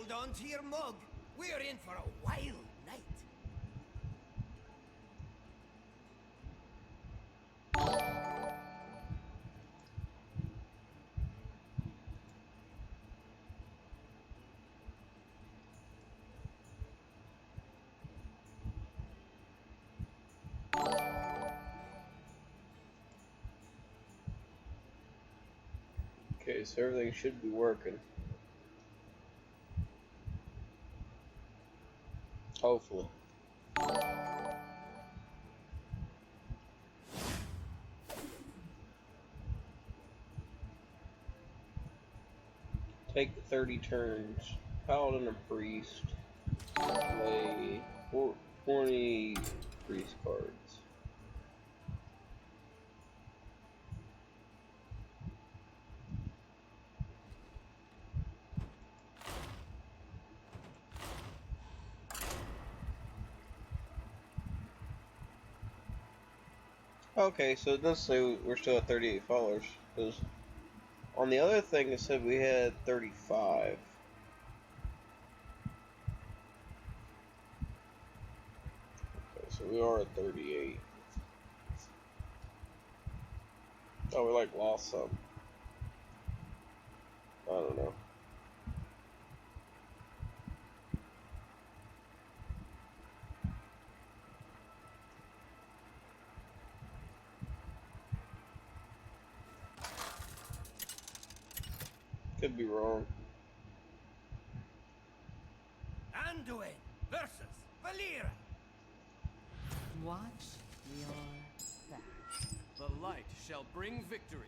Hold on to your mug. We're in for a wild night. Okay, so everything should be working. Hopefully. Take 30 turns. Paladin or priest. Play 20 priest cards. Okay, so it does say we're still at 38 followers. Because on the other thing it said we had 35. Okay, so we are at 38. Oh, we like lost some. I don't know. Could be wrong. Anduin versus Valera. Watch your back. The light shall bring victory.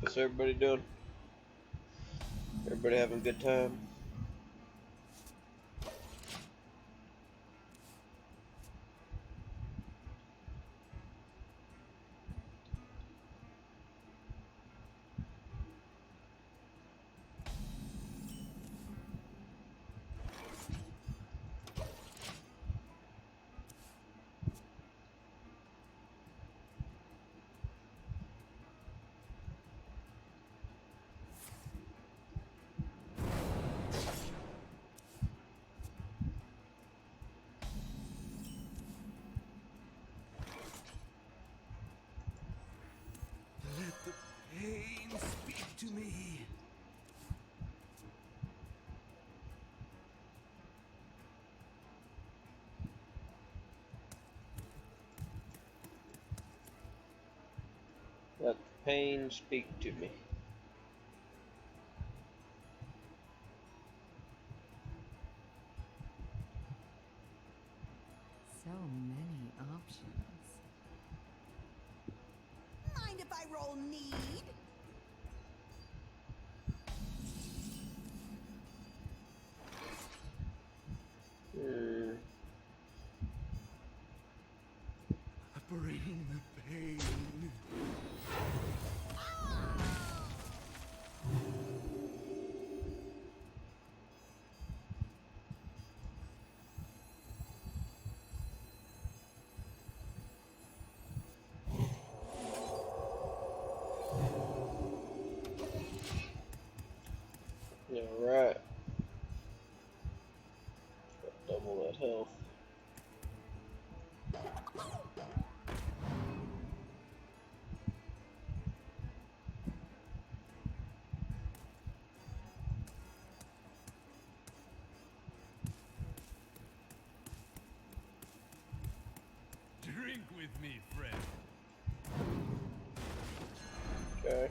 What's everybody doing? Everybody having a good time? Let the pain speak to me. Let the pain speak to me. So many options. Mind if I roll need? Bring the pain. Yeah, right. Double that health. Drink with me, friend. Okay.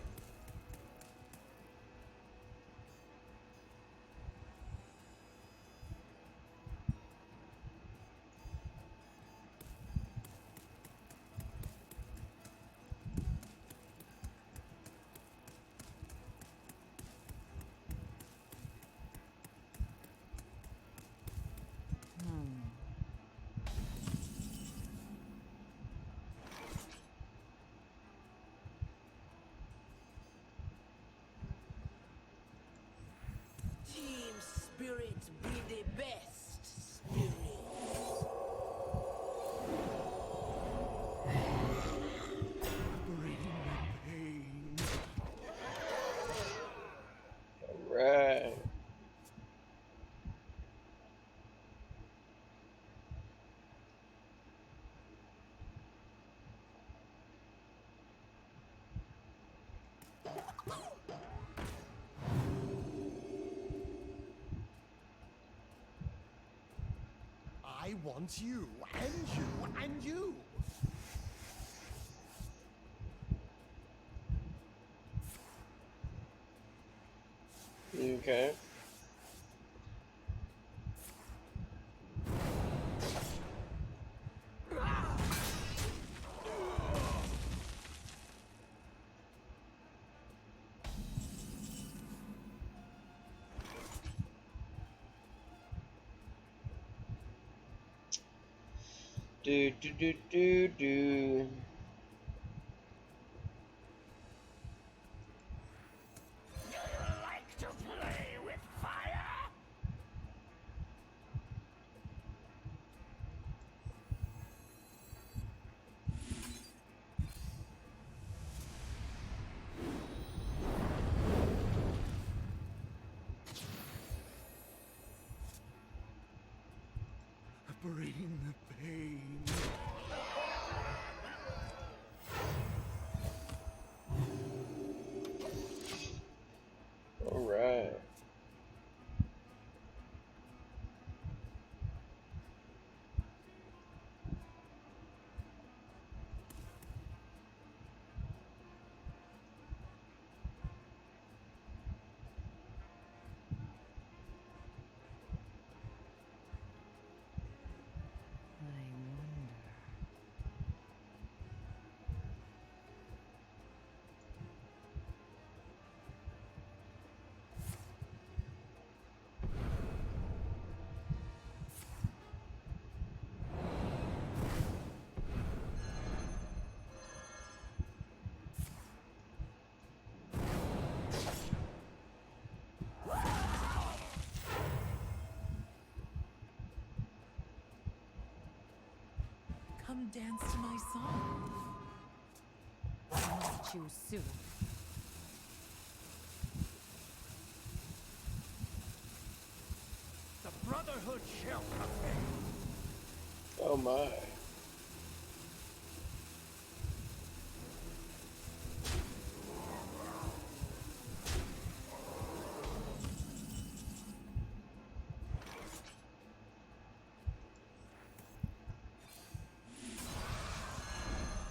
want you, and you, and you. Okay. Do do do do do. Like to play with fire? Bring the pain. All right. I wonder. Come dance to my song. I must choose soon. The Brotherhood shall prevail. Oh my.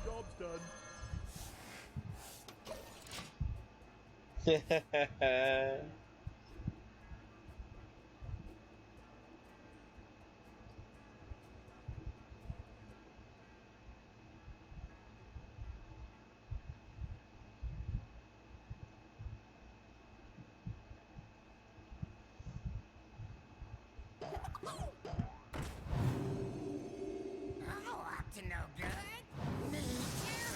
Job's done. Oh, up to no good? Me too.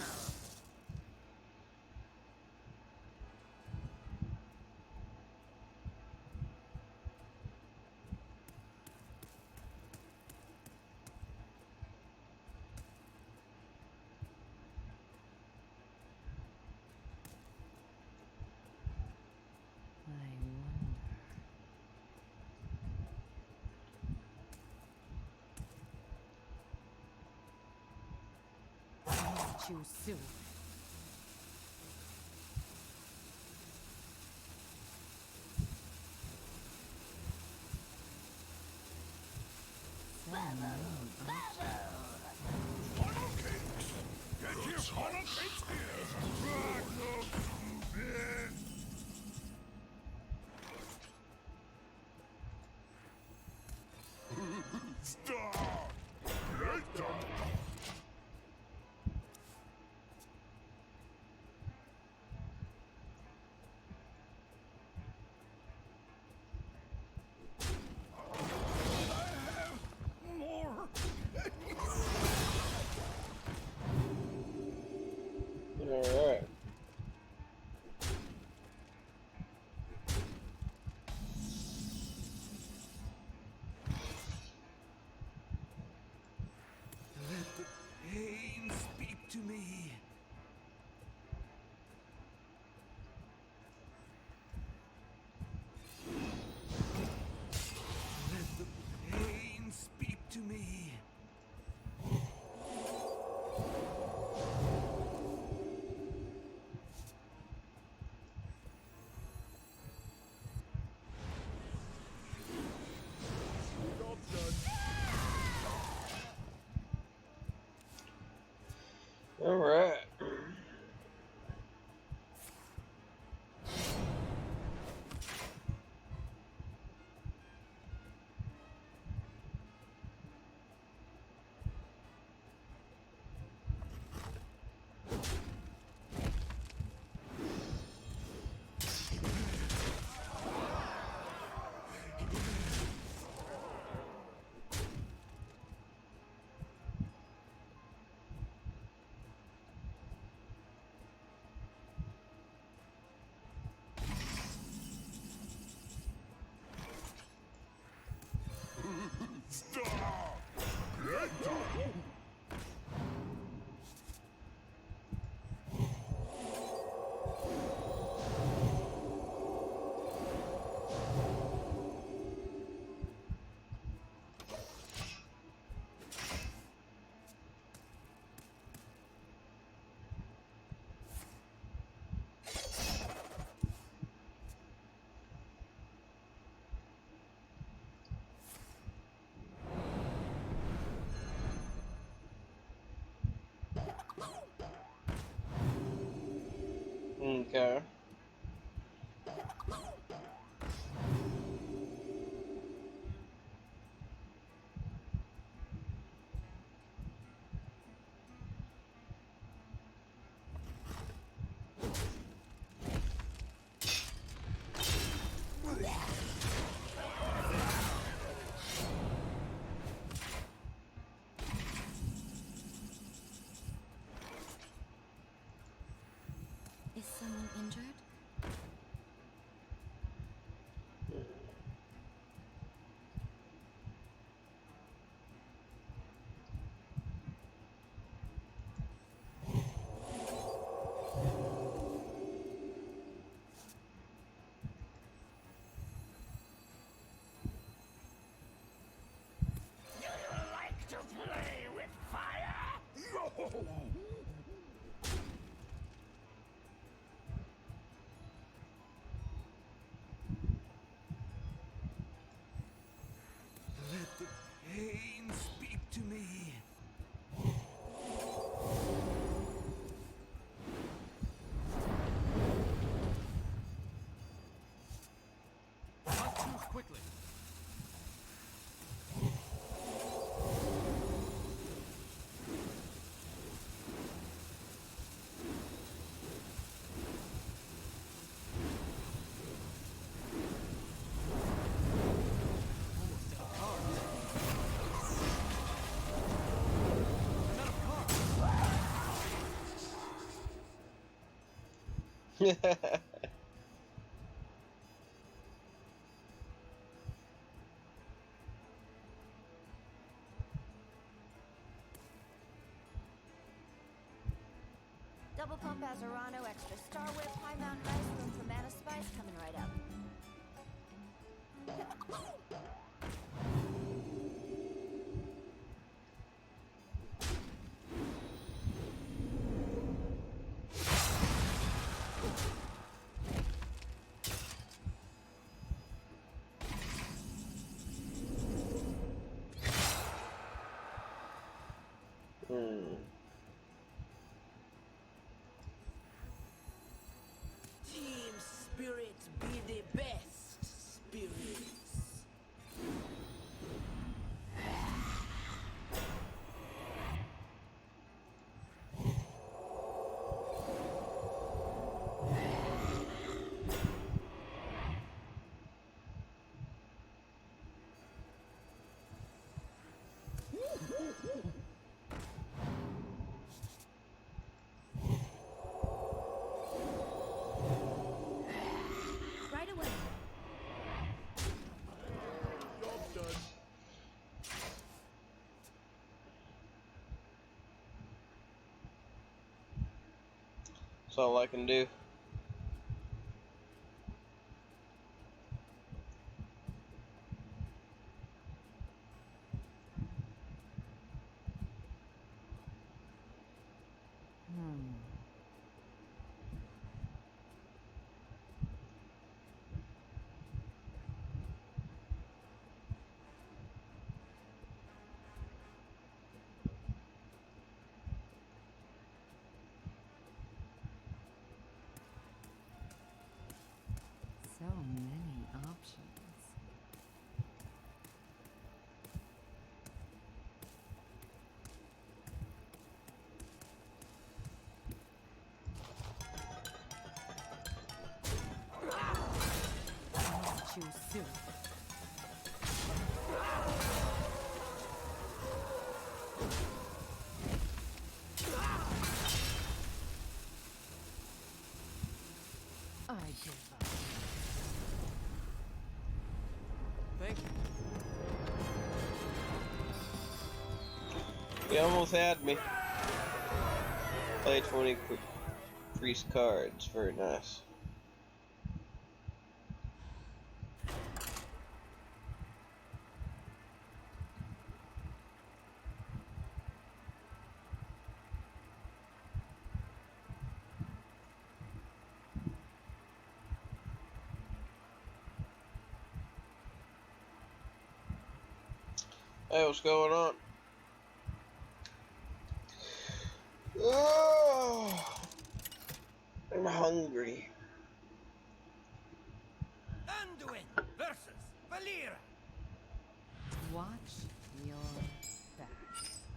I wonder. I must choose soon. So many options. Get your politics here! Stop! Let them. More. All right. Let the pain speak to me. Let the pain speak to me. Job's done. All right. Okay. Is someone injured? Do you like to play with fire? No! Let the pain speak to me. Not too quickly. Almost out of cards. I'm out of cards. Double pump Azarano, extra Star Whip, high mount ice, room for mana spice coming right up. Hmm. Team spirit be the best spirits. Right away. Job done. That's all I can do. You almost had me. Play 20 priest cards. Very nice. Hey, what's going on? Oh, I'm hungry. Anduin versus Valera. Watch your back.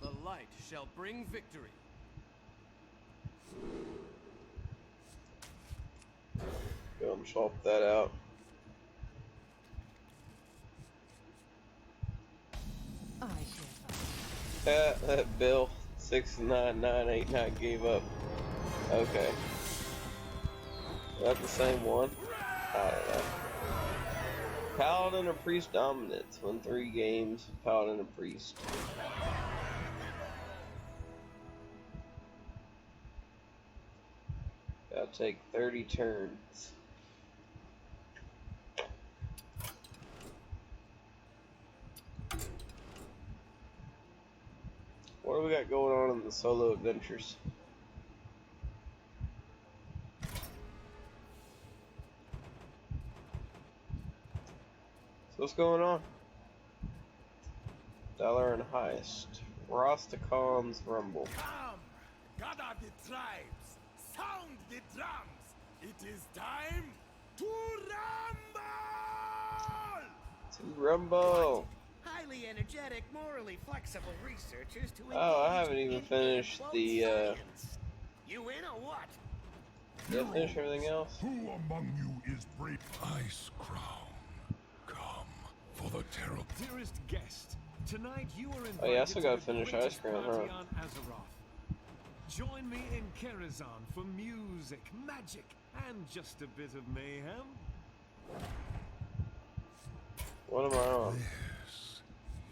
The light shall bring victory. Go and swap that out. I shall fight. That Bill 69989 gave up. Okay. Is that the same one? I don't know. Paladin or Priest dominance. Win 3 games. Paladin or Priest. Gotta take 30 turns. What do we got going on in the solo adventures? So what's going on? Dollar and heist. Rostacon's Rumble. Come, gather the tribes, sound the drums. It is time to rumble! To Rumble! Highly energetic, morally flexible researchers to engage Oh, I haven't even in finished quote, the, science. You in or what? Did I finish everything else? Who among you is brave? Ice Crown, come for the terrible. Dearest guest, tonight you are invited Oh yeah, I still gotta to the finish greatest Ice Crown, party huh? on Azeroth. Join me in Karazhan for music, magic, and just a bit of mayhem. What am I on? This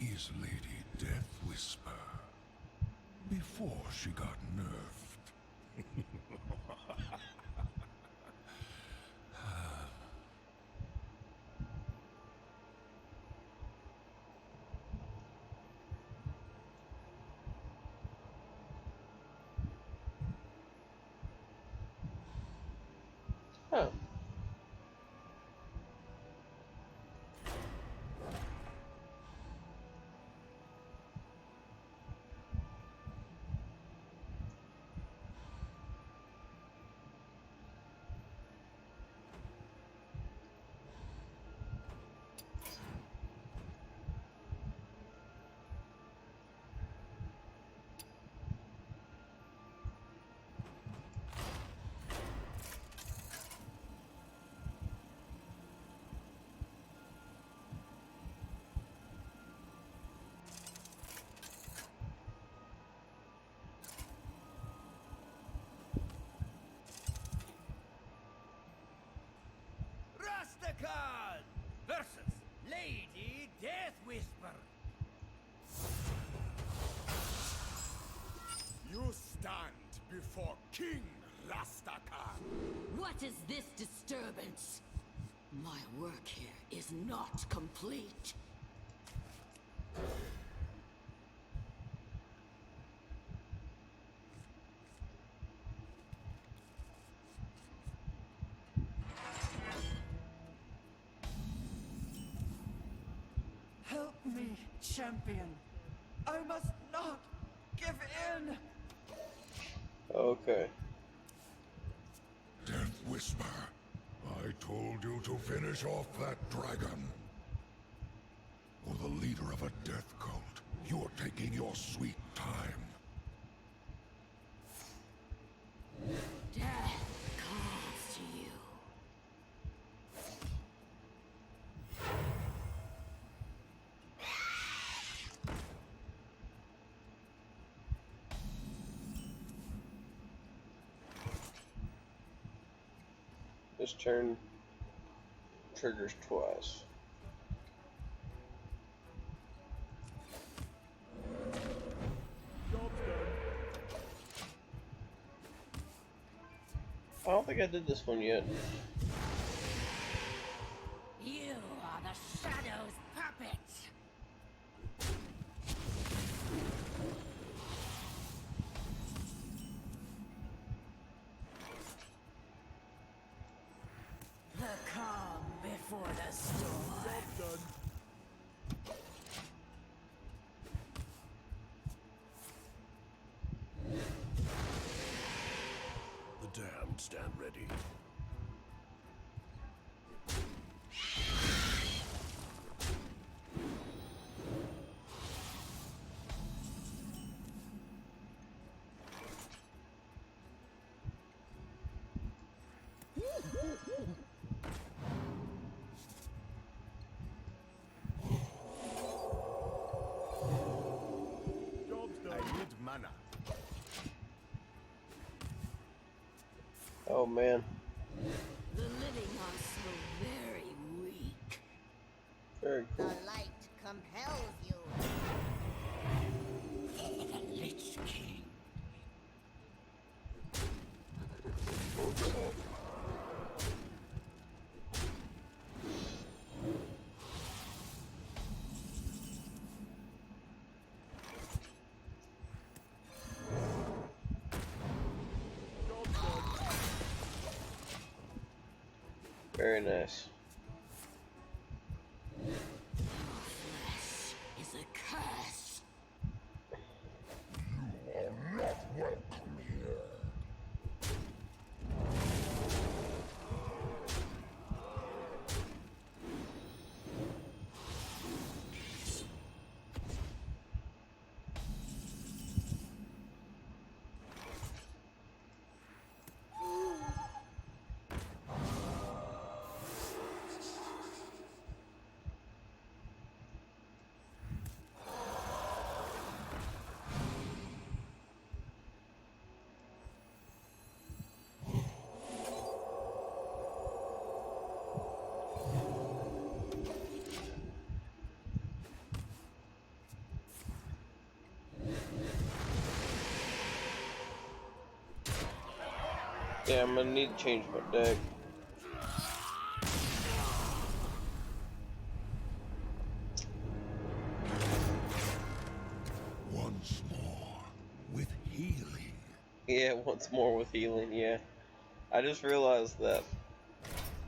is Lady Death Whisper. Before she got nerfed. Oh. Rastakan versus Lady Death Whisper. You stand before King Rastakan. What is this disturbance? My work here is not complete. Help me, champion. I must not give in. Okay. Death Whisper, I told you to finish off that dragon. For the leader of a death cult, you're taking your sweet time. Death calls to you. This turn triggers twice. Your I don't think I did this one yet. You are the Shadow's puppet. The calm before the storm. Done. The damned stand ready. Job's done. I need mana. Oh man, The living are so very weak. very The cool. light compels you. The Lich King. Very nice. Flesh is a curse. Yeah, I'm gonna need to change my deck. Once more, with healing. Yeah, once more with healing, yeah. I just realized that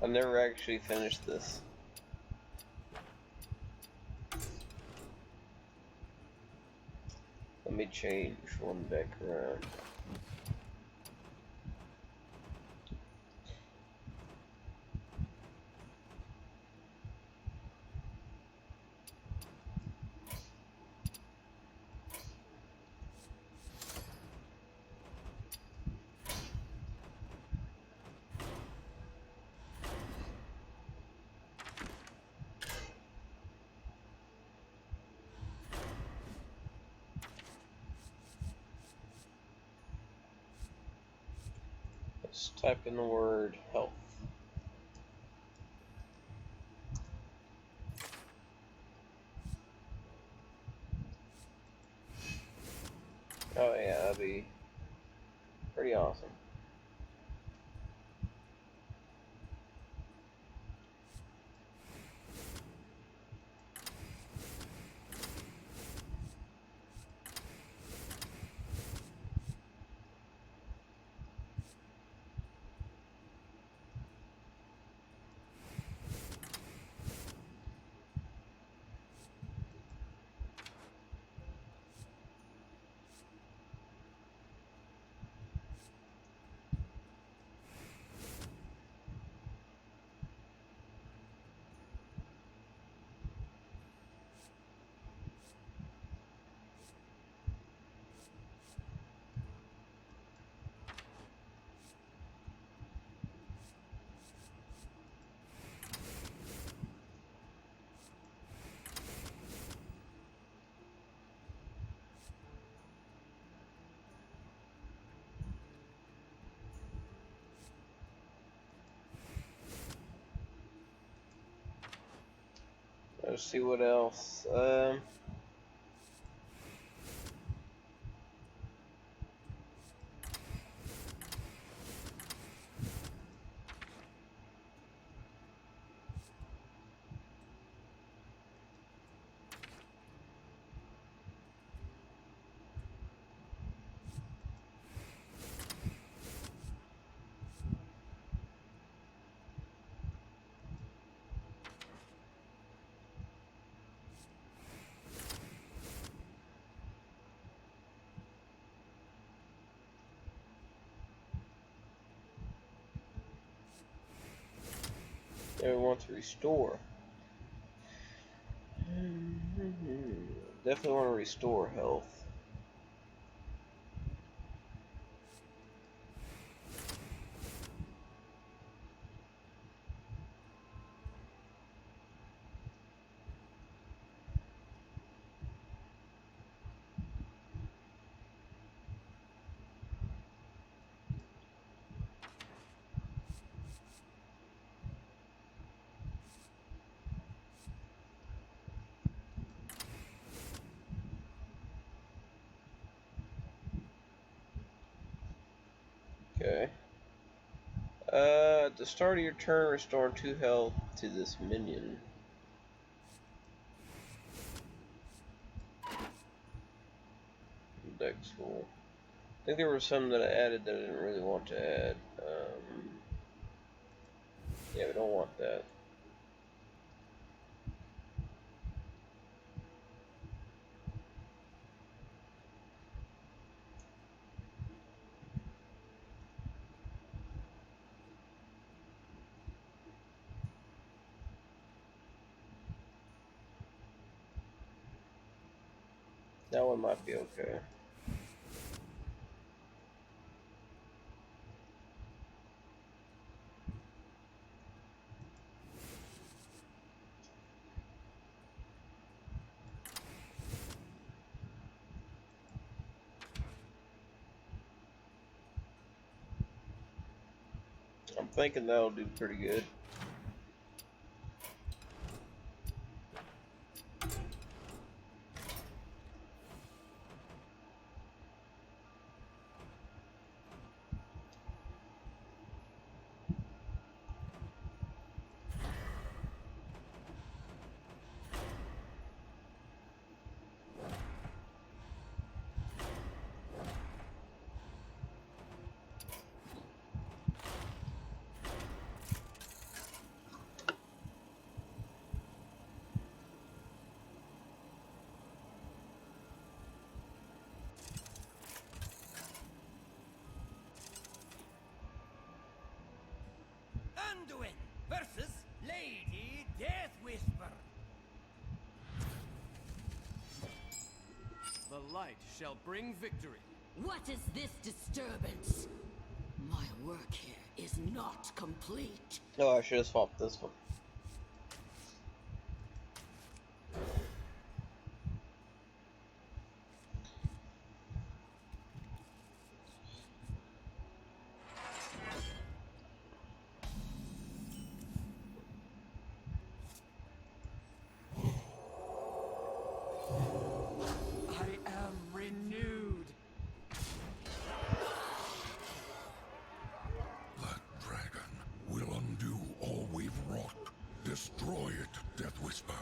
I never actually finished this. Let me change one deck around. Let's type in the word health. Oh yeah, that'd be pretty awesome. Let's see what else. Yeah, we want to restore. Definitely want to restore health. Okay. At the start of your turn, restore 2 health to this minion. Deck's full. I think there were some that I added that I didn't really want to add. Yeah, we don't want that. That one might be okay. I'm thinking that'll do pretty good. Anduin versus Lady Death Whisper. The light shall bring victory. What is this disturbance? My work here is not complete. Oh, I should have swapped this one. I am renewed. That dragon will undo all we've wrought. Destroy it, Death Whisper.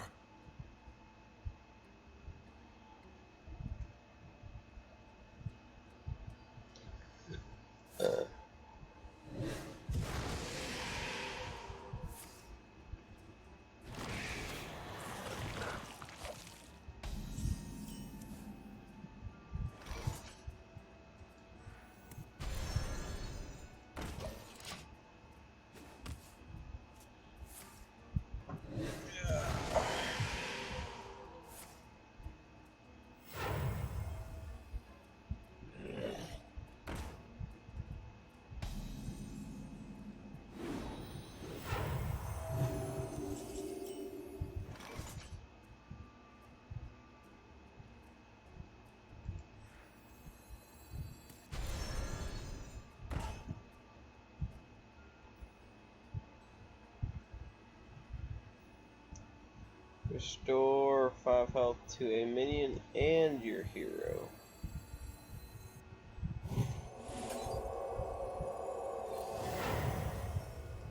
Restore 5 health to a minion and your hero.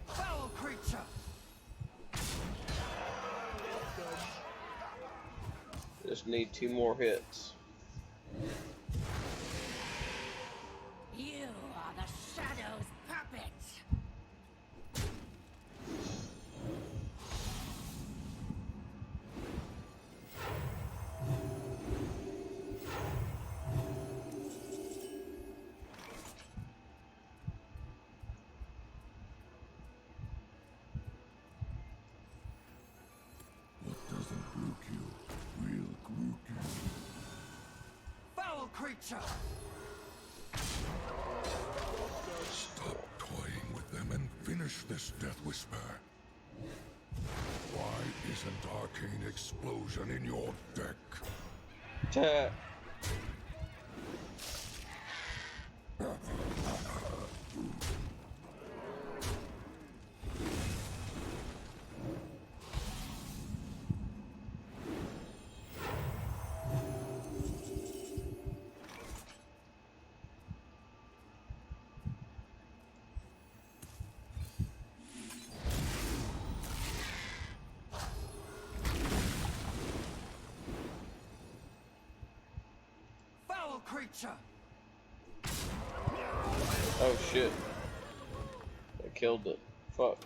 Foul creature. Just need 2 more hits. You are the Shadow's puppet. creature! Stop toying with them and finish this Death Whisper. Why isn't Arcane Explosion in your deck? Ta. Foul creature! Oh shit. I killed it. Fuck.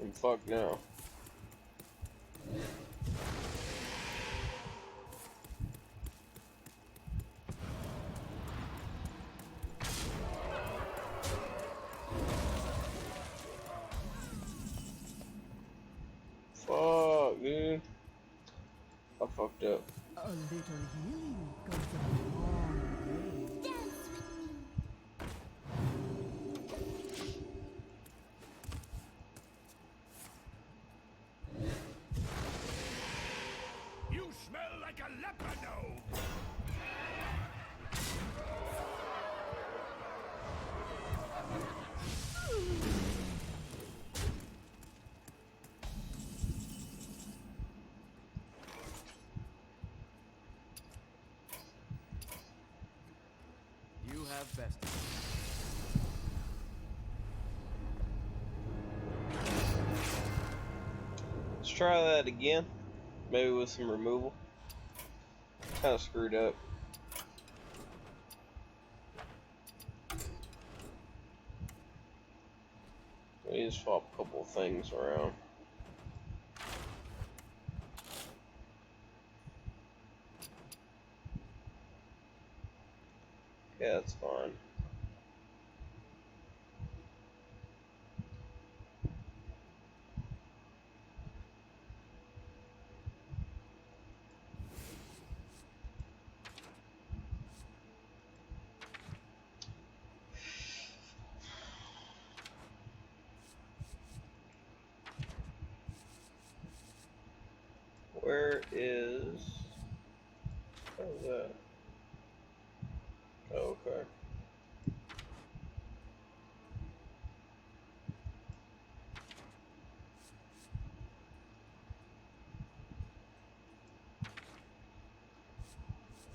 I'm fucked now. Fuck, dude. I fucked up. A little healing goes a long way. Dance with me. You smell like a leopard. You have bested. Let's try that again. Maybe with some removal. Kinda screwed up. We need to swap a couple of things around. Yeah, that's fine. Where is... How's that? Oh, okay.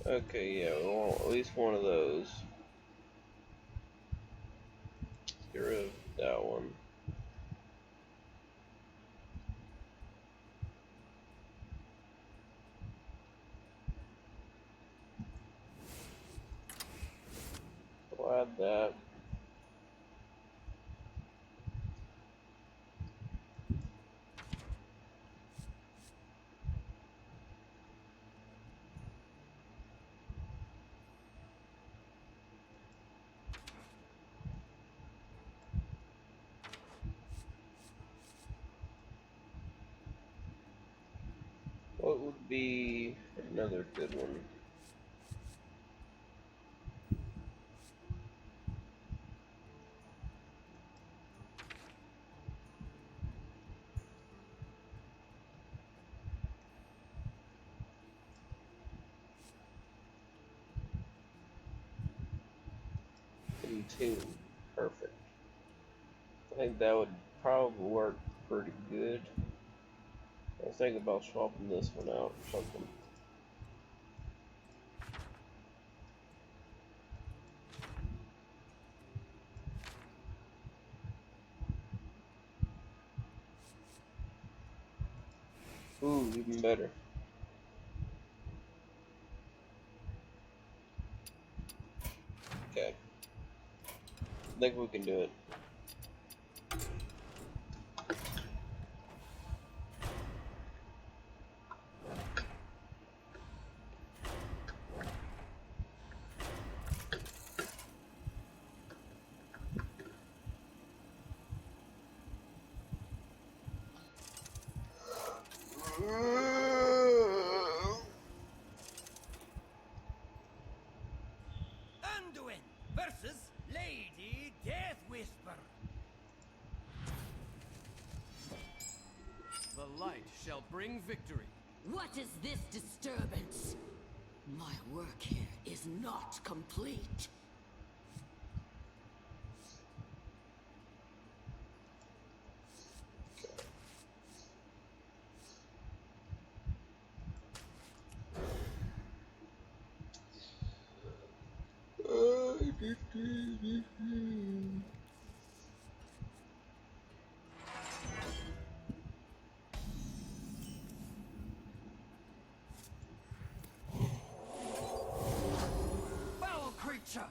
Okay, yeah, we want at least one of those. Get rid of that one. We'll add that. What would be another good one? Tune. Perfect. I think that would probably work pretty good. I was thinking about swapping this one out or something. Ooh, even better. Okay. I think we can do it. versus Lady Death Whisper. The light shall bring victory. What is this disturbance? My work here is not complete. Foul creature!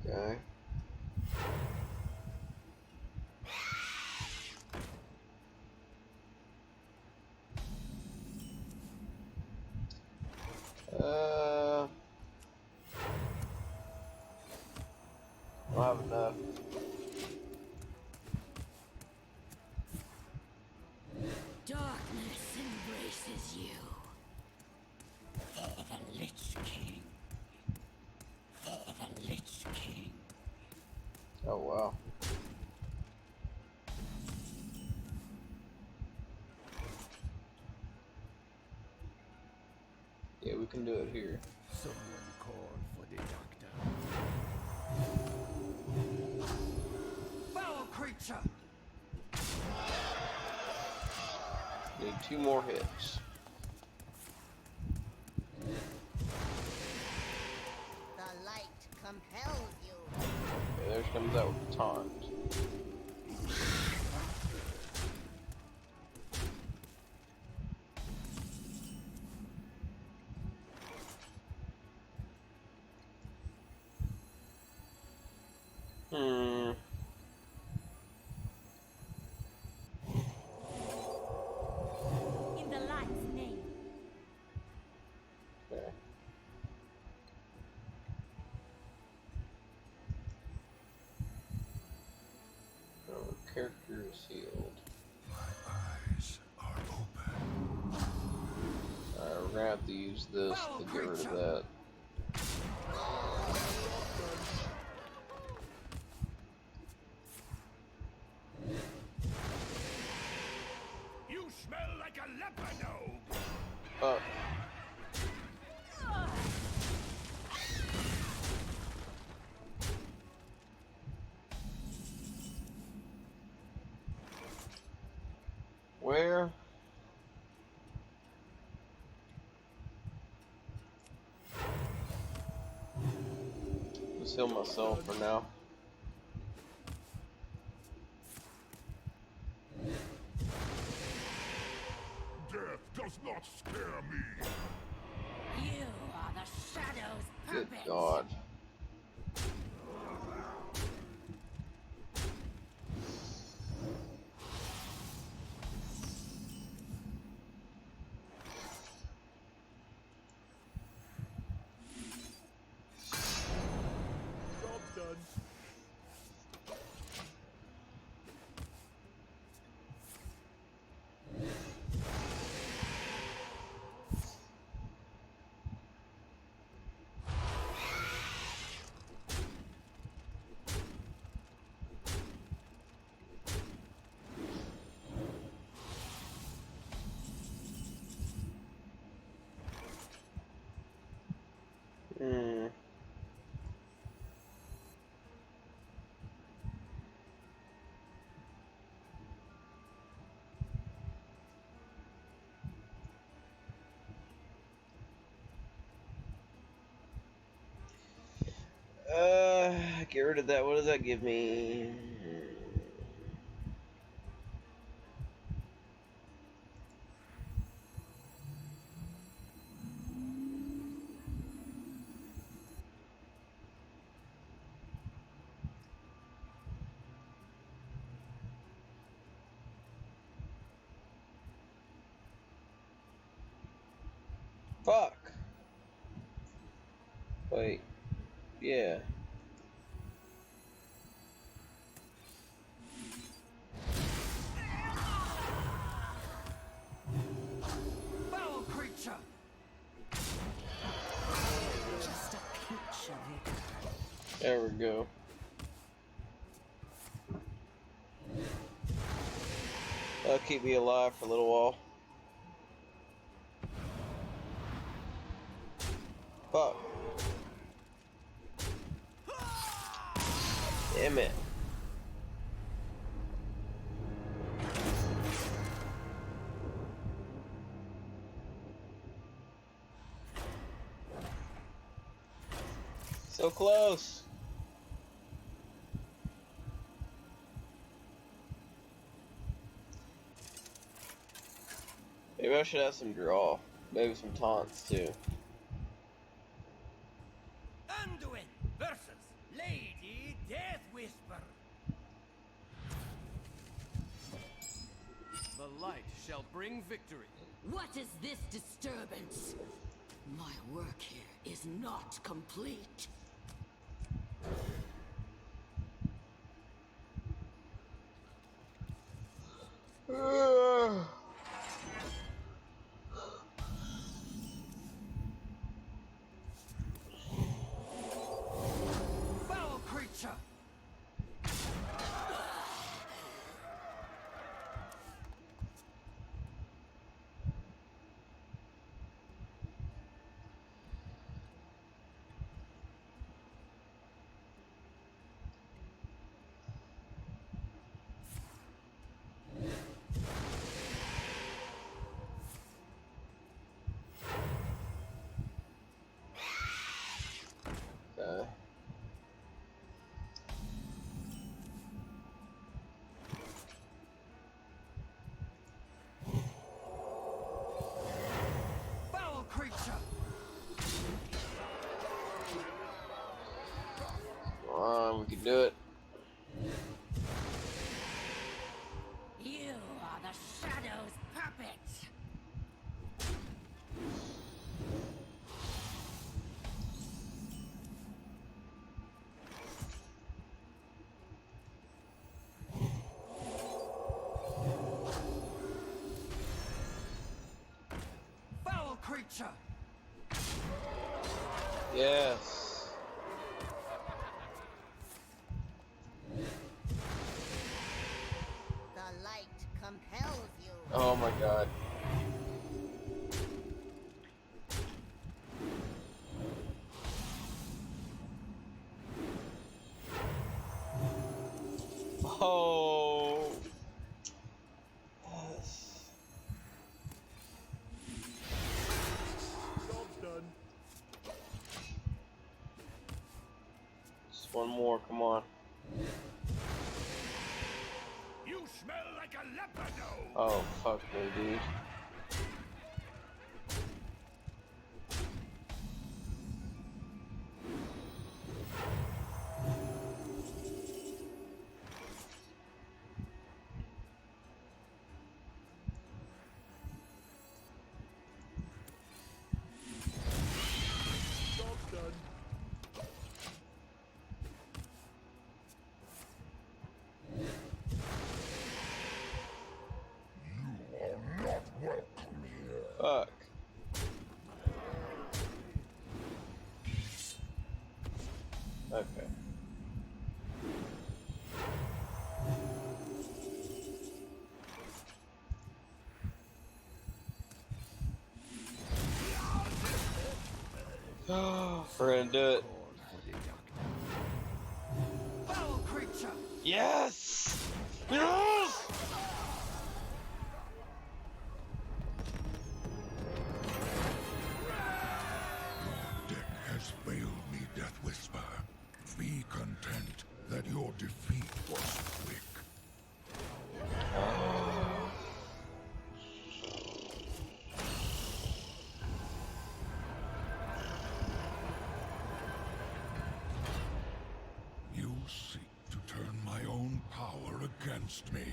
Okay. I don't have enough. Darkness embraces you. For the Lich King. For the Lich King. Oh wow. Yeah, we can do it here. Someone call for the doctor. Foul creature! Need 2 more hits. The light compels you. Okay, there she comes out with the taunt. In the light's name. Okay. Oh, character is healed. My eyes are open. Alright, we're gonna have to use this to get rid of that. You smell like a leopard. Oh. Where? Just heal myself for now. Death does not scare me. You are the shadow's Good puppet. God. Job's done. Hmm. Get rid of that. What does that give me? Fuck. Wait. Yeah. Foul creature! Just a pinch of it. There we go. That'll keep me alive for a little while. Fuck. Damn it. So close. Maybe I should have some draw. Maybe some taunts too. Anduin versus Lady Death Whisper. The light shall bring victory. What is this disturbance? My work here is not complete. Foul creature! Okay. Foul creature! Come on, we can do it. You are the Shadow's puppet. Foul creature! Yes. The light compels you. Oh my god. Oh. Yes. Job's done. Just one more, come on. You smell like a leopardo! Oh, fuck me, dude. Job's done. You are not welcome here. Fuck. Okay. We're gonna do it. Call for the doctor. Foul creature! Yes! Yes! Deck has failed me, Death Whisper. Be content that your defeat was quick. You seek to turn my own power against me.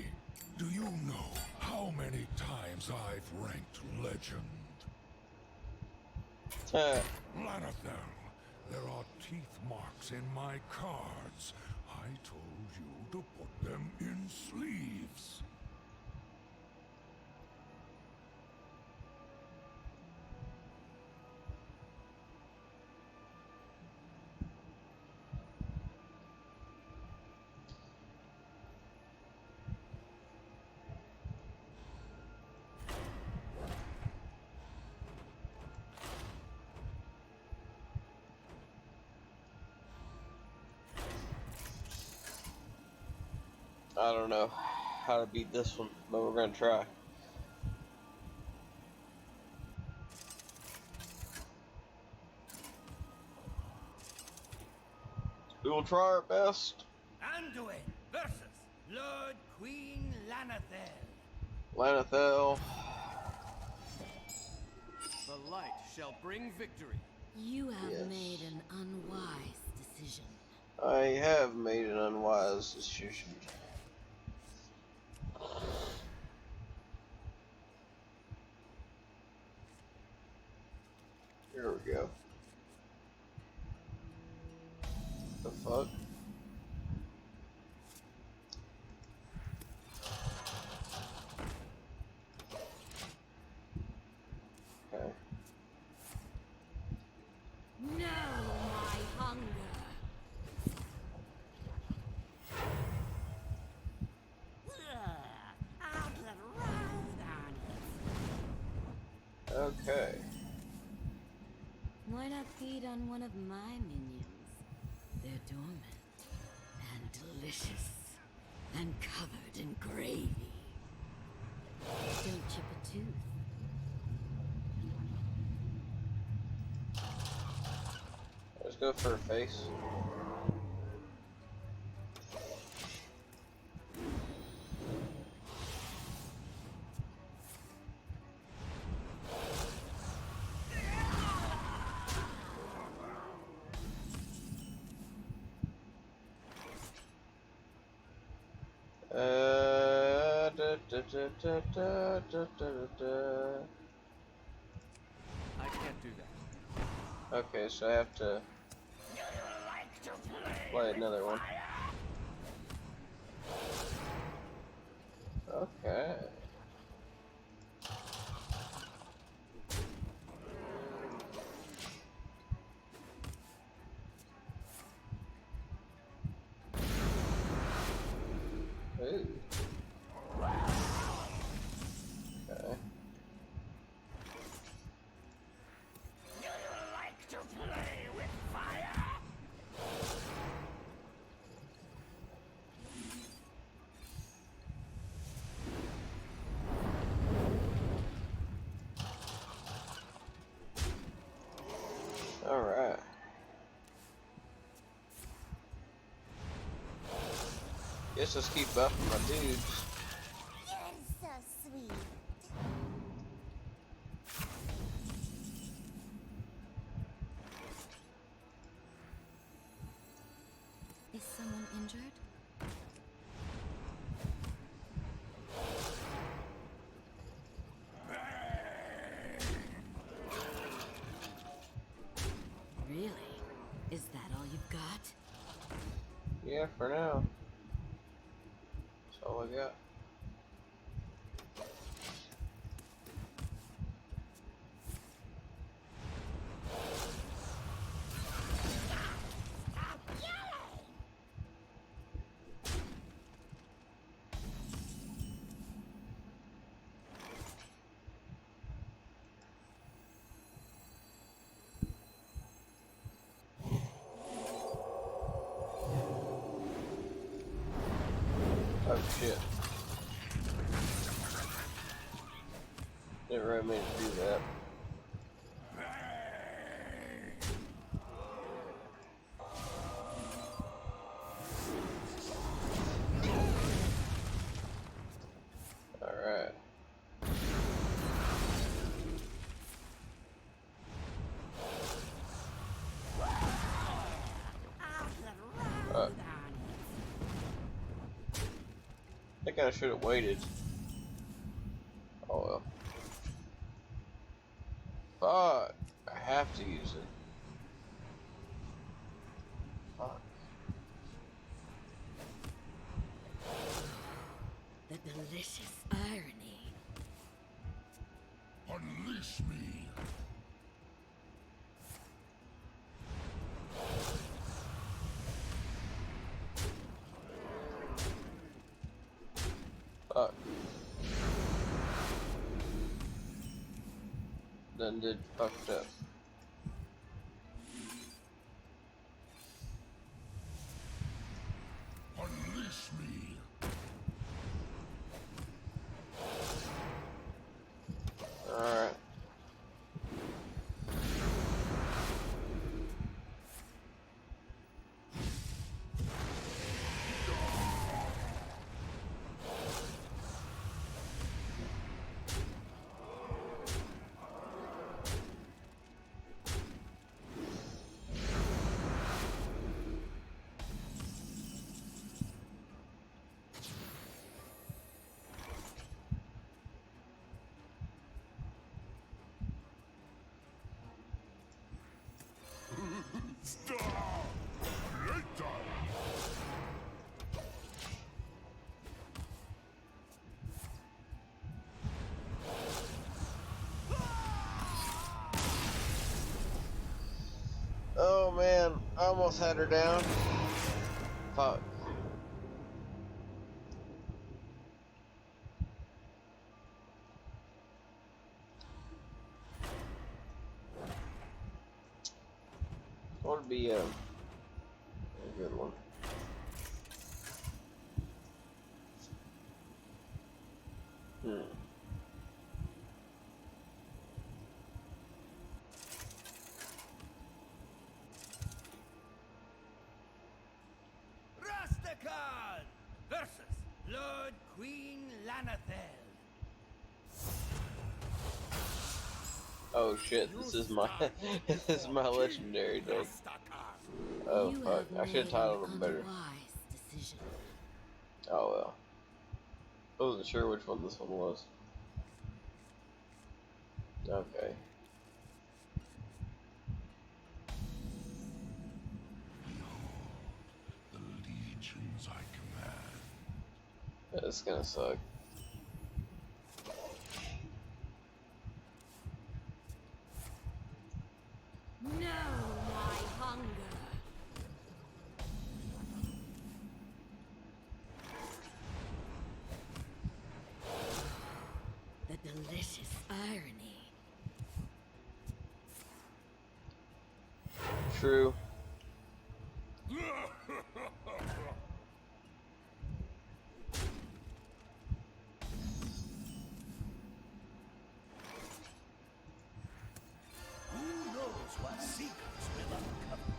Do you know how many times I've ranked legend? Lanathel, there are teeth marks in my cards. I told you to put them in sleeves. I don't know how to beat this one, but we're gonna try. We will try our best. Anduin versus Lord Queen Lanathel. Lanathel. The light shall bring victory. You have Yes. made an unwise decision. I have made an unwise decision. Here we go. The fuck? Okay. Know my hunger. I'll get right on it. Okay. Why not feed on one of my minions? They're dormant and delicious and covered in gravy. Don't chip a tooth. Let's go for a face. I can't do that. Okay, so I have to play another one. Okay. Ooh. Okay. Like to play with fire? All right. Guess let's keep buffing my dudes. You're so sweet. Is someone injured? Really? Is that all you've got? Yeah, for now. That's all I got. Oh shit. Didn't really mean to do that. Alright. I'll get right Uh. on it. I think I should have waited. Oh well. Fuck. I have to use it. Fuck. The delicious irony. Unleash me. Fuck. Done did fucked up. Unleash me. Alright. Stop! Later! Oh man, I almost had her down. Fuck. That would be a good one. Rastakhan versus Lord Queen Lanathel. Oh shit, this is my this is my legendary deck. Oh You fuck, have I should have made titled an him better. unwise decision. Oh well. I wasn't sure which one this one was. Okay. The legions I command. That's gonna suck. Know my hunger. The delicious irony. True. Who knows what secrets will uncover?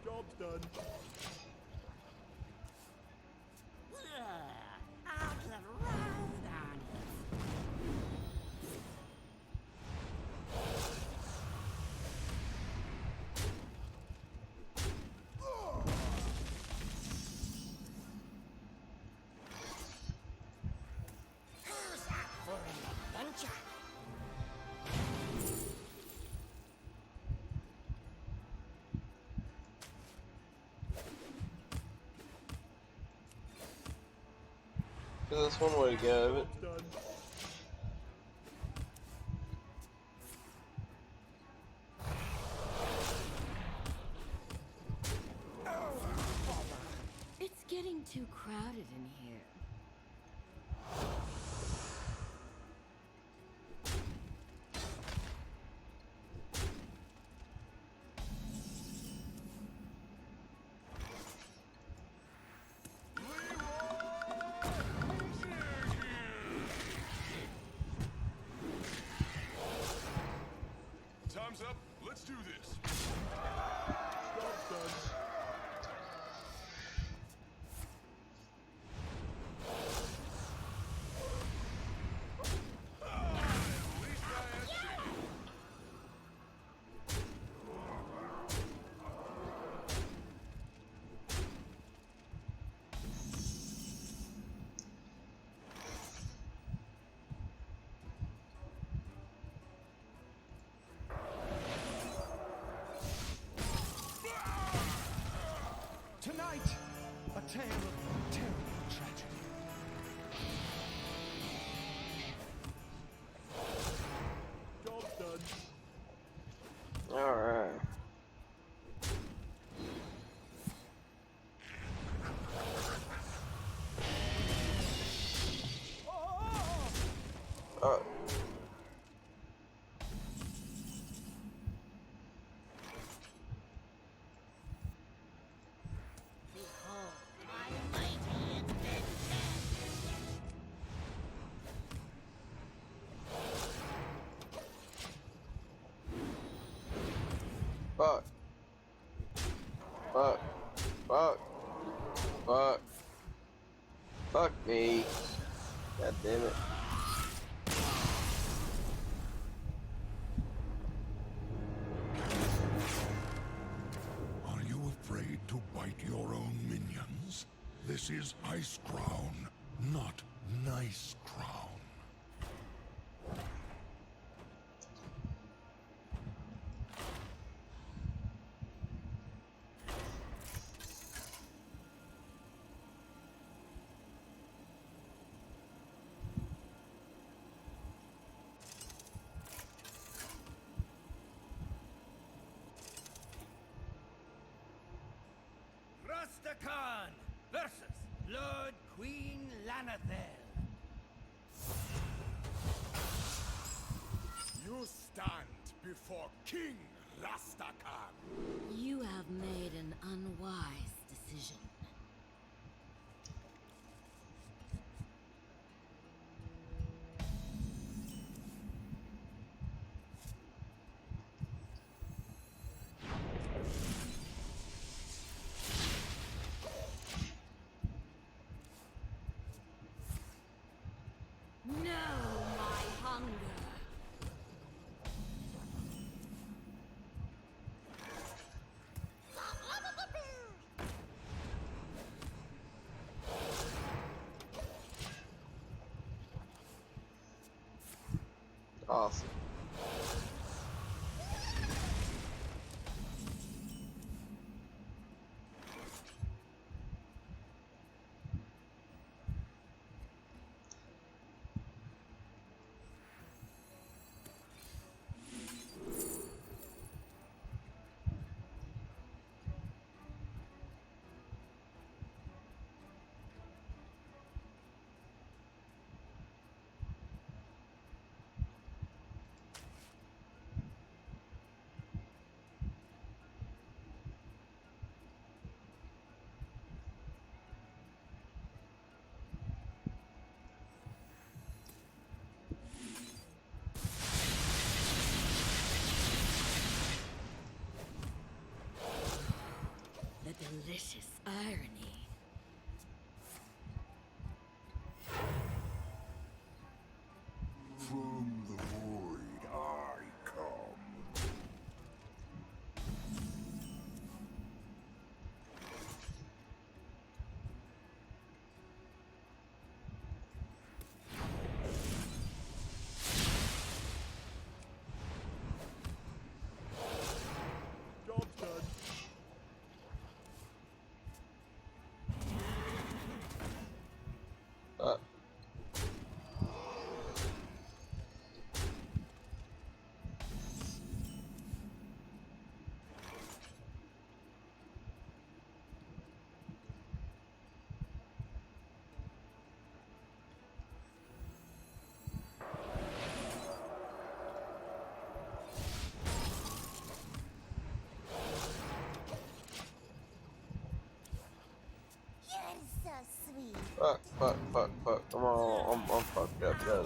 Job's done. I'll get right on it. Who's up for an adventure? Cause that's one way to get out of it. Done. It's getting too crowded in here. Uh, Behold, my mighty invention! fuck. Fuck. Fuck. Fuck. Fuck me. God damn it. Are you afraid to bite your own minions? This is Ice Crown, not Nice Crown. Rastakan versus Lord Queen Lanathel. You stand before King Rastakan. You have made an unwise decision. Know my hunger. Awesome. The delicious irony. From the void I come. Job's done. Uh, You're so sweet. fuck, fuck, fuck, fuck. Come on, I'm fucked up, guys.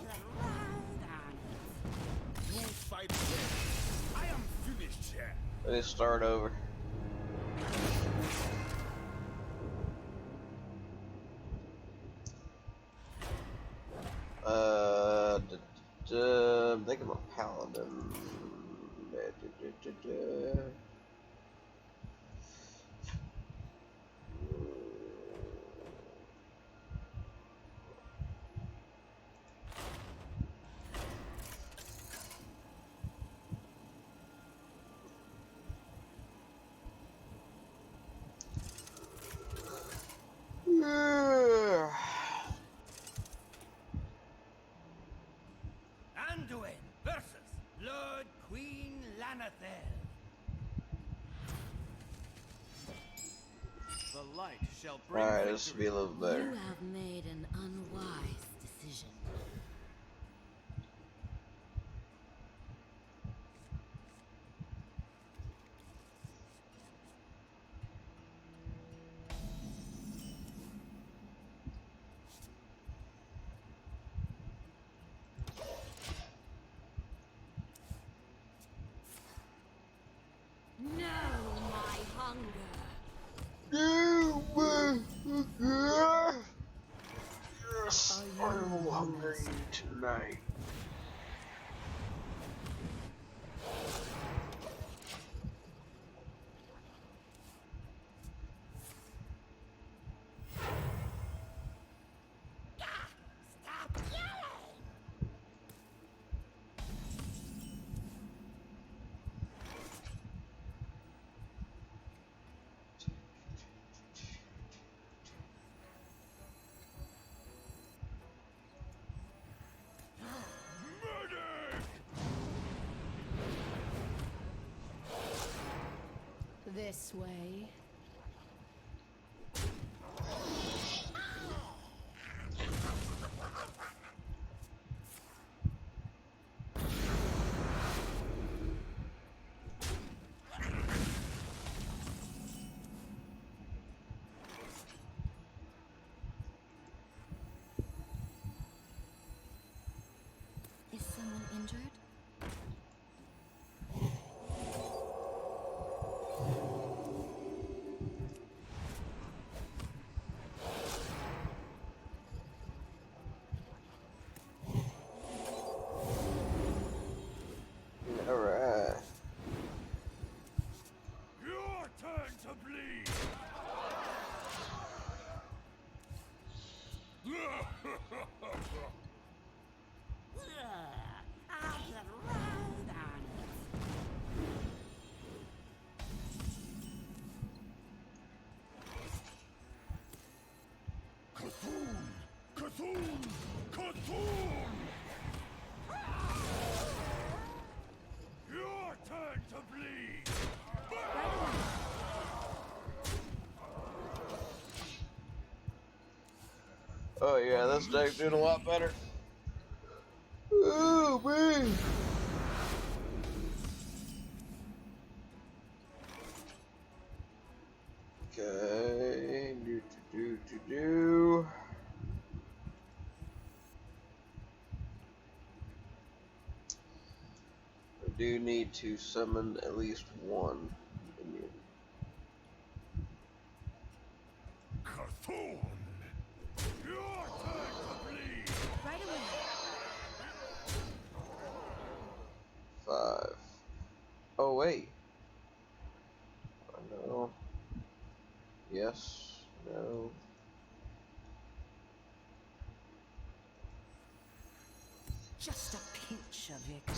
You fight fair. I am finished here. Let me start over. I think I'm a paladin. Anduin versus Lord Queen Lanathel. The light shall bring Alright, this will be a little You better. have made an unwise decision. hungry tonight. Stop yelling! This way. Is someone injured? Alright. Your turn to bleed! I'll get right on it. Cthulhu! Cthulhu! Cthulhu! Your turn to bleed! Oh yeah, this deck's doing a lot better. Oh man. Okay, do. I do need to summon at least one minion. Cthulhu! Your turn to bleed! Right away. 5. Oh wait. No. Yes. No. Just a pinch of it.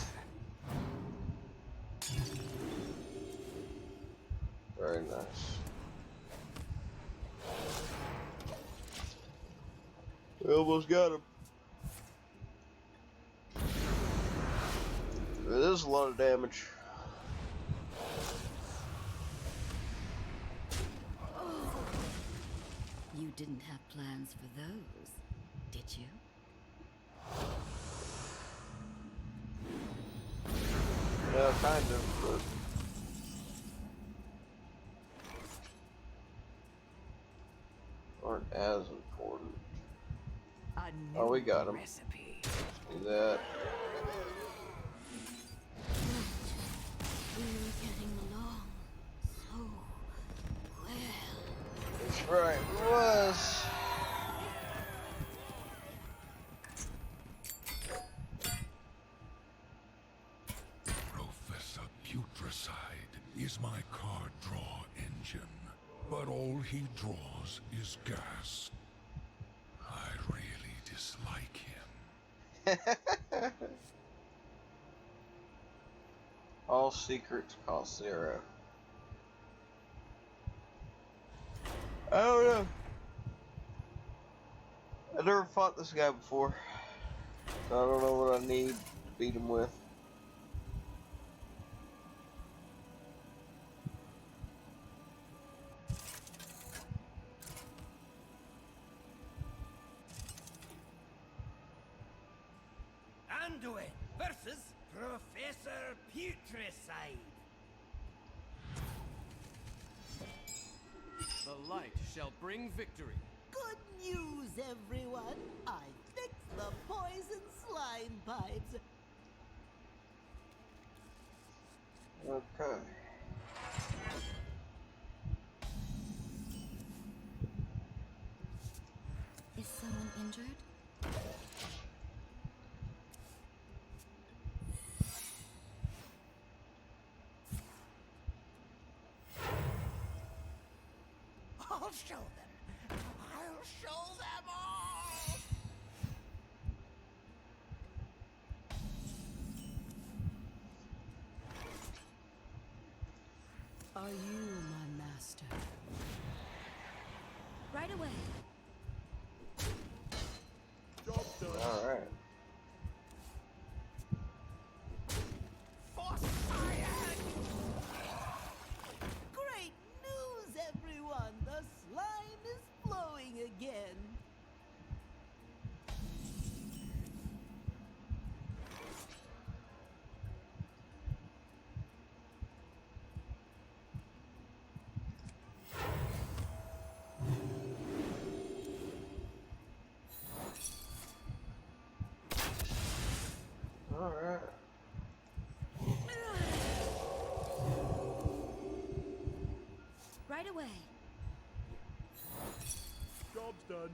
Very nice. We almost got him. It is a lot of damage. You didn't have plans for those, did you? Yeah, kind of, but aren't as important. A new Oh, we got him. recipe. Do that. We were getting along so well. That's right, it was. Professor Putricide is my card draw engine, but all he draws is gas. I really dislike him. All secrets cost 0. I don't know. I never fought this guy before. So I don't know what I need to beat him with. Anduin versus Professor Putricide. The light shall bring victory. Good news, everyone! I fixed the poison slime pipes. Okay. Is someone injured? I'll show them. I'll show them all. Are you my master? Right away. All right. For science! Great news, everyone! The slime is flowing again. All right. Right away. Job's done.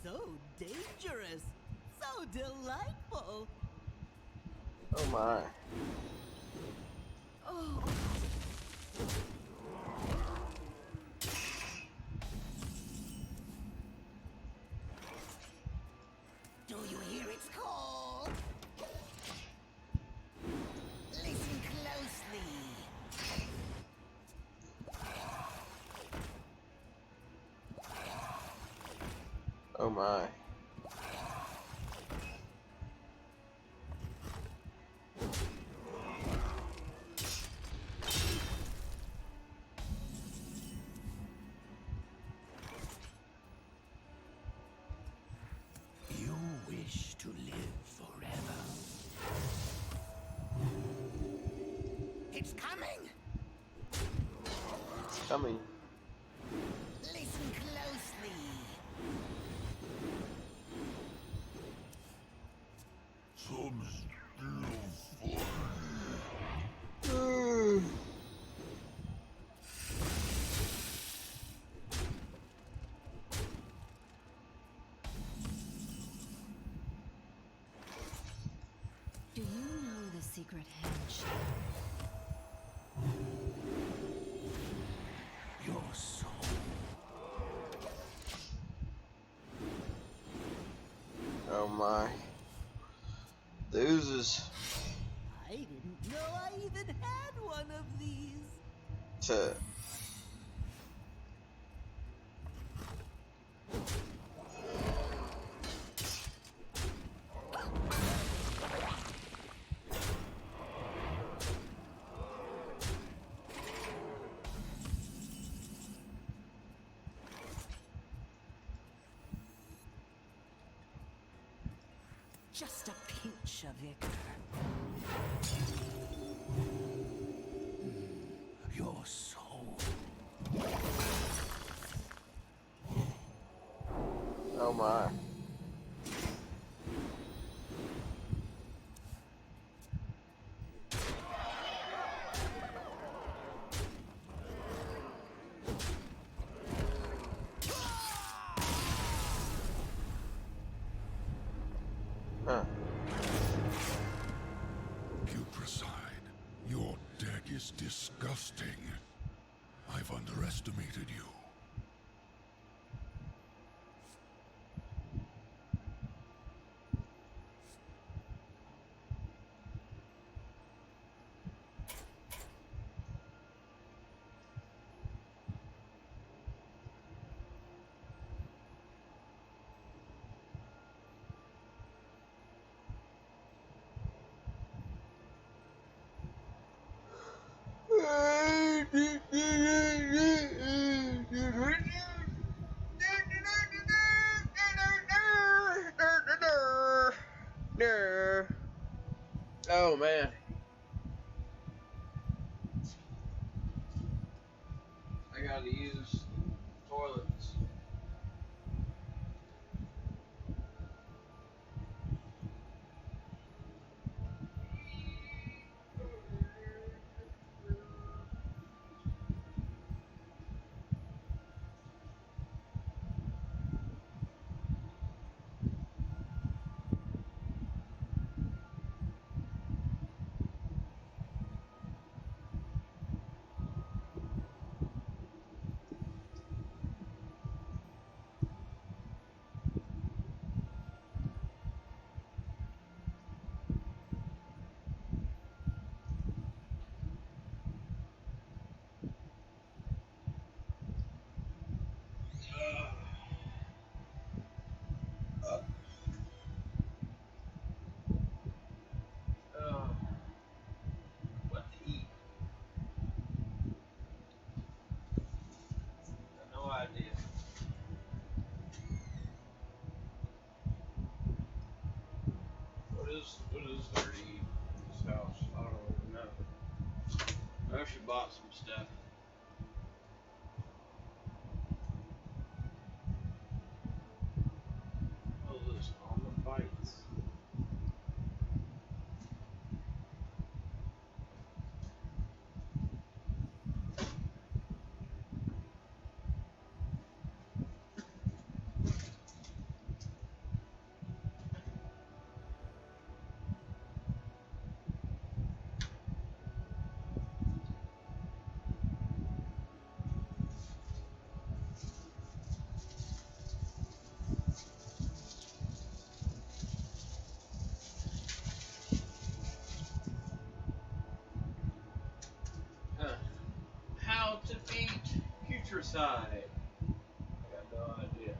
So dangerous, so delightful. Oh my. Oh. Do you hear its call? Listen closely. Oh my. You wish to live forever. It's coming. It's coming. Listen closely. Some still Do you know the secret handshake? Your soul. Oh my. The oozes. I didn't know I even had one of these. To Just a pinch of vigor. Your soul. oh my. Huh. Putricide. Your deck is disgusting. I've underestimated you. Oh man. I gotta use toilets. does 30 this house? I don't really know. I actually bought some stuff. Oh, those almond bites. How to beat Putricide. I got no idea.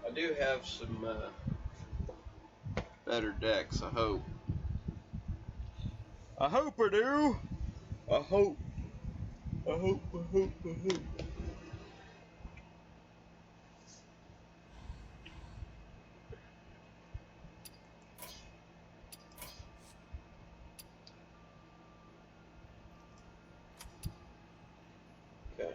I do have some better decks, I hope. I hope I do. I hope. I hope. Okay.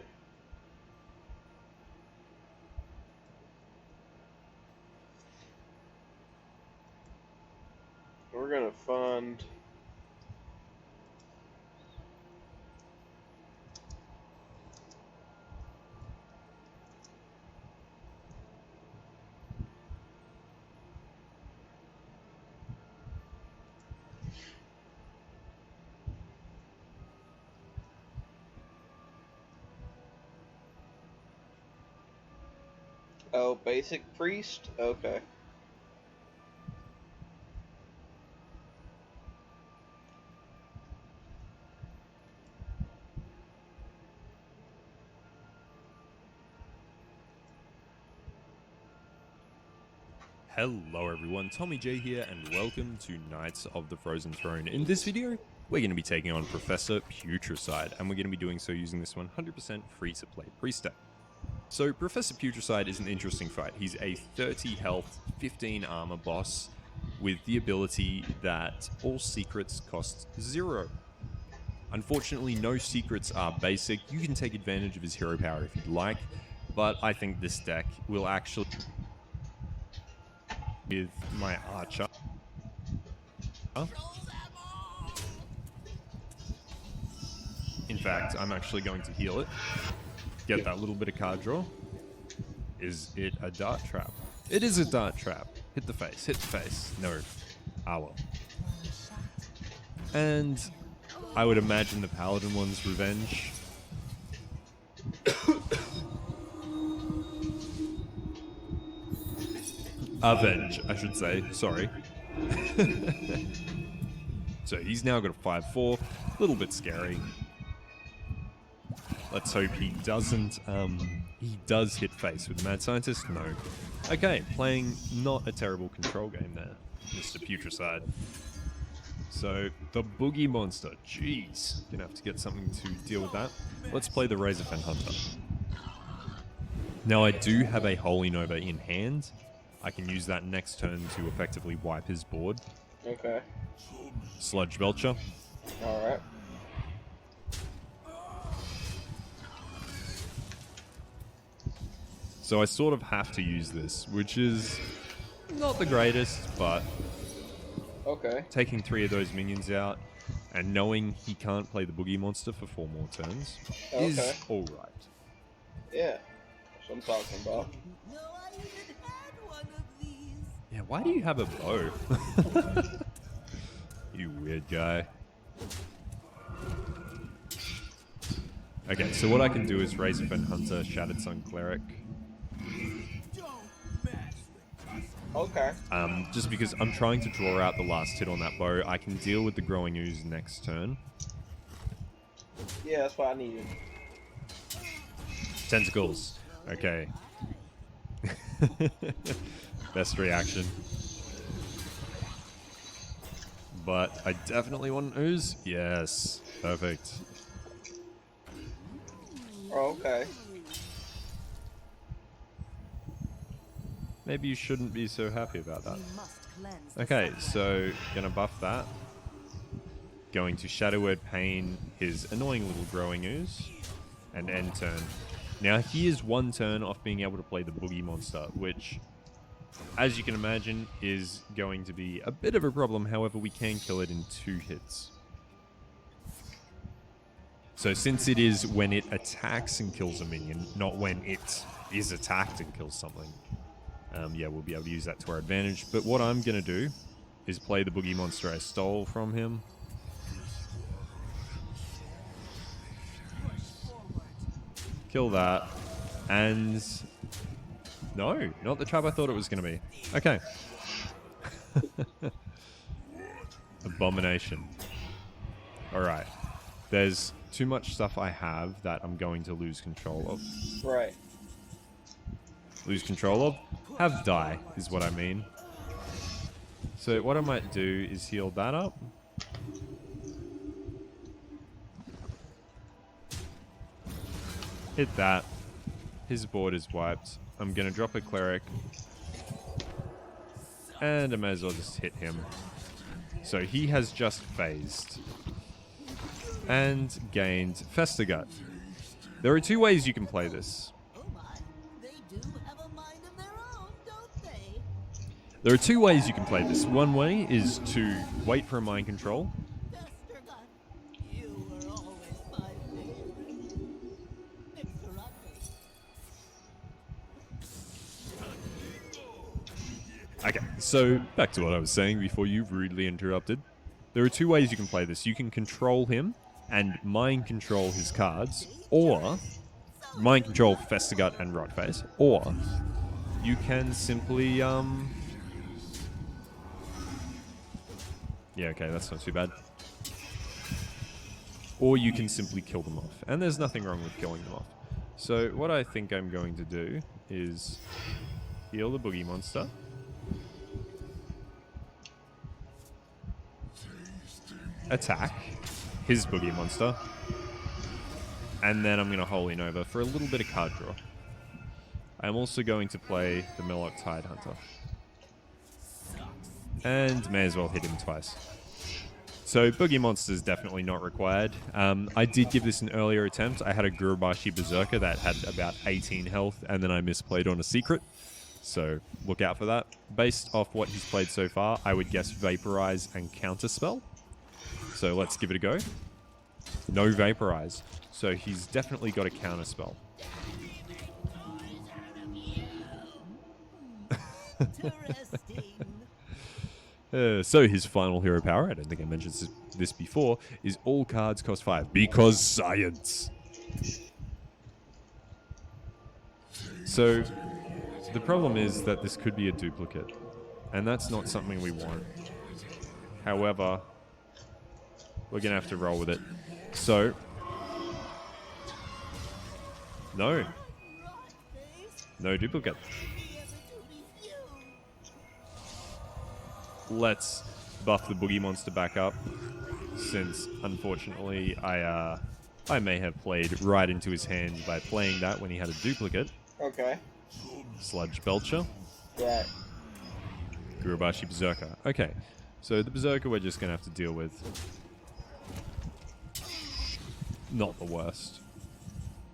We're gonna fund. Oh, basic priest? Okay. Hello everyone, Tommy J here and welcome to Knights of the Frozen Throne. In this video, we're going to be taking on Professor Putricide, and we're going to be doing so using this 100% free-to-play priest deck. So Professor Putricide is an interesting fight. He's a 30 health, 15 armor boss with the ability that all secrets cost 0. Unfortunately, no secrets are basic. You can take advantage of his hero power if you'd like, but I think this deck will actually... with my archer. In fact, I'm actually going to heal it. Get that little bit of card draw. Is it a dart trap? It is a dart trap. Hit the face, hit the face. No. Ah well. And I would imagine the Paladin one's revenge. Avenge, I should say. Sorry. So he's now got a 5-4. A little bit scary. Let's hope he doesn't. He does hit face with the Mad Scientist. No. Okay, playing not a terrible control game there, Mr. Putricide. So the Boogie Monster. Jeez, gonna have to get something to deal with that. Let's play the Razorfen Hunter. Now I do have a Holy Nova in hand. I can use that next turn to effectively wipe his board. Okay. Sludge Belcher. Alright. So I sort of have to use this, which is not the greatest, but okay. Taking 3 of those minions out and knowing he can't play the Boogie Monster for 4 more turns is alright. Yeah, that's what I'm talking about. Yeah, why do you have a bow? You weird guy. Okay, so what I can do is Razorfen Hunter, Shattered Sun Cleric. Okay. Just because I'm trying to draw out the last hit on that bow, I can deal with the Growing Ooze next turn. Yeah, that's what I needed. Tentacles. Okay. Best reaction. But I definitely want an ooze. Yes. Perfect. Oh, okay. maybe you shouldn't be so happy about that. We must cleanse the Okay, sunlight. so gonna buff that. Going to Shadow Word Pain his annoying little growing ooze. And end turn. Now he is one turn off being able to play the Boogie Monster, which, as you can imagine, is going to be a bit of a problem. However, we can kill it in 2 hits. So since it is when it attacks and kills a minion, not when it is attacked and kills something, yeah, we'll be able to use that to our advantage. But what I'm going to do is play the Boogie Monster I stole from him. Kill that. And... no, not the trap I thought it was going to be. Okay. Abomination. Alright. There's too much stuff I have that I'm going to lose control of. Right. Lose control of? Have die, is what I mean. So what I might do is heal that up. Hit that. His board is wiped. I'm going to drop a cleric. And I may as well just hit him. So he has just phased. And gained Festigut. There are 2 ways you can play this. Oh my, they do have a mind of their own, don't they? There are 2 ways you can play this. One way is to wait for a mind control. Vestergaard, you were always my favorite. Okay, so back to what I was saying before you rudely interrupted. There are 2 ways you can play this. You can control him and mind control his cards, or mind control Festigut and Rotface, or you can simply, yeah, okay, that's not too bad. Or you can simply kill them off, and there's nothing wrong with killing them off. So what I think I'm going to do is heal the Boogie Monster. Attack his Boogie Monster. And then I'm going to Holy Nova for a little bit of card draw. I'm also going to play the Murloc Tidehunter. And may as well hit him twice. So Boogie Monster is definitely not required. I did give this an earlier attempt. I had a Gurubashi Berserker that had about 18 health, and then I misplayed on a secret. So look out for that. Based off what he's played so far, I would guess Vaporize and Counterspell. So let's give it a go. No Vaporize. So he's definitely got a Counterspell. So his final hero power, I don't think I mentioned this before, is all cards cost 5. Because science! So the problem is that this could be a duplicate. And that's not something we want. However, we're going to have to roll with it. So, no. No duplicate. Let's buff the Boogie Monster back up, since unfortunately I may have played right into his hand by playing that when he had a duplicate. Okay. Sludge Belcher. Right. Gurubashi Berserker. Okay, so the Berserker we're just going to have to deal with. Not the worst.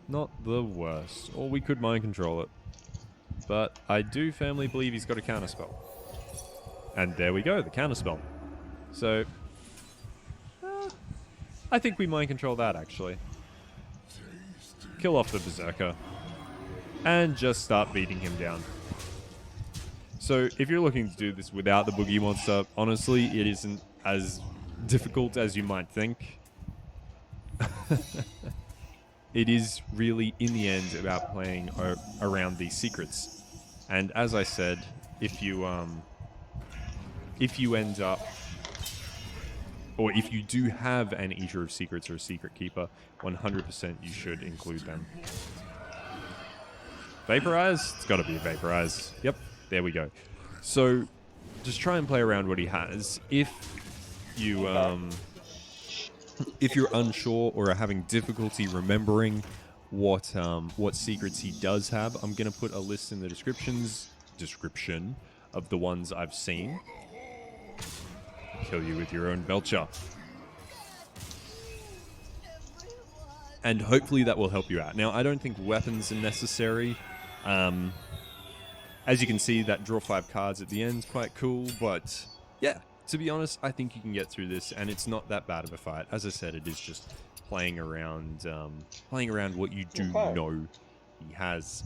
Not the worst. Or we could mind control it. But I do firmly believe he's got a counterspell. And there we go, the counterspell. So, I think we mind control that, actually. Kill off the Berserker. And just start beating him down. So, if you're looking to do this without the Boogie Monster, honestly, it isn't as difficult as you might think. It is really, in the end, about playing around these secrets. And as I said, if you end up, or if you do have an Eater of Secrets or a Secret Keeper, 100% you should include them. Vaporize? It's got to be a Vaporize. Yep, there we go. So, just try and play around what he has. If you're unsure or are having difficulty remembering what secrets he does have, I'm going to put a list in the descriptions description of the ones I've seen. Kill you with your own belcher. And hopefully that will help you out. Now, I don't think weapons are necessary. As you can see, that draw 5 cards at the end is quite cool, but yeah, to be honest, I think you can get through this, and it's not that bad of a fight. As I said, it is just playing around what you do know he has.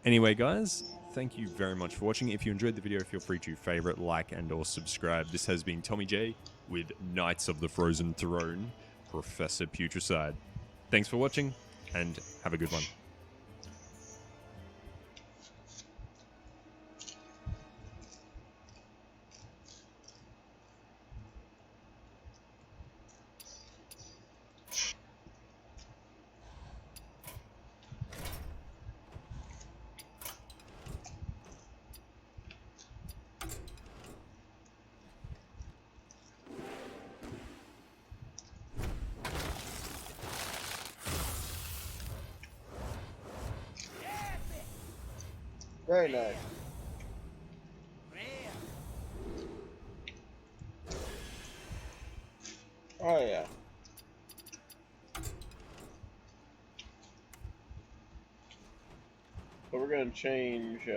Anyway, guys, thank you very much for watching. If you enjoyed the video, feel free to favorite, like, and or subscribe. This has been Tommy J with Knights of the Frozen Throne, Professor Putricide. Thanks for watching, and have a good one. Very nice. Oh yeah. So we're gonna change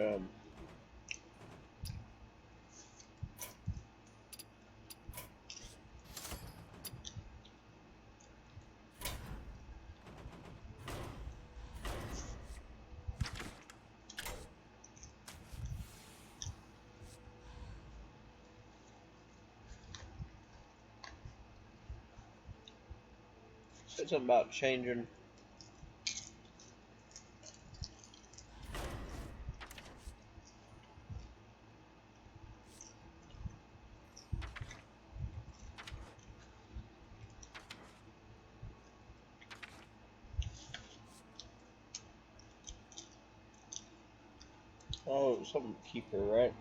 said something about changing. Oh, something keeper, right?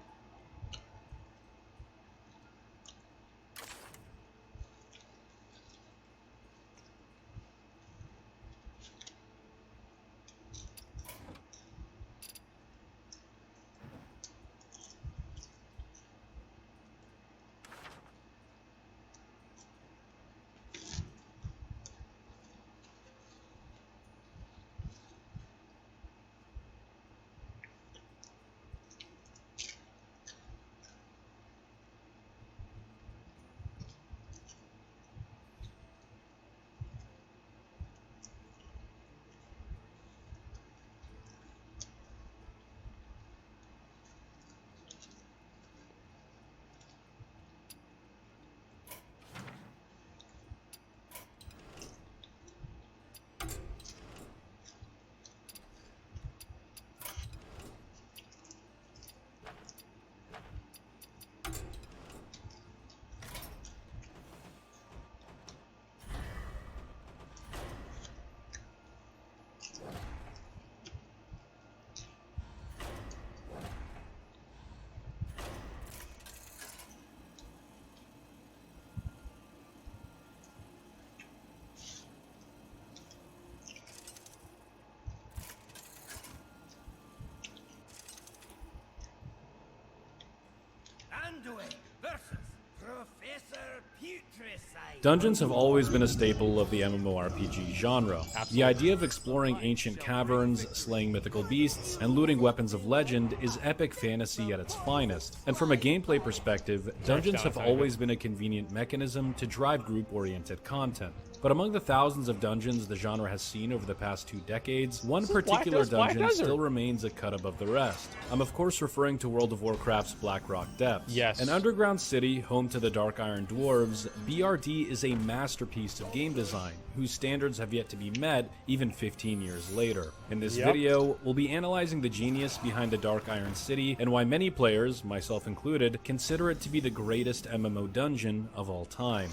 Dungeons have always been a staple of the MMORPG genre. Absolutely. The idea of exploring ancient caverns, slaying mythical beasts, and looting weapons of legend is epic fantasy at its finest. And from a gameplay perspective, dungeons have always been a convenient mechanism to drive group-oriented content. But among the thousands of dungeons the genre has seen over the past 2 decades, one particular dungeon still remains a cut above the rest. I'm of course referring to World of Warcraft's Blackrock Depths. Yes. An underground city home to the Dark Iron Dwarves, BRD is a masterpiece of game design, whose standards have yet to be met even 15 years later. In this video, we'll be analyzing the genius behind the Dark Iron City and why many players, myself included, consider it to be the greatest MMO dungeon of all time.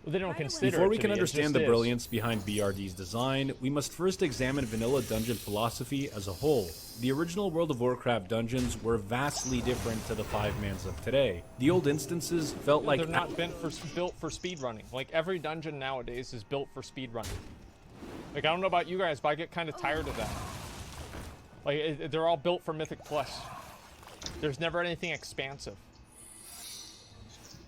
Well, they don't consider Before we it can understand the is. brilliance behind BRD's design, we must first examine vanilla dungeon philosophy as a whole. The original World of Warcraft dungeons were vastly different to the 5-mans of today. The old instances felt like... They're not built for speedrunning. Like, every dungeon nowadays is built for speedrunning. Like, I don't know about you guys, but I get kind of tired of that. Like, they're all built for Mythic Plus. There's never anything expansive.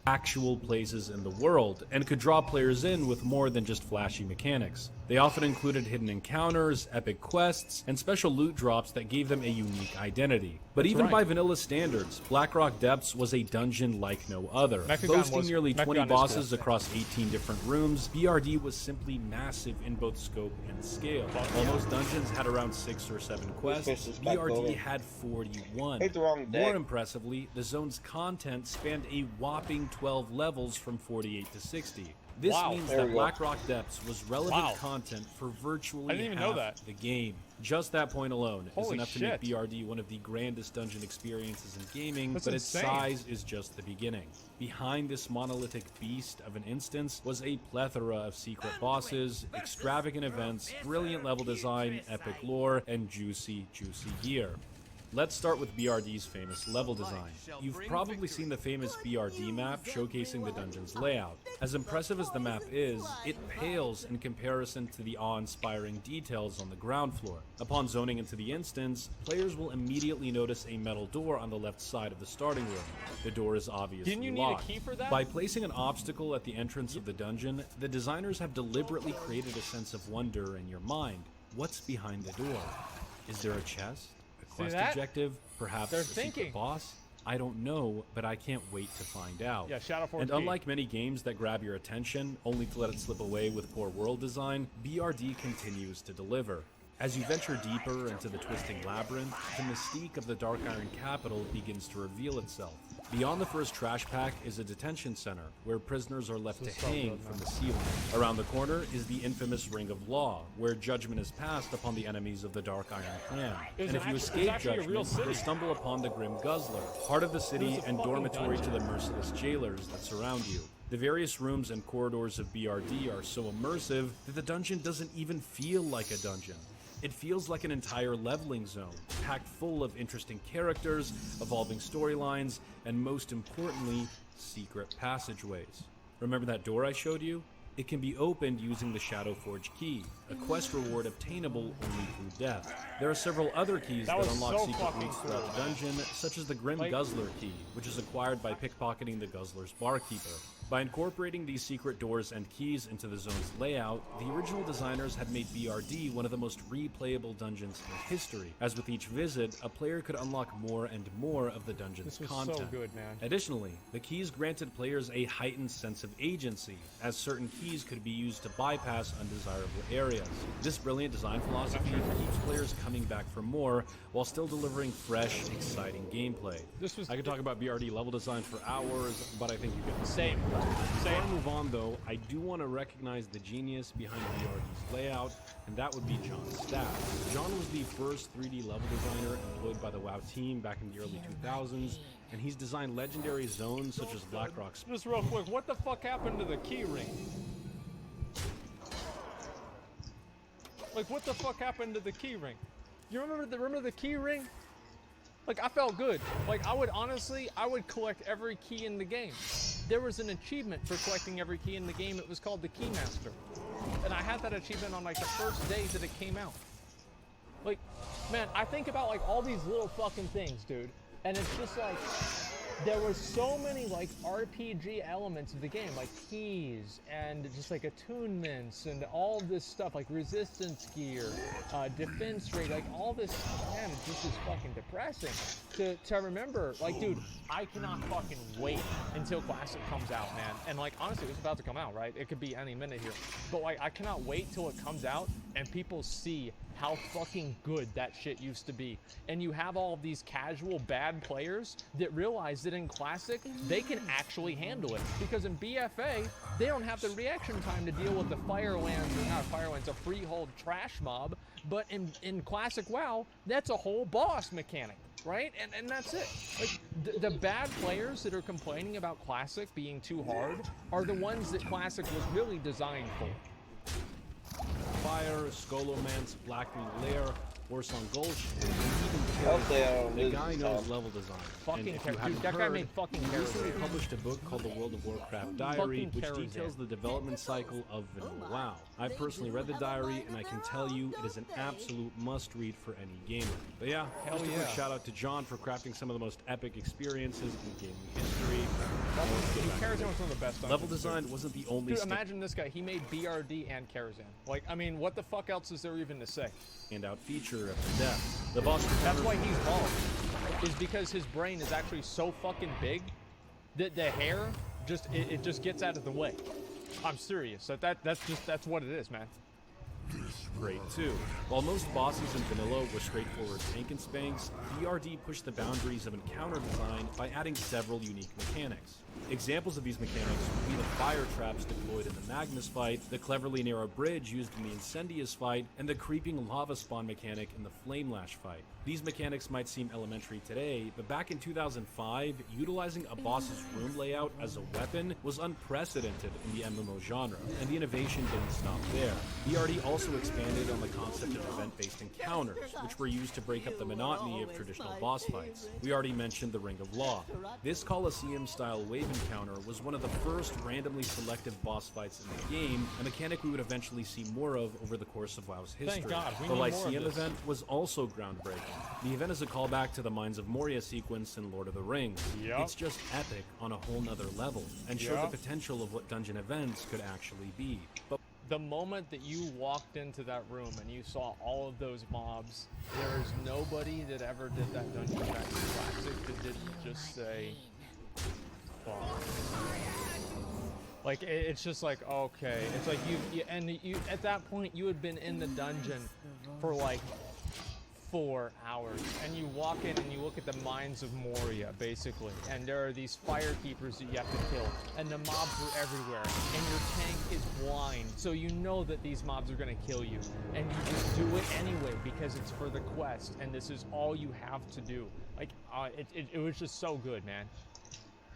Actual places in the world, and could draw players in with more than just flashy mechanics. They often included hidden encounters, epic quests, and special loot drops that gave them a unique identity. But even by vanilla standards, Blackrock Depths was a dungeon like no other. Boasting nearly 20 bosses across 18 different rooms, BRD was simply massive in both scope and scale. While most dungeons had around 6 or 7 quests, BRD had 41. More impressively, the zone's content spanned a whopping 12 levels from 48 to 60. This means that Blackrock Depths was relevant content for virtually half the game. Just that point alone is enough to make BRD one of the grandest dungeon experiences in gaming, but its size is just the beginning. Behind this monolithic beast of an instance was a plethora of secret bosses, extravagant events, brilliant level design, epic lore, and juicy gear. Let's start with BRD's famous level design. You've probably seen the famous BRD map showcasing the dungeon's layout. As impressive as the map is, it pales in comparison to the awe-inspiring details on the ground floor. Upon zoning into the instance, players will immediately notice a metal door on the left side of the starting room. The door is obviously locked. Didn't you need a key for that? By placing an obstacle at the entrance of the dungeon, the designers have deliberately created a sense of wonder in your mind. What's behind the door? Is there a chest? Quest objective, perhaps a secret boss? I don't know, but I can't wait to find out. Yeah, Shadowforge. And unlike many games that grab your attention, only to let it slip away with poor world design, BRD continues to deliver. As you venture deeper into the twisting labyrinth, the mystique of the Dark Iron capital begins to reveal itself. Beyond the first trash pack is a detention center, where prisoners are left to hang from the ceiling. Around the corner is the infamous Ring of Law, where judgment is passed upon the enemies of the Dark Iron Clan. And if you escape judgment, you stumble upon the Grim Guzzler, part of the city and dormitory to the merciless jailers that surround you. The various rooms and corridors of BRD are so immersive that the dungeon doesn't even feel like a dungeon. It feels like an entire leveling zone, packed full of interesting characters, evolving storylines, and most importantly, secret passageways. Remember that door I showed you? It can be opened using the Shadowforge key, a quest reward obtainable only through death. There are several other keys that unlock secret routes throughout the dungeon, such as the Grim Guzzler key, which is acquired by pickpocketing the Guzzler's barkeeper. By incorporating these secret doors and keys into the zone's layout, the original designers had made BRD one of the most replayable dungeons in history. As with each visit, a player could unlock more and more of the dungeon's content. So good, man. Additionally, the keys granted players a heightened sense of agency, as certain keys could be used to bypass undesirable areas. This brilliant design philosophy keeps players coming back for more, while still delivering fresh, exciting gameplay. I could talk about BRD level design for hours, but I think you get the same. Before I move on though, I do want to recognize the genius behind BRD's layout, and that would be John Staff. John was the first 3D level designer employed by the WoW team back in the early 2000s, and he's designed legendary zones such as Blackrock's. Just real quick, what the fuck happened to the key ring? Like, what the fuck happened to the key ring? You remember the key ring? Like, I felt good. Like, I would collect every key in the game. There was an achievement for collecting every key in the game. It was called the Keymaster. And I had that achievement on, like, the first day that it came out. Like, man, I think about, like, all these little fucking things, dude. And it's just, like, there were so many, like, RPG elements of the game, like keys and just, like, attunements and all this stuff, like resistance gear, defense rate, like, all this, man, it just is fucking depressing to remember. Like, dude, I cannot fucking wait until Classic comes out, man. And, like, honestly, it's about to come out, right? It could be any minute here. But, like, I cannot wait till it comes out and people see how fucking good that shit used to be. And you have all of these casual bad players that realize that in Classic, they can actually handle it. Because in BFA, they don't have the reaction time to deal with the Firelands, or not Firelands, a freehold trash mob. But in Classic WoW, that's a whole boss mechanic, right? And that's it. Like, the bad players that are complaining about Classic being too hard are the ones that Classic was really designed for. Fire, Skolomance, Blackroot Lair, Warsong Gulch, and Hopefully I don't The lose guy this knows time. level design. Fucking and if you dude, hadn't that guy heard, made fucking he recently Karazhan. published a book called The World of Warcraft Diary, Fucking which Karazhan. details the development cycle of Vanilla WoW. I've personally read the diary, and I can tell you it is an absolute must-read for any gamer. But yeah, Hell just a quick yeah. shout out to John for crafting some of the most epic experiences in gaming history. Dude, Karazhan was one of the best. Level dungeons, design dude. wasn't the only Dude, imagine this guy. He made BRD and Karazhan. Like, I mean, what the fuck else is there even to say? standout feature of the depth. The boss That's why he's bald. Is because his brain is actually so fucking big that the hair just it just gets out of the way. I'm serious. That's what it is, man. Great too. While most bosses in vanilla were straightforward tank and spanks, BRD pushed the boundaries of encounter design by adding several unique mechanics. Examples of these mechanics would be the fire traps deployed in the Magnus fight, the cleverly narrow bridge used in the Incendius fight, and the creeping lava spawn mechanic in the Flame Lash fight. These mechanics might seem elementary today, but back in 2005, utilizing a boss's room layout as a weapon was unprecedented in the MMO genre, and the innovation didn't stop there. BRD also expanded on the concept of event-based encounters, which were used to break up the monotony of traditional boss fights. We already mentioned the Ring of Law. This Colosseum-style wave encounter was one of the first randomly selective boss fights in the game, a mechanic we would eventually see more of over the course of WoW's history. Thank God, we the need more of Lyceum this. event was also groundbreaking. The event is a callback to the Mines of Moria sequence in Lord of the Rings. Yep. It's just epic on a whole nother level, and showed Yep. the potential of what dungeon events could actually be. But The moment that you walked into that room and you saw all of those mobs, there is nobody that ever did that Dungeon Dragons Classic that didn't just say, fuck. Like, it's just like, okay. It's like you at that point, you had been in the dungeon for like 4 hours, and you walk in and you look at the Mines of Moria, basically, and there are these fire keepers that you have to kill, and the mobs are everywhere, and your tank is blind, so you know that these mobs are going to kill you, and you just do it anyway because it's for the quest, and this is all you have to do. Like, it was just so good, man.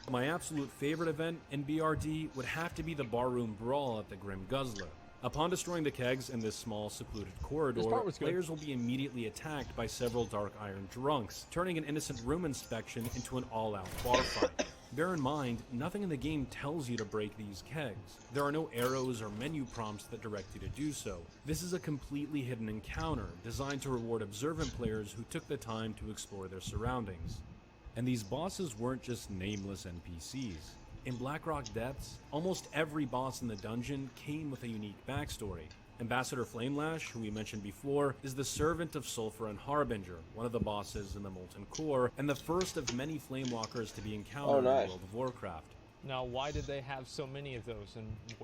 my absolute favorite event in BRD would have to be the barroom brawl at the Grim Guzzler. Upon destroying the kegs in this small, secluded corridor, This part was good. players will be immediately attacked by several Dark Iron drunks, turning an innocent room inspection into an all-out bar fight. Bear in mind, nothing in the game tells you to break these kegs. There are no arrows or menu prompts that direct you to do so. This is a completely hidden encounter, designed to reward observant players who took the time to explore their surroundings. And these bosses weren't just nameless NPCs. In Blackrock Depths, almost every boss in the dungeon came with a unique backstory. Ambassador Flamelash, who we mentioned before, is the servant of Sulfur and Harbinger, one of the bosses in the Molten Core, and the first of many Flamewalkers to be encountered in the World of Warcraft. Now, why did they have so many of those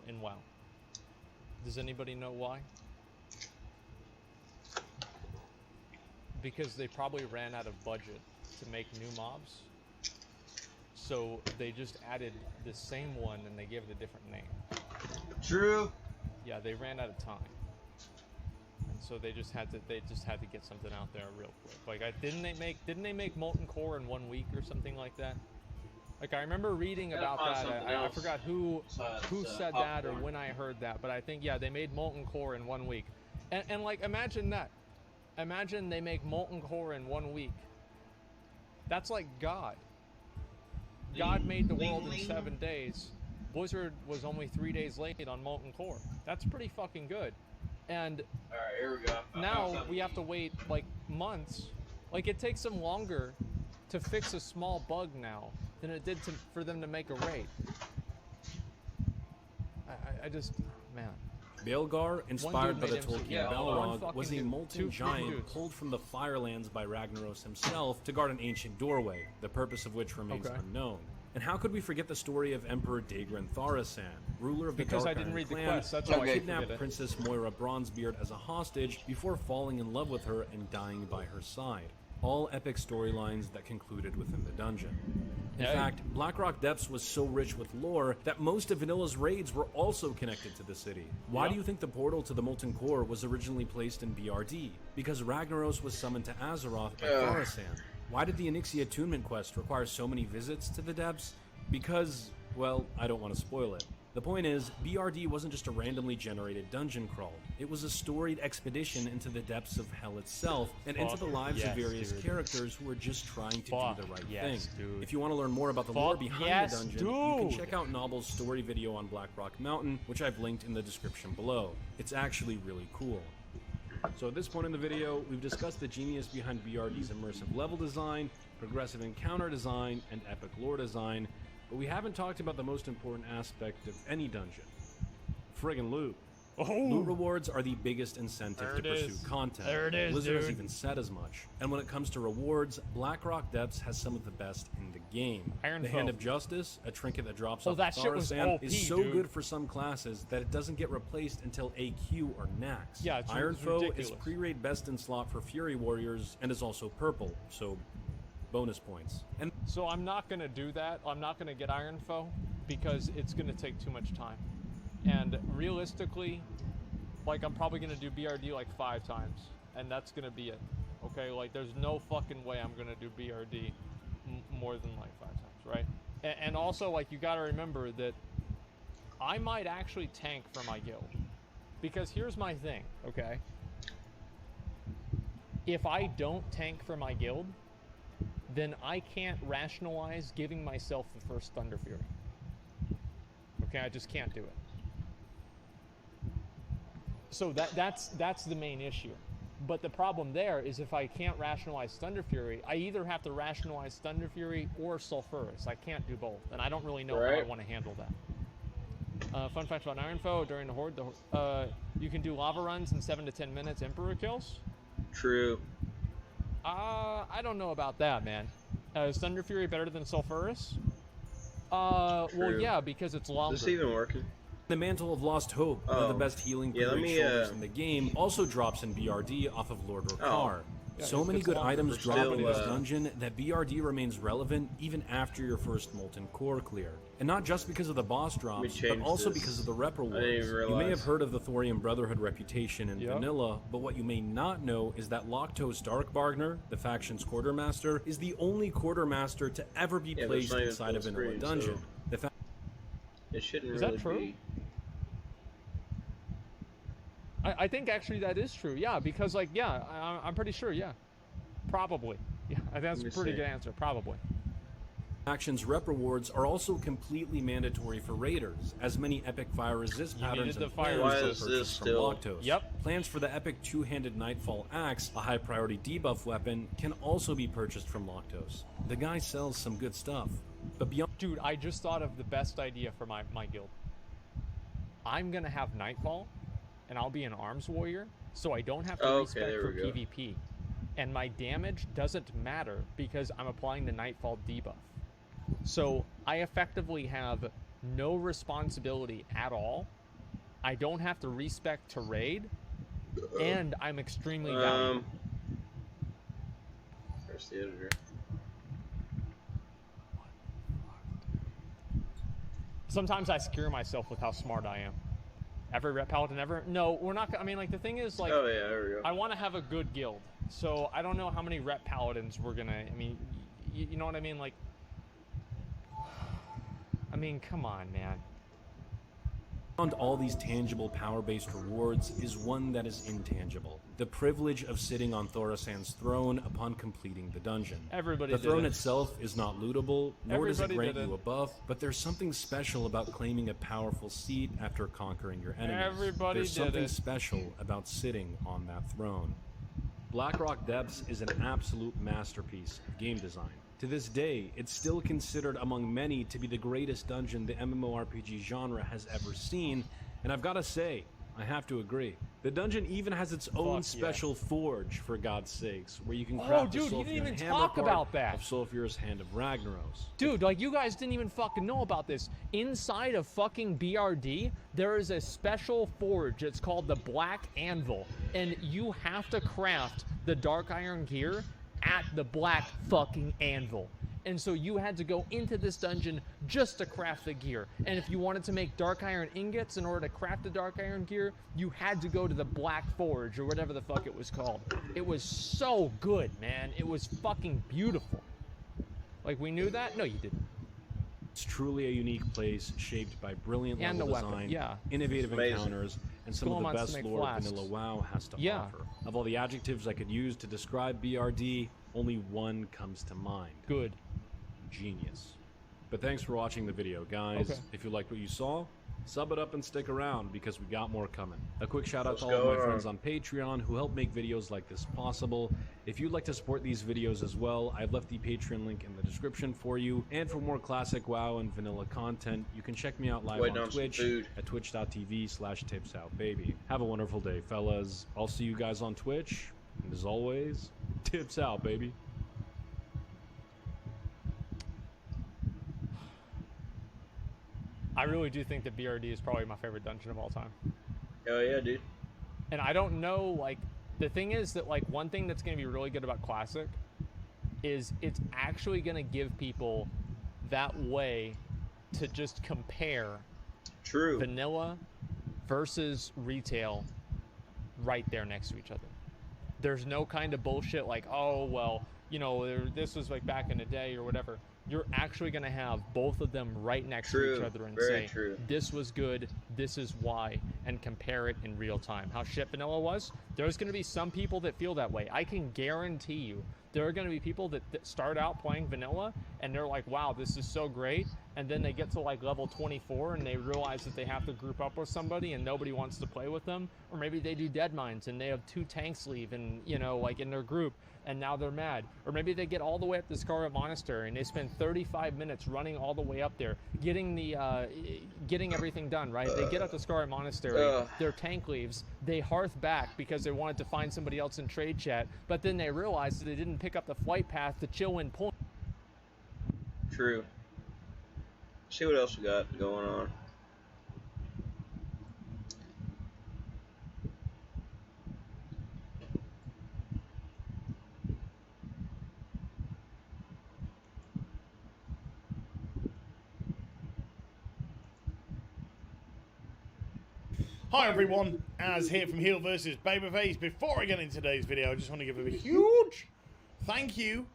in WoW? Does anybody know why? Because they probably ran out of budget to make new mobs. So they just added the same one and they gave it a different name. True. Yeah, they ran out of time, and so they just had to get something out there real quick. Like, didn't they make Molten Core in 1 week or something like that? Like, I remember reading about that. I forgot who said that or when I heard that, but I think, yeah, they made Molten Core in 1 week, and like, imagine that. Imagine they make Molten Core in 1 week. That's like God. God made the world in 7 days. Blizzard was only 3 days late on Molten Core. That's pretty fucking good. And Alright, here we go. now we have to wait like months. Like, it takes them longer to fix a small bug now than it did for them to make a raid. I just, man. Baelgar, inspired by the Tolkien Balrog, was a two molten giant dudes. pulled from the Firelands by Ragnaros himself to guard an ancient doorway, the purpose of which remains unknown. And how could we forget the story of Emperor Daegrin Tharasan, ruler of the Because Dark I didn't Iron read the clan, quest, that's who why I kidnapped forget it. Princess Moira Bronzebeard as a hostage before falling in love with her and dying by her side. All epic storylines that concluded within the dungeon. In fact, Blackrock Depths was so rich with lore that most of Vanilla's raids were also connected to the city. Why do you think the portal to the Molten Core was originally placed in BRD? Because Ragnaros was summoned to Azeroth by Tharasan. Why did the Onyxia Attunement quest require so many visits to the depths? Because, well, I don't want to spoil it. The point is, BRD wasn't just a randomly generated dungeon crawl. It was a storied expedition into the depths of hell itself and into the lives of various characters who were just trying to do the right thing. Dude. If you want to learn more about the lore behind the dungeon, you can check out Nobble's story video on Black Rock Mountain, which I've linked in the description below. It's actually really cool. So at this point in the video, we've discussed the genius behind BRD's immersive level design, progressive encounter design, and epic lore design, but we haven't talked about the most important aspect of any dungeon. Friggin' loot. Loot rewards are the biggest incentive to pursue content. There it is, Blizzard has dude. even said as much. And when it comes to rewards, Blackrock Depths has some of the best in the game. Iron the Foe. Hand of Justice, a trinket that drops Oh, off that shit was Thaurissan, OP, is so dude. good for some classes that it doesn't get replaced until AQ or Nax. Yeah, it's Iron Foe ridiculous. is pre-raid best in slot for Fury Warriors and is also purple, so bonus points. And So I'm not gonna do that. I'm not gonna get Iron Foe because it's gonna take too much time. And realistically, like I'm probably gonna do BRD like 5 times, and that's gonna be it. Okay, like there's no fucking way I'm gonna do BRD more than like 5 times, right? And also, like, you gotta remember that I might actually tank for my guild, because here's my thing, okay? If I don't tank for my guild, then I can't rationalize giving myself the first Thunder Fury. Okay, I just can't do it. So that's the main issue. But the problem there is if I can't rationalize Thunder Fury, I either have to rationalize Thunder Fury or Sulfuras. I can't do both, and I don't really know how I want to handle that. Fun fact about Iron Foe, during the Horde, you can do lava runs in 7 to 10 minutes, Emperor kills. True. I don't know about that, man. Is Thunder Fury better than Sulfuras? Well, yeah, because it's longer. Is this even working? the Mantle of Lost Hope, one of the best healing shoulders in the game, also drops in BRD off of Lord Rokar. Yeah, so many good items drop still, in this dungeon that BRD remains relevant even after your first Molten Core clear. And not just because of the boss drops, but also because of the rep rewards. You may have heard of the Thorium Brotherhood reputation in vanilla, but what you may not know is that Loctos Darkbargner, the faction's quartermaster, is the only quartermaster to ever be placed inside a vanilla dungeon. It shouldn't is really that true? be. I think actually that is true, yeah, because like, yeah, I'm pretty sure, yeah. Probably. Yeah, I think that's a pretty good answer, probably. Actions rep rewards are also completely mandatory for raiders, as many epic fire resist patterns and plans are purchased from Loctos. Yep. Plans for the epic two-handed Nightfall Axe, a high priority debuff weapon, can also be purchased from Loctos. The guy sells some good stuff. But beyond— Dude, I just thought of the best idea for my guild. I'm gonna have Nightfall, and I'll be an arms warrior, so I don't have to respec for PvP. And my damage doesn't matter because I'm applying the Nightfall debuff. So I effectively have no responsibility at all. I don't have to respec to raid, and I'm extremely valuable. There's the editor. Sometimes I scare myself with how smart I am. Every rep paladin ever? No, we're not. I mean, like, the thing is, like, oh yeah, there we go. I want to have a good guild, so I don't know how many rep paladins we're gonna. I mean, you know what I mean? Like, I mean, come on, man. Beyond all these tangible power-based rewards is one that is intangible. The privilege of sitting on Thaurissan's throne upon completing the dungeon. Everybody The did throne it. itself is not lootable, nor does it Everybody grant did you it. a buff, but there's something special about claiming a powerful seat after conquering your enemies. Everybody There's did something it. special about sitting on that throne. Blackrock Depths is an absolute masterpiece of game design. To this day, it's still considered among many to be the greatest dungeon the MMORPG genre has ever seen, and I've gotta say, I have to agree. The dungeon even has its own special forge, for God's sakes, where you can craft dude, the you didn't even Sulfuran talk hammer about part that. of Sulfur's Hand of Ragnaros. Dude, like, you guys didn't even fucking know about this. Inside of fucking BRD, there is a special forge. It's called the Black Anvil, and you have to craft the Dark Iron gear at the Black fucking Anvil. And so you had to go into this dungeon just to craft the gear. And if you wanted to make Dark Iron ingots in order to craft the Dark Iron gear, you had to go to the Black Forge, or whatever the fuck it was called. It was so good, man. It was fucking beautiful. Like, we knew that? No, you didn't. It's truly a unique place shaped by brilliant And level the weapon, design, yeah. innovative Amazing. encounters, and some Cool of the amounts to best make lore flasks. vanilla WoW has to Yeah. offer. Of all the adjectives I could use to describe BRD, only one comes to mind. Good. Genius. But thanks for watching the video, guys. Okay. If you liked what you saw, sub it up and stick around because we got more coming. A quick shout out Let's to all of my go. friends on Patreon who help make videos like this possible. If you'd like to support these videos as well, I've left the Patreon link in the description for you. And for more classic WoW and vanilla content, you can check me out live Waiting on on some Twitch food. at twitch.tv/tipsoutbaby. Have a wonderful day, fellas. I'll see you guys on Twitch. And as always, tips out, baby. I really do think that BRD is probably my favorite dungeon of all time. Hell yeah, dude. And I don't know, like, the thing is that, like, one thing that's going to be really good about Classic is it's actually going to give people that way to just compare True. vanilla versus retail right there next to each other. There's no kind of bullshit like, oh, well, you know, this was like back in the day or whatever. You're actually going to have both of them right next to each other and Very say, true. this was good, this is why, and compare it in real time. How shit vanilla was, there's going to be some people that feel that way. I can guarantee you there are going to be people that start out playing vanilla and they're like, wow, this is so great. And then they get to like level 24 and they realize that they have to group up with somebody and nobody wants to play with them. Or maybe they do dead mines and they have 2 tanks leave and, you know, like in their group, and now they're mad. Or maybe they get all the way up to Scarlet Monastery and they spend 35 minutes running all the way up there, getting everything done, right? They get up to Scarlet Monastery, their tank leaves, they hearth back because they wanted to find somebody else in trade chat, but then they realized that they didn't pick up the flight path to chill in point. True. See what else we got going on. Hi everyone, Az here from Heel vs Babyface. Before I get into today's video, I just want to give a huge thank you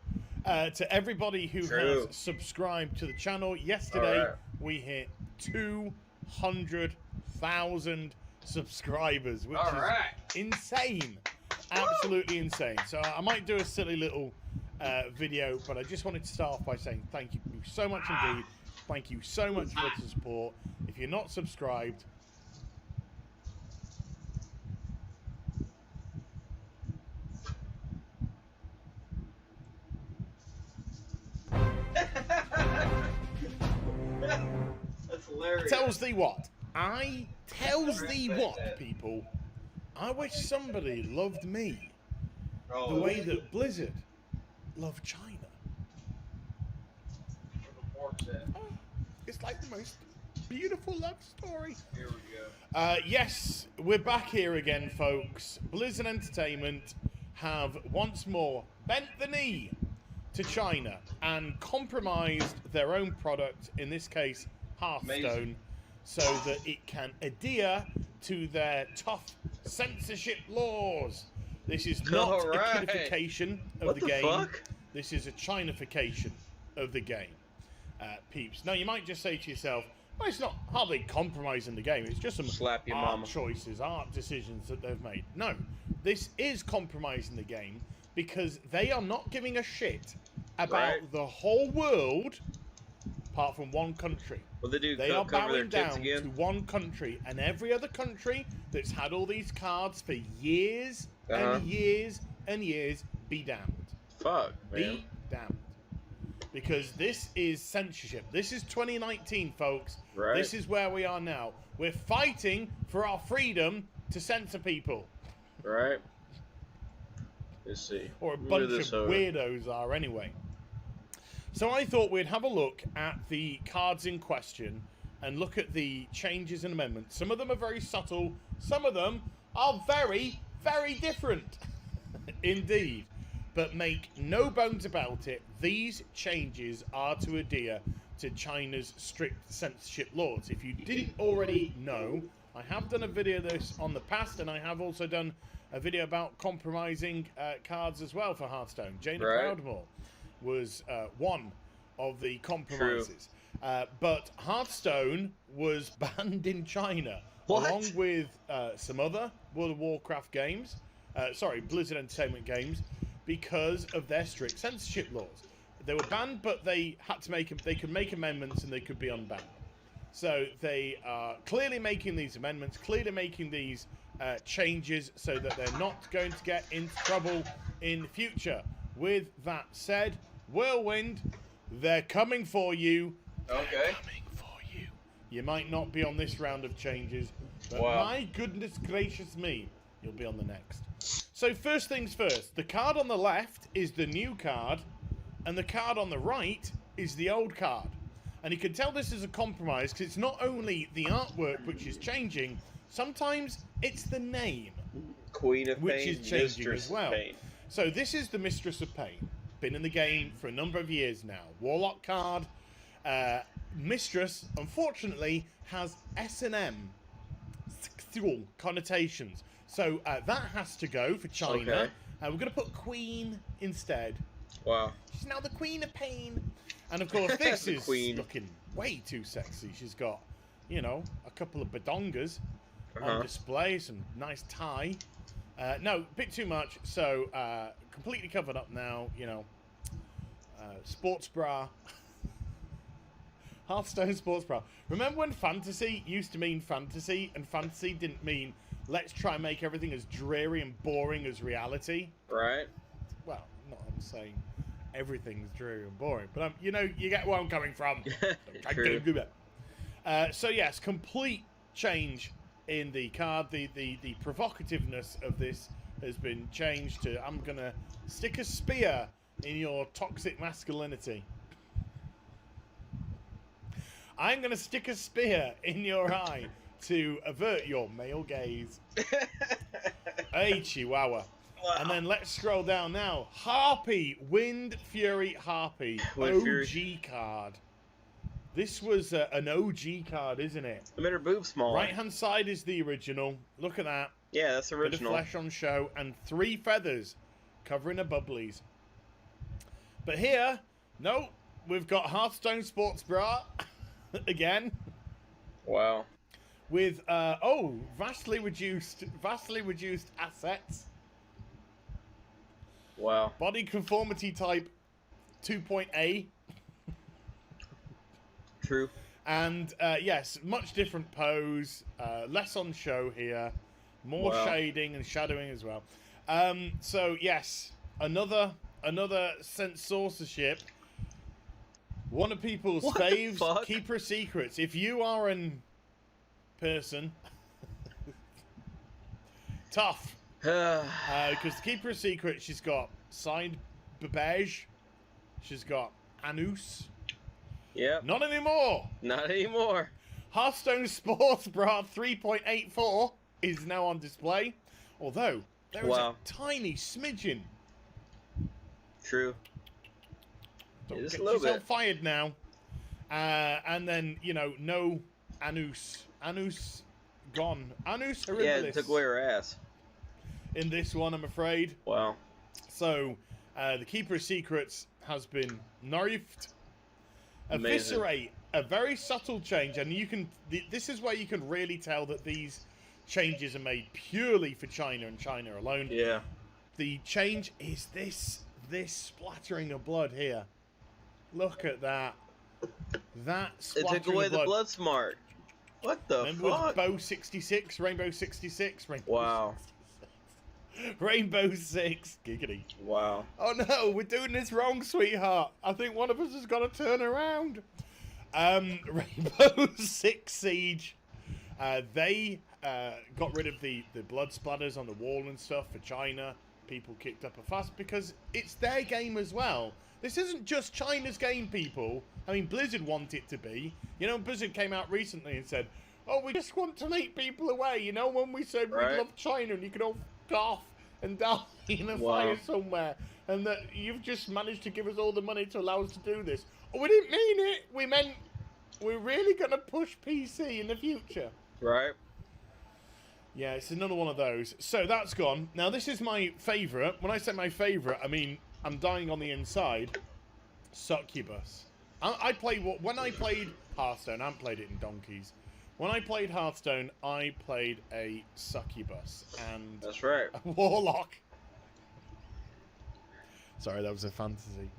to everybody who has subscribed to the channel. Yesterday we hit 200,000 subscribers, which is insane, absolutely insane. So I might do a silly little video, but I just wanted to start off by saying thank you so much indeed. Thank you so much for the support. If you're not subscribed, That's hilarious. tells thee what? People. I wish somebody loved me the way that Blizzard loved China. It's like the most beautiful love story. Here we go. Yes, we're back here again, folks. Blizzard Entertainment have once more bent the knee to China and compromised their own product, in this case Hearthstone, so that it can adhere to their tough censorship laws. This is not a kodification of the game. Fuck? This is a Chinification of the game, peeps. Now, you might just say to yourself, well, it's not hardly compromising the game. It's just some art choices, art decisions that they've made. No, this is compromising the game because they are not giving a shit about the whole world apart from one country. Well, they are bowing down to one country, and every other country that's had all these cards for years and years and years, be damned. Fuck, man. Be damned. Because this is censorship. This is 2019, folks. Right. This is where we are now. We're fighting for our freedom to censor people. Right. Let's see. Or a bunch of weirdos are, anyway. So I thought we'd have a look at the cards in question and look at the changes and amendments. Some of them are very subtle. Some of them are very, very different. Indeed. But make no bones about it, these changes are to adhere to China's strict censorship laws. If you didn't already know, I have done a video of this on the past, and I have also done a video about compromising cards as well for Hearthstone. Jaina Proudmoore was one of the compromises. But Hearthstone was banned in China, along with some other World of Warcraft games. Sorry, Blizzard Entertainment games, because of their strict censorship laws. They were banned, but they had to they could make amendments and they could be unbanned. So they are clearly making these amendments, clearly making these changes so that they're not going to get into trouble in the future. With that said, Whirlwind, they're coming for you. Okay. They're coming for you. You might not be on this round of changes, but my goodness gracious me, you'll be on the next. So first things first, the card on the left is the new card, and the card on the right is the old card. And you can tell this is a compromise because it's not only the artwork which is changing, sometimes it's the name. Queen of which Pain, is changing Mistress as well. of Pain. So this is the Mistress of Pain. Been in the game for a number of years now. Warlock card. Mistress, unfortunately, has S&M sexual connotations. So that has to go for China. Okay. We're going to put Queen instead. Wow. She's now the Queen of Pain. And of course, this is Queen. looking way too sexy. She's got, you know, a couple of badongas on display, some nice tie. No, a bit too much. So, completely covered up now, you know. Sports bra. Hearthstone sports bra. Remember when fantasy used to mean fantasy, and fantasy didn't mean let's try and make everything as dreary and boring as reality? Right. Well, I'm saying everything's dreary and boring, but you know, you get where I'm coming from. True. So yes, complete change in the card. The provocativeness of this has been changed to I'm gonna stick a spear in your toxic masculinity. I'm gonna stick a spear in your eye to avert your male gaze. Hey, Chihuahua. Wow. And then let's scroll down now. Harpy, Wind Fury Harpy, Wind OG Fury. card. This was an OG card, isn't it? I made her boobs small. Right hand side is the original. Look at that. Yeah, that's original. Bit of flesh on show and 3 feathers covering the bubblies. But here, no, we've got Hearthstone sports bra again. Wow. With vastly reduced assets. Wow. Body conformity type 2.A. True. And yes, much different pose, less on show here, more shading and shadowing as well. So yes, another censorship. One of people's faves, Keeper of Secrets. If you are an person, tough. Because the Keeper of Secrets, she's got signed Babege. She's got Anus. Yeah. Not anymore. Not anymore. Hearthstone Sports Bra 3.84 is now on display. Although, there is a tiny smidgen. True. Don't Just get a little yourself bit. fired now. And then, you know, no Anus. Anus gone. Anus horribilis. Yeah, it took away her ass. In this one, I'm afraid. Wow. So, the Keeper of Secrets has been nerfed. Amazing. Eviscerate, a very subtle change, and you can. This is where you can really tell that these changes are made purely for China and China alone. Yeah. The change is this splattering of blood here. Look at that. That splattering It took away of the blood. blood smart. What the Remember fuck? with Bow 66, Rainbow 66, Rainbow Wow. 66. Rainbow 6, giggity. Wow. Oh no, we're doing this wrong, sweetheart. I think one of us has got to turn around. Rainbow 6 Siege. They got rid of the blood splatters on the wall and stuff for China. People kicked up a fuss because it's their game as well. This isn't just China's game, people. I mean, Blizzard want it to be. You know, Blizzard came out recently and said, oh, we just want to make people away. You know, when we said we love China and you can all f*** off and die in a fire somewhere. And that you've just managed to give us all the money to allow us to do this. Oh, we didn't mean it. We meant we're really going to push PC in the future. Right. Yeah, it's another one of those. So that's gone. Now, this is my favourite. When I say my favourite, I mean I'm dying on the inside. Succubus. I played when I played Hearthstone. I haven't played it in donkeys. When I played Hearthstone, I played a succubus and that's right, a warlock. Sorry, that was a fantasy.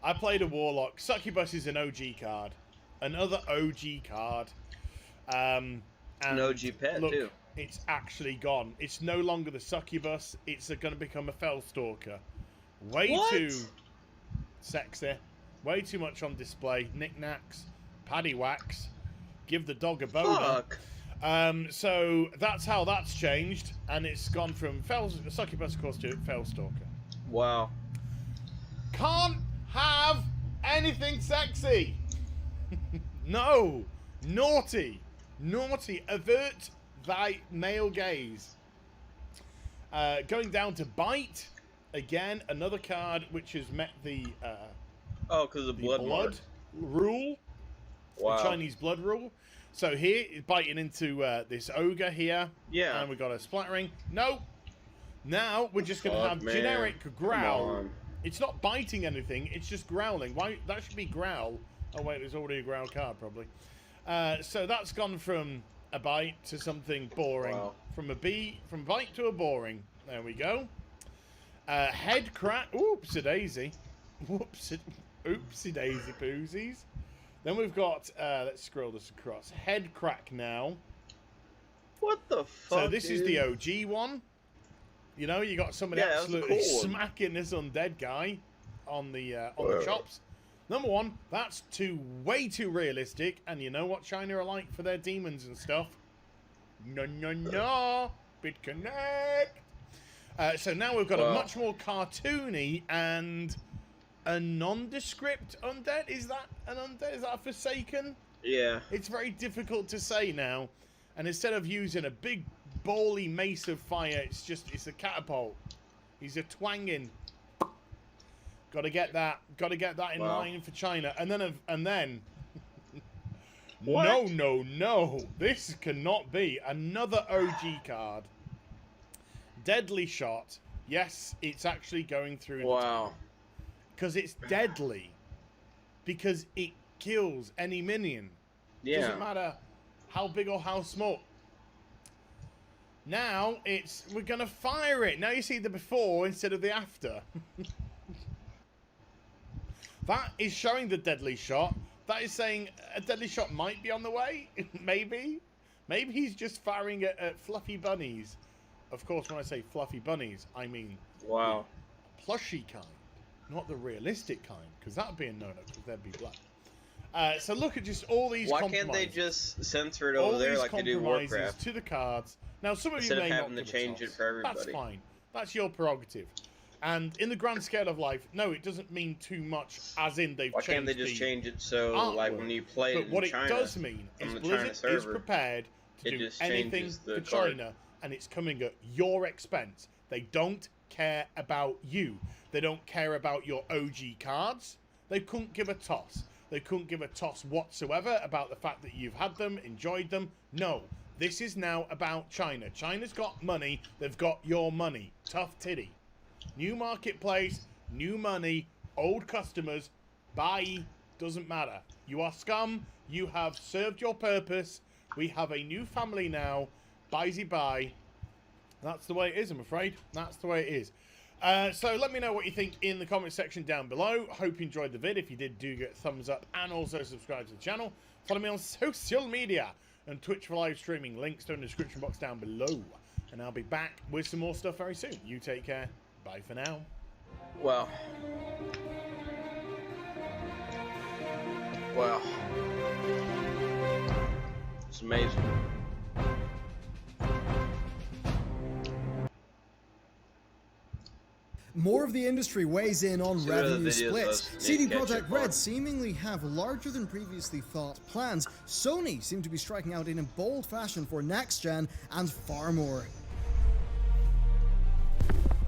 I played a warlock. Succubus is an OG card, another OG card. And an OG pet look, too. It's actually gone. It's no longer the succubus. It's going to become a fellstalker. Way too sexy. Way too much on display. Knickknacks, paddywhacks. Give the dog a boner. So that's how that's changed, and it's gone from succubus, of course, to fellstalker. Wow. Can't have anything sexy. No. Naughty. Naughty. Avert thy male gaze. Going down to bite. Again, another card which has met the because of blood rule. Wow. The Chinese blood rule. So here, biting into this ogre here. Yeah. And we got a splattering. No. Now we're just going to have generic growl. It's not biting anything. It's just growling. Why? That should be growl. Oh wait, there's already a growl card probably. So that's gone from a bite to something boring. Wow. From bite to a boring. There we go. Head crack. Oopsie daisy. Oopsie daisy poozies. Then we've got, let's scroll this across. Head crack now. What the fuck? So this is the OG one. You know, you got somebody absolutely smacking this undead guy on the chops. Number one, that's way too realistic. And you know what China are like for their demons and stuff? No. Bit connect. So now we've got a much more cartoony and a nondescript undead. Is that an undead? Is that a Forsaken? Yeah. It's very difficult to say now. And instead of using a big bally mace of fire, it's a catapult. He's a twanging. Got to get that in line for China. And then no. This cannot be another OG card. Deadly shot. Yes, it's actually going through. Wow. Because it's deadly. Because it kills any minion. Yeah. Doesn't matter how big or how small. Now we're gonna fire it. Now you see the before instead of the after. That is showing the deadly shot. That is saying a deadly shot might be on the way. Maybe he's just firing at fluffy bunnies. Of course, when I say fluffy bunnies, I mean the plushy kind, not the realistic kind, because that would be a no-no, because they'd be black. So look at just all these compromises. Why can't they just censor it over there like they do Warcraft? To the cards. Now, some of Instead you may of having not to change it for everybody. That's fine. That's your prerogative. And in the grand scale of life, no, it doesn't mean too much, as in they've changed. Why can't they just change it so, artwork. like, when you play it in China, what it does mean is Blizzard is prepared to do anything for China, and it's coming at your expense. They don't care about you. They don't care about your OG cards. They couldn't give a toss. They couldn't give a toss whatsoever about the fact that you've had them, enjoyed them. No, this is now about China. China's got money. They've got your money. Tough titty. New marketplace, new money, old customers. Bye. Doesn't matter. You are scum. You have served your purpose. We have a new family now. Bye-zy-bye. That's the way it is, I'm afraid. That's the way it is. So let me know what you think in the comment section down below. Hope you enjoyed the vid. If you did, do get a thumbs up and also subscribe to the channel. Follow me on social media and Twitch for live streaming. Links down in the description box down below. And I'll be back with some more stuff very soon. You take care. Bye for now. Wow. Wow. It's amazing. More of the industry weighs in on revenue splits. CD Projekt Red seemingly have larger than previously thought plans. Sony seem to be striking out in a bold fashion for next gen and far more.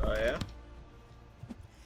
Oh yeah?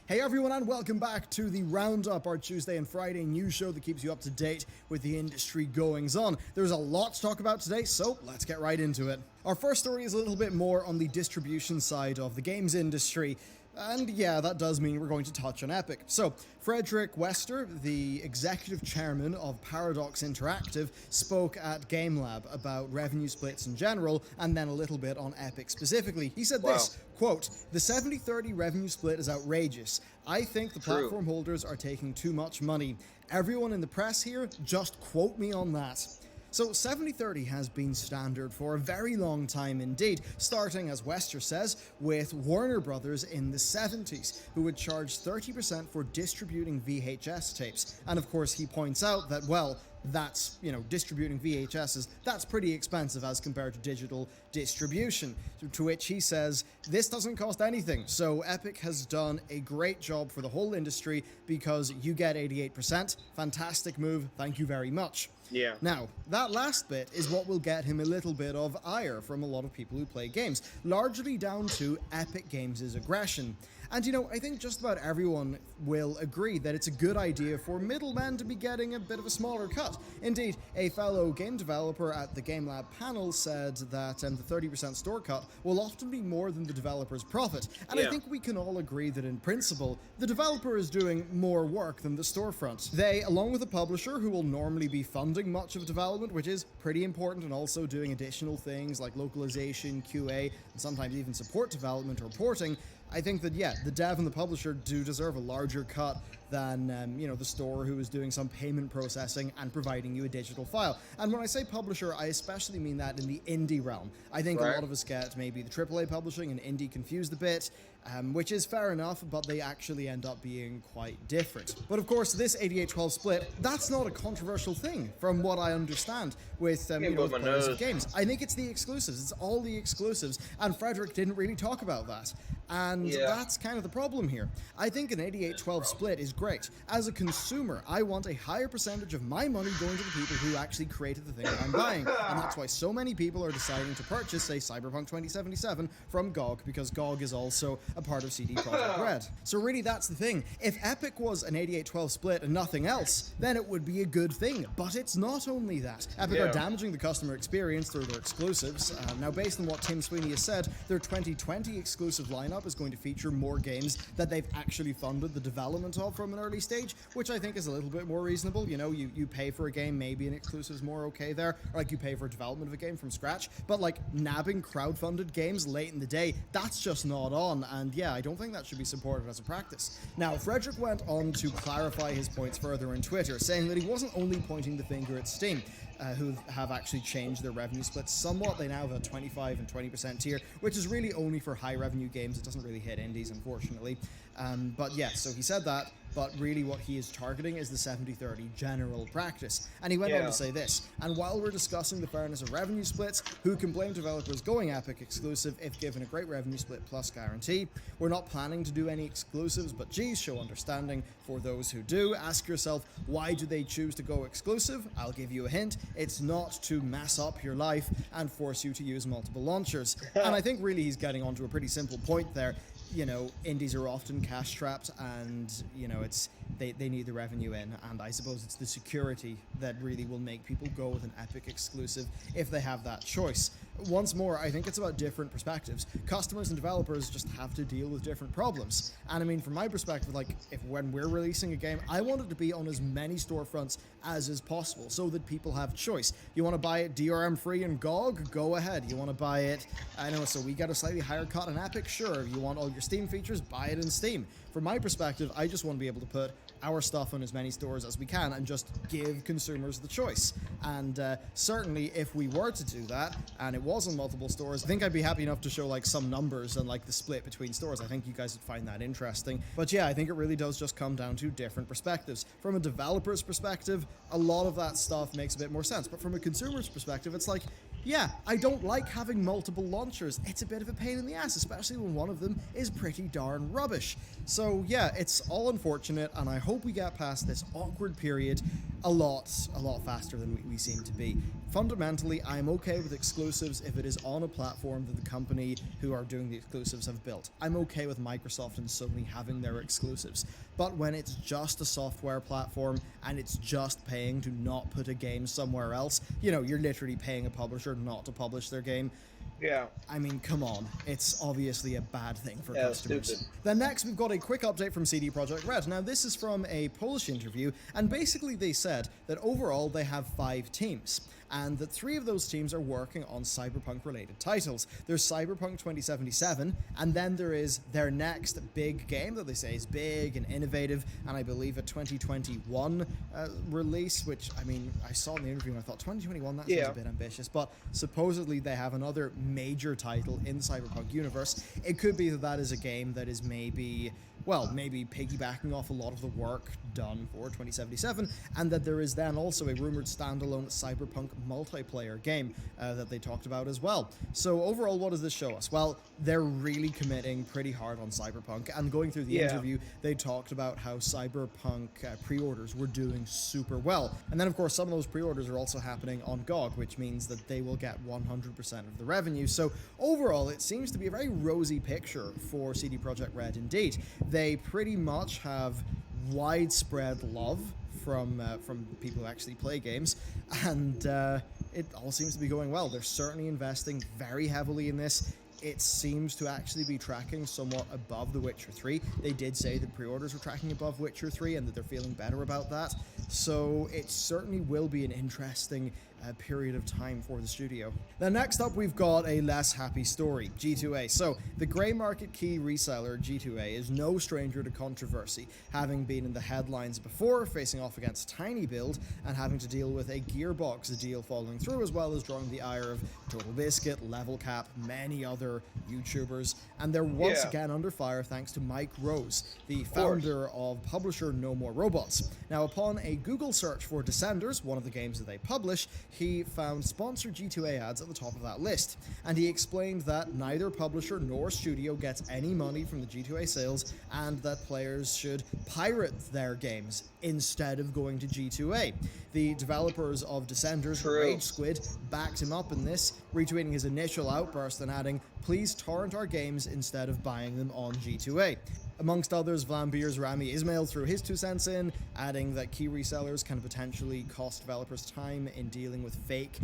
Hey everyone, and welcome back to the Roundup, our Tuesday and Friday news show that keeps you up to date with the industry goings on. There's a lot to talk about today, so let's get right into it. Our first story is a little bit more on the distribution side of the games industry. And yeah, that does mean we're going to touch on Epic. So, Frederick Wester, the executive chairman of Paradox Interactive, spoke at GameLab about revenue splits in general, and then a little bit on Epic specifically. He said this, quote, "The 70-30 revenue split is outrageous. I think the platform holders are taking too much money. Everyone in the press here, just quote me on that." So 70-30 has been standard for a very long time indeed, starting, as Wester says, with Warner Brothers in the 70s, who would charge 30% for distributing VHS tapes. And of course he points out that, well, that's, distributing VHSs, that's pretty expensive as compared to digital distribution. To which he says, this doesn't cost anything. So Epic has done a great job for the whole industry because you get 88%. Fantastic move. Thank you very much. Yeah. Now, that last bit is what will get him a little bit of ire from a lot of people who play games, largely down to Epic Games' aggression. And I think just about everyone will agree that it's a good idea for middlemen to be getting a bit of a smaller cut. Indeed, a fellow game developer at the GameLab panel said that the 30% store cut will often be more than the developer's profit. And I think we can all agree that in principle, the developer is doing more work than the storefront. They, along with the publisher, who will normally be funding much of development, which is pretty important, and also doing additional things like localization, QA, and sometimes even support development or porting, I think that, yeah, the dev and the publisher do deserve a larger cut than, the store who is doing some payment processing and providing you a digital file. And when I say publisher, I especially mean that in the indie realm. I think a lot of us get maybe the AAA publishing and indie confused a bit, which is fair enough, but they actually end up being quite different. But of course, this 88-12 split, that's not a controversial thing, from what I understand, with players of games. I think it's the exclusives. It's all the exclusives, and Frederick didn't really talk about that. And that's kind of the problem here. I think an 88-12 split is great. As a consumer, I want a higher percentage of my money going to the people who actually created the thing that I'm buying. And that's why so many people are deciding to purchase, say, Cyberpunk 2077 from GOG, because GOG is also a part of CD Projekt Red. So really, that's the thing. If Epic was an 88-12 split and nothing else, then it would be a good thing. But it's not only that. Epic are damaging the customer experience through their exclusives. Now, based on what Tim Sweeney has said, their 2020 exclusive lineup is going to feature more games that they've actually funded the development of from an early stage, which I think is a little bit more reasonable. You pay for a game, maybe an exclusive is more okay there, or like you pay for development of a game from scratch, but like nabbing crowdfunded games late in the day, that's just not on, and yeah, I don't think that should be supported as a practice. Now, Frederick went on to clarify his points further on Twitter, saying that he wasn't only pointing the finger at Steam, who have actually changed their revenue splits somewhat. They now have a 25 and 20% tier, which is really only for high revenue games. It doesn't really hit indies, unfortunately. But yeah, so he said that, but really what he is targeting is the 70-30 general practice. And he went on to say this, and while we're discussing the fairness of revenue splits, who can blame developers going Epic exclusive if given a great revenue split plus guarantee? We're not planning to do any exclusives, but geez, show understanding for those who do. Ask yourself, why do they choose to go exclusive? I'll give you a hint. It's not to mess up your life and force you to use multiple launchers. And I think really he's getting onto a pretty simple point there. Indies are often cash strapped, and they need the revenue in, and I suppose it's the security that really will make people go with an Epic exclusive if they have that choice. Once more, I think it's about different perspectives. Customers and developers just have to deal with different problems. And I mean, from my perspective, like, when we're releasing a game, I want it to be on as many storefronts as is possible so that people have choice. You want to buy it DRM free in GOG? Go ahead. You want to buy it, so we get a slightly higher cut on Epic? Sure. You want all your Steam features? Buy it in Steam. From my perspective, I just want to be able to put our stuff on as many stores as we can and just give consumers the choice. And certainly if we were to do that and it was on multiple stores, I think I'd be happy enough to show like some numbers and like the split between stores. I think you guys would find that interesting. But yeah, I think it really does just come down to different perspectives. From a developer's perspective, a lot of that stuff makes a bit more sense. But from a consumer's perspective, it's like, yeah, I don't like having multiple launchers. It's a bit of a pain in the ass, especially when one of them is pretty darn rubbish. So yeah, it's all unfortunate, and I hope we get past this awkward period a lot faster than we seem to be. Fundamentally, I'm okay with exclusives if it is on a platform that the company who are doing the exclusives have built. I'm okay with Microsoft and Sony having their exclusives. But when it's just a software platform and it's just paying to not put a game somewhere else, you're literally paying a publisher not to publish their game, Yeah. I mean, come on. It's obviously a bad thing for Yeah, customers. stupid. Then next, we've got a quick update from CD Projekt Red. Now, this is from a Polish interview, and basically they said that overall they have 5 teams, and that 3 of those teams are working on Cyberpunk-related titles. There's Cyberpunk 2077, and then there is their next big game that they say is big and innovative, and I believe a 2021 release, which, I mean, I saw in the interview and I thought, 2021, that sounds a bit ambitious, but supposedly they have another major title in the Cyberpunk universe. It could be that that is a game that is maybe piggybacking off a lot of the work done for 2077, and that there is then also a rumored standalone Cyberpunk multiplayer game that they talked about as well. So overall, what does this show us? Well, they're really committing pretty hard on Cyberpunk, and going through the interview, they talked about how Cyberpunk pre-orders were doing super well. And then, of course, some of those pre-orders are also happening on GOG, which means that they will get 100% of the revenue. So overall, it seems to be a very rosy picture for CD Projekt Red indeed. They pretty much have widespread love from people who actually play games, and it all seems to be going well. They're certainly investing very heavily in this. It seems to actually be tracking somewhat above The Witcher 3. They did say that pre-orders were tracking above Witcher 3 and that they're feeling better about that. So it certainly will be an interesting period of time for the studio. Now, next up, we've got a less happy story, G2A. So, the grey market key reseller G2A is no stranger to controversy, having been in the headlines before, facing off against Tiny Build, and having to deal with a Gearbox deal falling through, as well as drawing the ire of Total Biscuit, Level Cap, many other YouTubers, and they're once again under fire thanks to Mike Rose, the founder of publisher No More Robots. Now, upon a Google search for Descenders, one of the games that they publish, he found sponsored G2A ads at the top of that list, and he explained that neither publisher nor studio gets any money from the G2A sales, and that players should pirate their games instead of going to G2A. The developers of Descenders, Rage Squid, backed him up in this, retweeting his initial outburst and adding, "Please torrent our games instead of buying them on G2A." Amongst others, Vlambeer's Rami Ismail threw his 2 cents in, adding that key resellers can potentially cost developers time in dealing with fake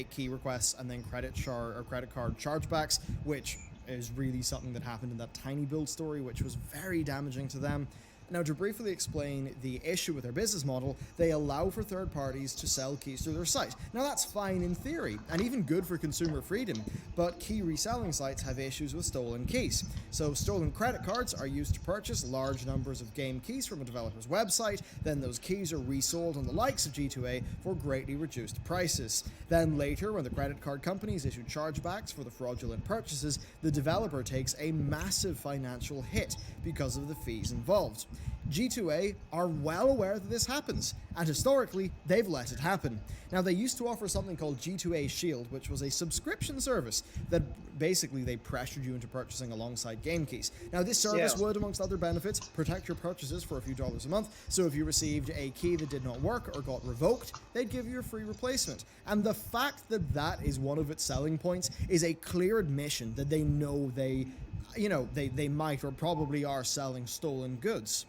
key requests and then credit card chargebacks, which is really something that happened in that Tiny Build story, which was very damaging to them. Now, to briefly explain the issue with their business model, they allow for third parties to sell keys through their site. Now, that's fine in theory, and even good for consumer freedom, but key reselling sites have issues with stolen keys. So, stolen credit cards are used to purchase large numbers of game keys from a developer's website, then those keys are resold on the likes of G2A for greatly reduced prices. Then later, when the credit card companies issue chargebacks for the fraudulent purchases, the developer takes a massive financial hit because of the fees involved. G2A are well aware that this happens, and historically, they've let it happen. Now, they used to offer something called G2A Shield, which was a subscription service that basically they pressured you into purchasing alongside game keys. Now, this service would, amongst other benefits, protect your purchases for a few dollars a month, so if you received a key that did not work or got revoked, they'd give you a free replacement. And the fact that that is one of its selling points is a clear admission that they know they might or probably are selling stolen goods.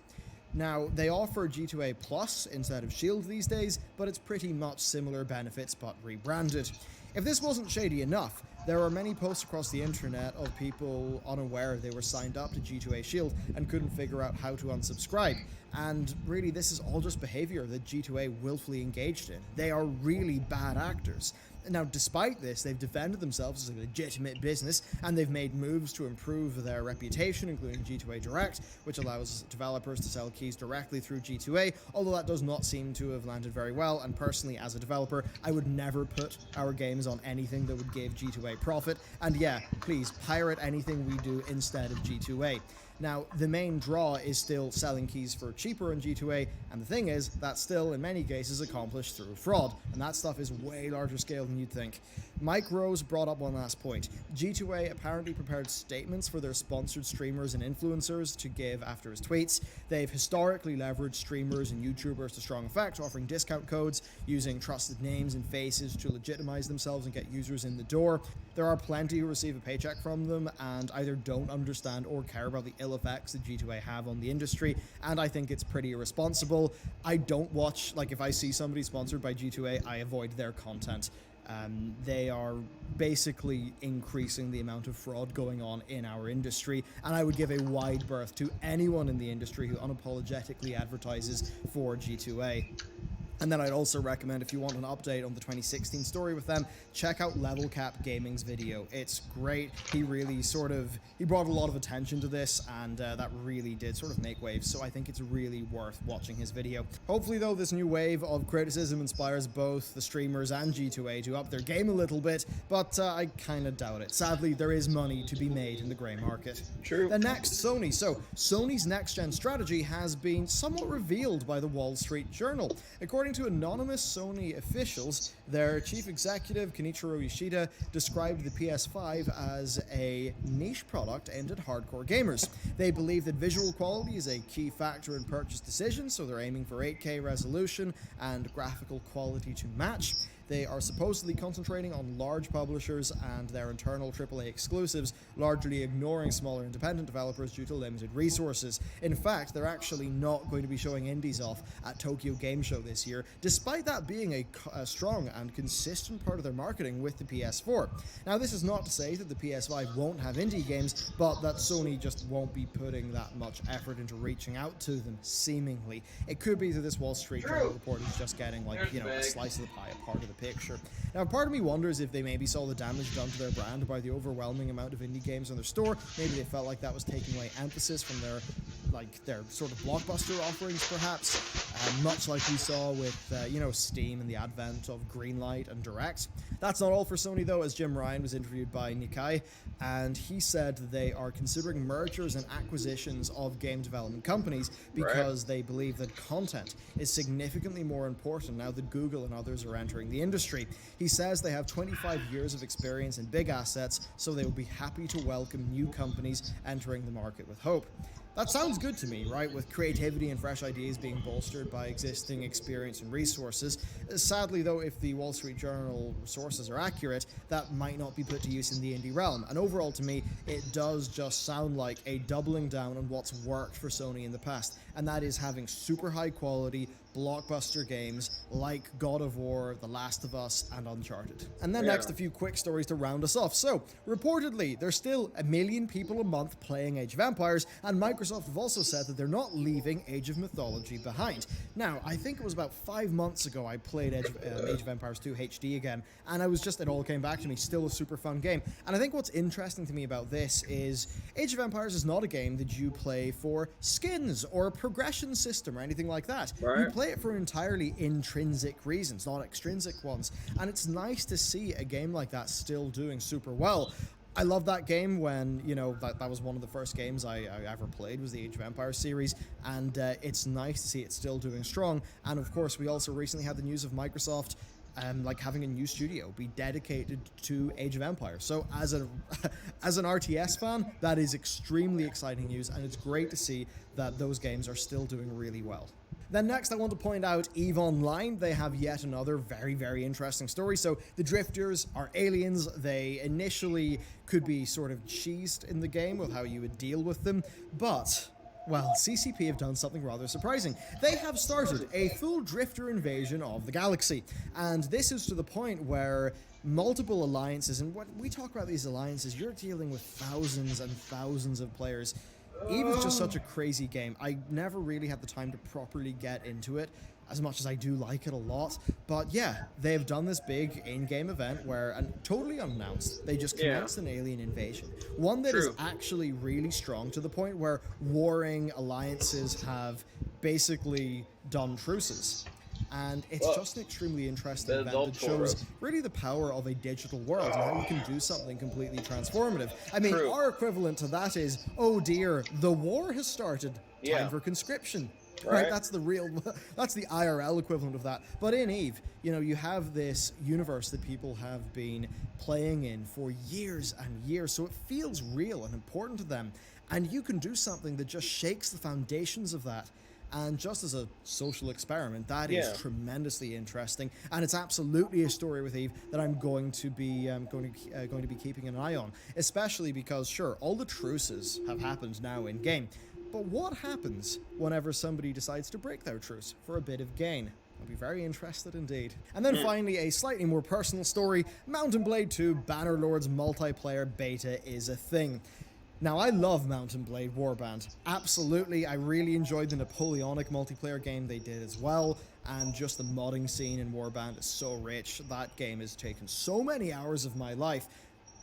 Now, they offer G2A Plus instead of Shield these days, but it's pretty much similar benefits but rebranded. If this wasn't shady enough, there are many posts across the internet of people unaware they were signed up to G2A Shield and couldn't figure out how to unsubscribe. And really, this is all just behavior that G2A willfully engaged in. They are really bad actors. Now, despite this, they've defended themselves as a legitimate business, and they've made moves to improve their reputation, including G2A Direct, which allows developers to sell keys directly through G2A, although that does not seem to have landed very well, and personally, as a developer, I would never put our games on anything that would give G2A profit, and yeah, please, pirate anything we do instead of G2A. Now, the main draw is still selling keys for cheaper on G2A, and the thing is, that's still, in many cases, accomplished through fraud, and that stuff is way larger scale than you'd think. Mike Rose brought up one last point. G2A apparently prepared statements for their sponsored streamers and influencers to give after his tweets. They've historically leveraged streamers and YouTubers to strong effect, offering discount codes, using trusted names and faces to legitimize themselves and get users in the door. There are plenty who receive a paycheck from them and either don't understand or care about the ill effects that G2A have on the industry, and I think it's pretty irresponsible. I don't watch, if I see somebody sponsored by G2A, I avoid their content. They are basically increasing the amount of fraud going on in our industry, and I would give a wide berth to anyone in the industry who unapologetically advertises for G2A. And then I'd also recommend, if you want an update on the 2016 story with them, check out Level Cap Gaming's video. It's great. He really he brought a lot of attention to this, and that really did sort of make waves, so I think it's really worth watching his video. Hopefully, though, this new wave of criticism inspires both the streamers and G2A to up their game a little bit, but I kind of doubt it. Sadly, there is money to be made in the grey market. True. Then next, Sony. So, Sony's next-gen strategy has been somewhat revealed by the Wall Street Journal. According to anonymous Sony officials, their chief executive, Kenichiro Yoshida, described the PS5 as a niche product aimed at hardcore gamers. They believe that visual quality is a key factor in purchase decisions, so they're aiming for 8K resolution and graphical quality to match. They are supposedly concentrating on large publishers and their internal AAA exclusives, largely ignoring smaller independent developers due to limited resources. In fact, they're actually not going to be showing indies off at Tokyo Game Show this year, despite that being a strong and consistent part of their marketing with the PS4. Now, this is not to say that the PS5 won't have indie games, but that Sony just won't be putting that much effort into reaching out to them, seemingly. It could be that this Wall Street Journal report is just getting, like, a slice of the pie, a part of the picture. Now, part of me wonders if they maybe saw the damage done to their brand by the overwhelming amount of indie games in their store. Maybe they felt like that was taking away emphasis from their sort of blockbuster offerings, perhaps, much like we saw with, Steam and the advent of Greenlight and Direct. That's not all for Sony, though, as Jim Ryan was interviewed by Nikkei, and he said they are considering mergers and acquisitions of game development companies because they believe that content is significantly more important now that Google and others are entering the industry. He says they have 25 years of experience in big assets, so they will be happy to welcome new companies entering the market with hope. That sounds good to me, right? With creativity and fresh ideas being bolstered by existing experience and resources. Sadly, though, if the Wall Street Journal sources are accurate, that might not be put to use in the indie realm. And overall, to me, it does just sound like a doubling down on what's worked for Sony in the past, and that is having super high quality blockbuster games like God of War, The Last of Us, and Uncharted. And then next, a few quick stories to round us off. So, reportedly, there's still 1 million people a month playing Age of Empires, and Microsoft have also said that they're not leaving Age of Mythology behind. Now, I think it was about 5 months ago I played Age of Empires 2 HD again, and it all came back to me, still a super fun game. And I think what's interesting to me about this is Age of Empires is not a game that you play for skins or a progression system or anything like that. You play it for entirely intrinsic reasons, not extrinsic ones. And it's nice to see a game like that still doing super well. I love that game when, that was one of the first games I ever played, was the Age of Empires series, and it's nice to see it still doing strong. And of course, we also recently had the news of Microsoft having a new studio be dedicated to Age of Empires. So as an RTS fan, that is extremely exciting news, and it's great to see that those games are still doing really well. Then next, I want to point out EVE Online. They have yet another very, very interesting story. So the Drifters are aliens. They initially could be sort of cheesed in the game with how you would deal with them, but well, CCP have done something rather surprising. They have started a full Drifter invasion of the galaxy, and this is to the point where multiple alliances, and when we talk about these alliances, you're dealing with thousands and thousands of players. EVE is just such a crazy game. I never really had the time to properly get into it, as much as I do like it a lot. But yeah, they've done this big in-game event where, and totally unannounced, they just commenced an alien invasion. One that is actually really strong, to the point where warring alliances have basically done truces. And it's just an extremely interesting event that shows really the power of a digital world and how you can do something completely transformative. I mean, our equivalent to that is, oh dear, the war has started. Time for conscription. Right? That's the IRL equivalent of that. But in EVE, you have this universe that people have been playing in for years and years, so it feels real and important to them. And you can do something that just shakes the foundations of that. And just as a social experiment, that is tremendously interesting, and it's absolutely a story with EVE that I'm going to be keeping an eye on, especially because, sure, all the truces have happened now in game, but what happens whenever somebody decides to break their truce for a bit of gain? I'll be very interested indeed. And then finally, a slightly more personal story. Mountain Blade 2 Bannerlord's multiplayer beta is a thing. Now, I love Mountain Blade Warband. Absolutely, I really enjoyed the Napoleonic multiplayer game they did as well, and just the modding scene in Warband is so rich. That game has taken so many hours of my life.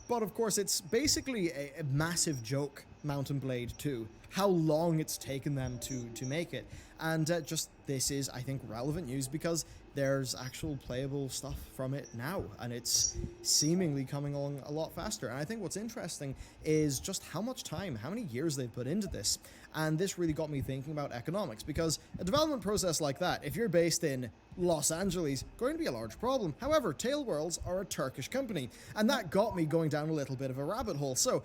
But of course, it's basically a massive joke, Mountain Blade 2. How long it's taken them to make it. And just this is, I think, relevant news because there's actual playable stuff from it now, and it's seemingly coming along a lot faster. And I think what's interesting is just how much time, how many years they've put into this. And this really got me thinking about economics, because a development process like that, if you're based in Los Angeles, going to be a large problem. However, Tailworlds are a Turkish company, and that got me going down a little bit of a rabbit hole. So,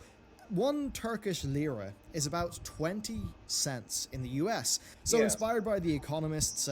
1 Turkish lira is about 20 cents in the US. So inspired by the economists,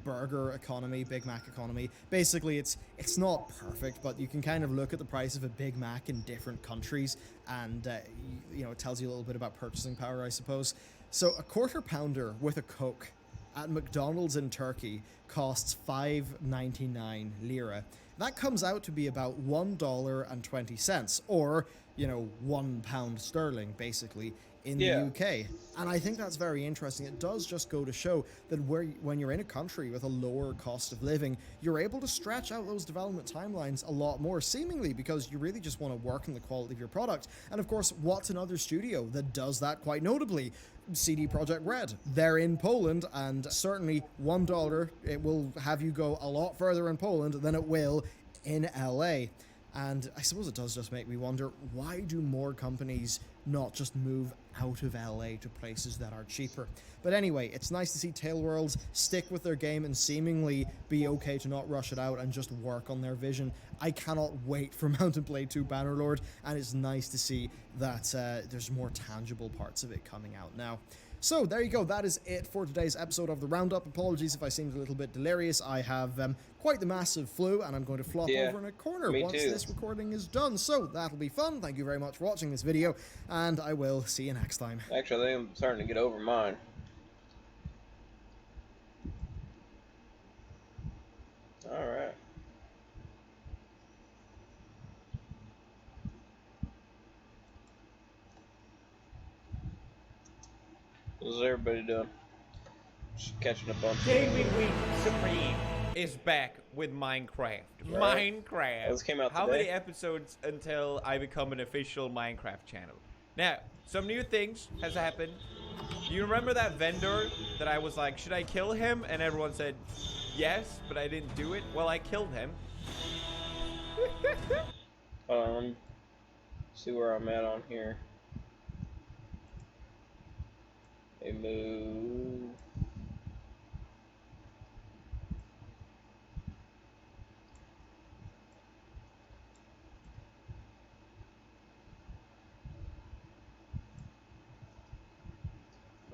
burger economy, Big Mac economy, basically it's not perfect, but you can kind of look at the price of a Big Mac in different countries, and it tells you a little bit about purchasing power, I suppose. So a quarter pounder with a Coke at McDonald's in Turkey costs 5.99 lira. That comes out to be about $1.20, or £1 sterling, basically, in the UK. And I think that's very interesting. It does just go to show that when you're in a country with a lower cost of living, you're able to stretch out those development timelines a lot more, seemingly because you really just want to work on the quality of your product. And of course, what's another studio that does that quite notably? CD Projekt Red. They're in Poland, and certainly $1, it will have you go a lot further in Poland than it will in LA. And I suppose it does just make me wonder, why do more companies not just move out of LA to places that are cheaper? But anyway, it's nice to see Tailworlds stick with their game and seemingly be okay to not rush it out and just work on their vision. I cannot wait for Mountain Blade 2 Bannerlord, and it's nice to see that there's more tangible parts of it coming out now. So there you go, that is it for today's episode of The Roundup. Apologies if I seemed a little bit delirious. I have quite the massive flu, and I'm going to flop over in a corner once this recording is done. So that'll be fun. Thank you very much for watching this video, and I will see you next time. Actually, I think I'm starting to get over mine. Alright. What's everybody doing? Just catching up on Gaming Week Supreme is back with Minecraft. Right. Minecraft. This came out How today. many episodes until I become an official Minecraft channel? Now, some new things has happened. You remember that vendor that I was like, should I kill him? And everyone said yes, but I didn't do it. Well, I killed him. See where I'm at on here. They move.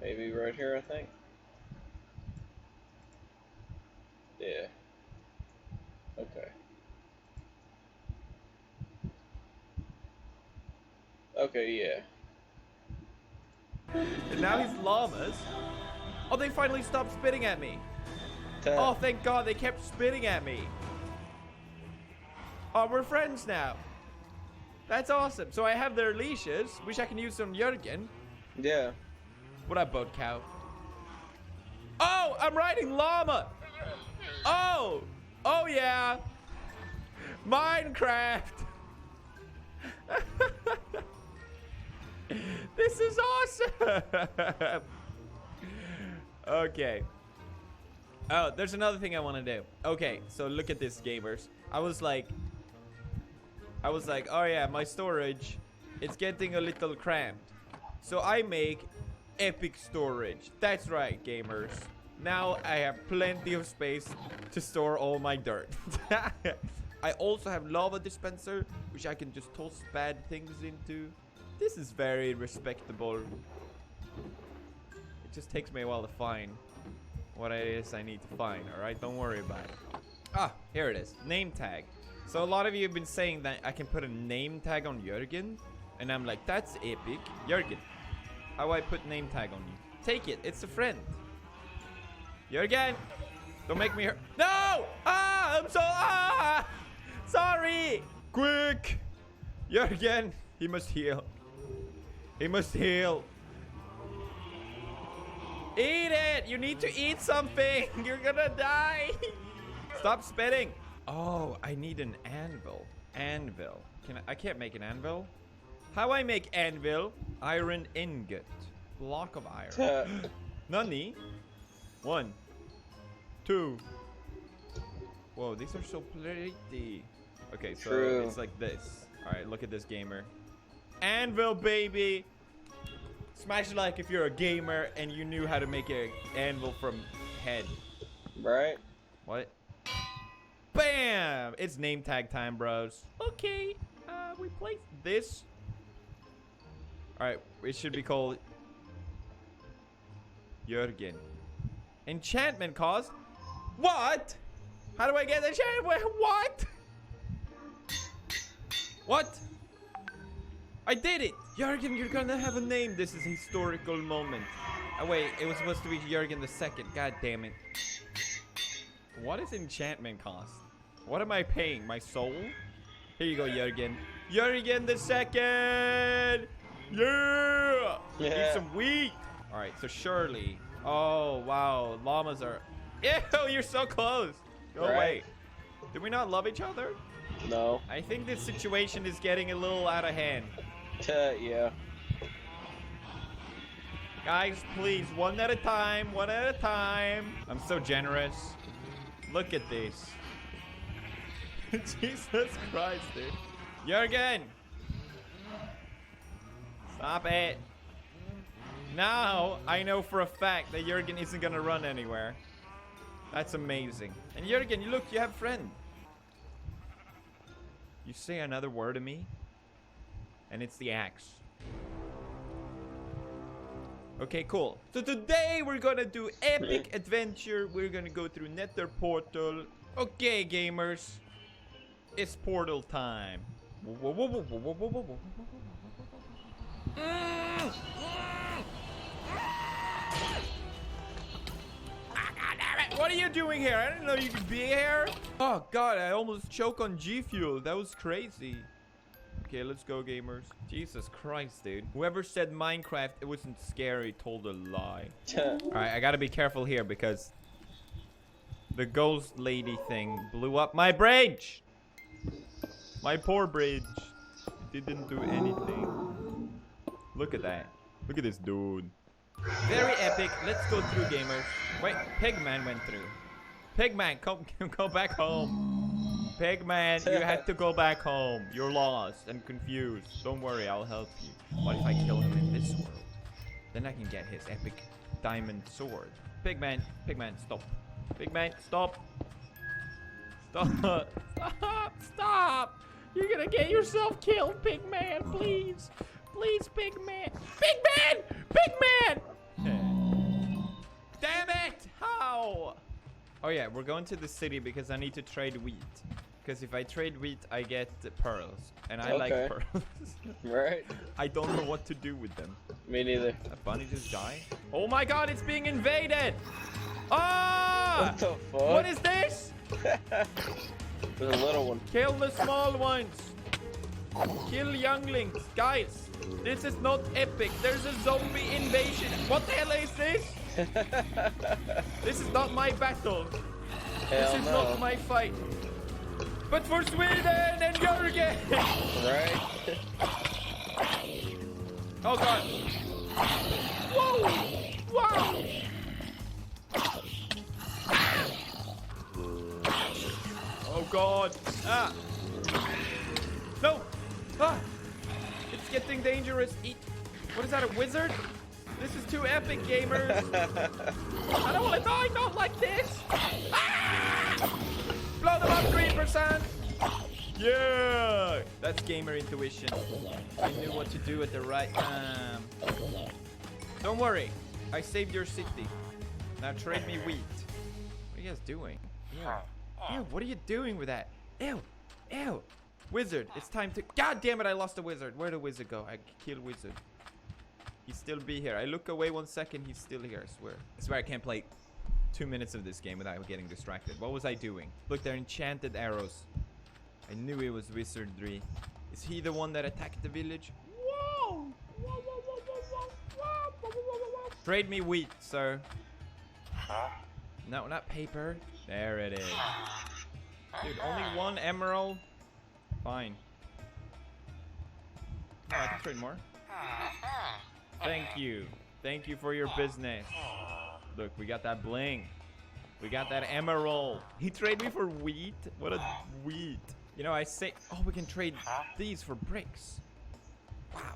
Maybe right here, I think. Yeah. Okay. Okay, yeah. And now he's llamas. Oh, they finally stopped spitting at me. Oh, thank God, they kept spitting at me. Oh, we're friends now. That's awesome. So I have their leashes, which I can use on Jurgen. Yeah. What up, boat cow? Oh, I'm riding llama. Oh, oh yeah. Minecraft. This is awesome. Okay. Oh, there's another thing I want to do. Okay, so look at this, gamers. I was like, oh yeah, my storage, it's getting a little cramped. So I make epic storage. That's right, gamers. Now I have plenty of space to store all my dirt. I also have lava dispenser, which I can just toss bad things into. This is very respectable. It just takes me a while to find what it is I need to find, alright? Don't worry about it. Ah, here it is. Name tag. So a lot of you have been saying that I can put a name tag on Jurgen. And I'm like, that's epic. Jurgen, how do I put name tag on you? Take it. It's a friend. Jurgen! Don't make me hurt. No! Ah! I'm so... Sorry! Quick! Jurgen! He must heal. He must heal. Eat it! You need to eat something! You're gonna die! Stop spitting! Oh, I need an anvil. Anvil. I can't make an anvil. How I make anvil? Iron ingot. Block of iron. Nani? 1, 2. Whoa, these are so pretty. Okay, so it's like this. Alright, look at this, gamer. Anvil, baby! Smash like if you're a gamer and you knew how to make an anvil from head. Right? What? Bam! It's name tag time, bros. Okay, we place this. Alright, it should be called Jurgen. Enchantment cost? What? How do I get enchantment? What? What? I did it! Jurgen, you're gonna have a name. This is a historical moment. Oh wait, it was supposed to be Jurgen the second. God damn it. What is enchantment cost? What am I paying? My soul? Here you go, Jurgen. Jurgen the second! Yeah! Eat some wheat! Alright, so Shirley. Oh, wow. Llamas are... Ew, you're so close. Go away. Do we not love each other? No. I think this situation is getting a little out of hand. Yeah. Guys, please, one at a time. One at a time. I'm so generous. Look at this. Jesus Christ, dude. Jurgen! Stop it. Now, I know for a fact that Jurgen isn't gonna run anywhere. That's amazing. And Jurgen, you look, you have friend. You say another word to me, and it's the axe. Okay, cool. So today we're gonna do epic adventure. We're gonna go through Nether portal. Okay, gamers. It's portal time. What are you doing here? I didn't know you could be here. Oh god, I almost choked on G Fuel. That was crazy. Okay, let's go, gamers. Jesus Christ, dude. Whoever said Minecraft, it wasn't scary, told a lie. Alright, I gotta be careful here because the ghost lady thing blew up my bridge. My poor bridge. It didn't do anything. Look at that. Look at this dude. Very epic. Let's go through, gamers. Wait, Pigman went through. Pigman, go back home. Pigman, you had to go back home. You're lost and confused. Don't worry, I'll help you. What if I kill him in this world? Then I can get his epic diamond sword. Pigman, stop. Pigman, stop. Stop. Stop. Stop. You're gonna get yourself killed, Pigman, please. Please, Pigman. Pigman! Pigman! Damn it! How? Oh yeah, we're going to the city because I need to trade wheat. Because if I trade wheat, I get pearls. And I like pearls. Right. I don't know what to do with them. Me neither. That bunny just died? Oh my god, it's being invaded! Ah! What the fuck? What is this? There's a little one. Kill the small ones. Kill younglings. Guys, this is not epic. There's a zombie invasion. What the hell is this? This is not my battle. This is not my fight. But for Sweden and Jurgen. Right. Oh god. Whoa. Wow. Oh god. Ah. No. Ah. It's getting dangerous. Eat. What is that, a wizard? This is too epic, gamers. I don't want to die, not like this. Ah! Blow them up 3%. Yeah. That's gamer intuition. I knew what to do at the right time. Don't worry. I saved your city. Now trade me wheat. What are you guys doing? Ew. Ew, what are you doing with that? Ew. Ew. Wizard, it's time to... God damn it, I lost a wizard. Where'd the wizard go? I killed wizard. He still be here. I look away 1 second, he's still here, I swear. I swear I can't play 2 minutes of this game without getting distracted. What was I doing? Look, they're enchanted arrows. I knew it was wizardry. Is he the one that attacked the village? Whoa! Trade me wheat, sir. No, not paper. There it is. Dude, only 1 emerald? Fine. Oh, I can trade more. Thank you. Thank you for your business. Look, we got that bling. We got that emerald. He traded me for wheat? What a wheat. You know, I say, oh, we can trade these for bricks. Wow.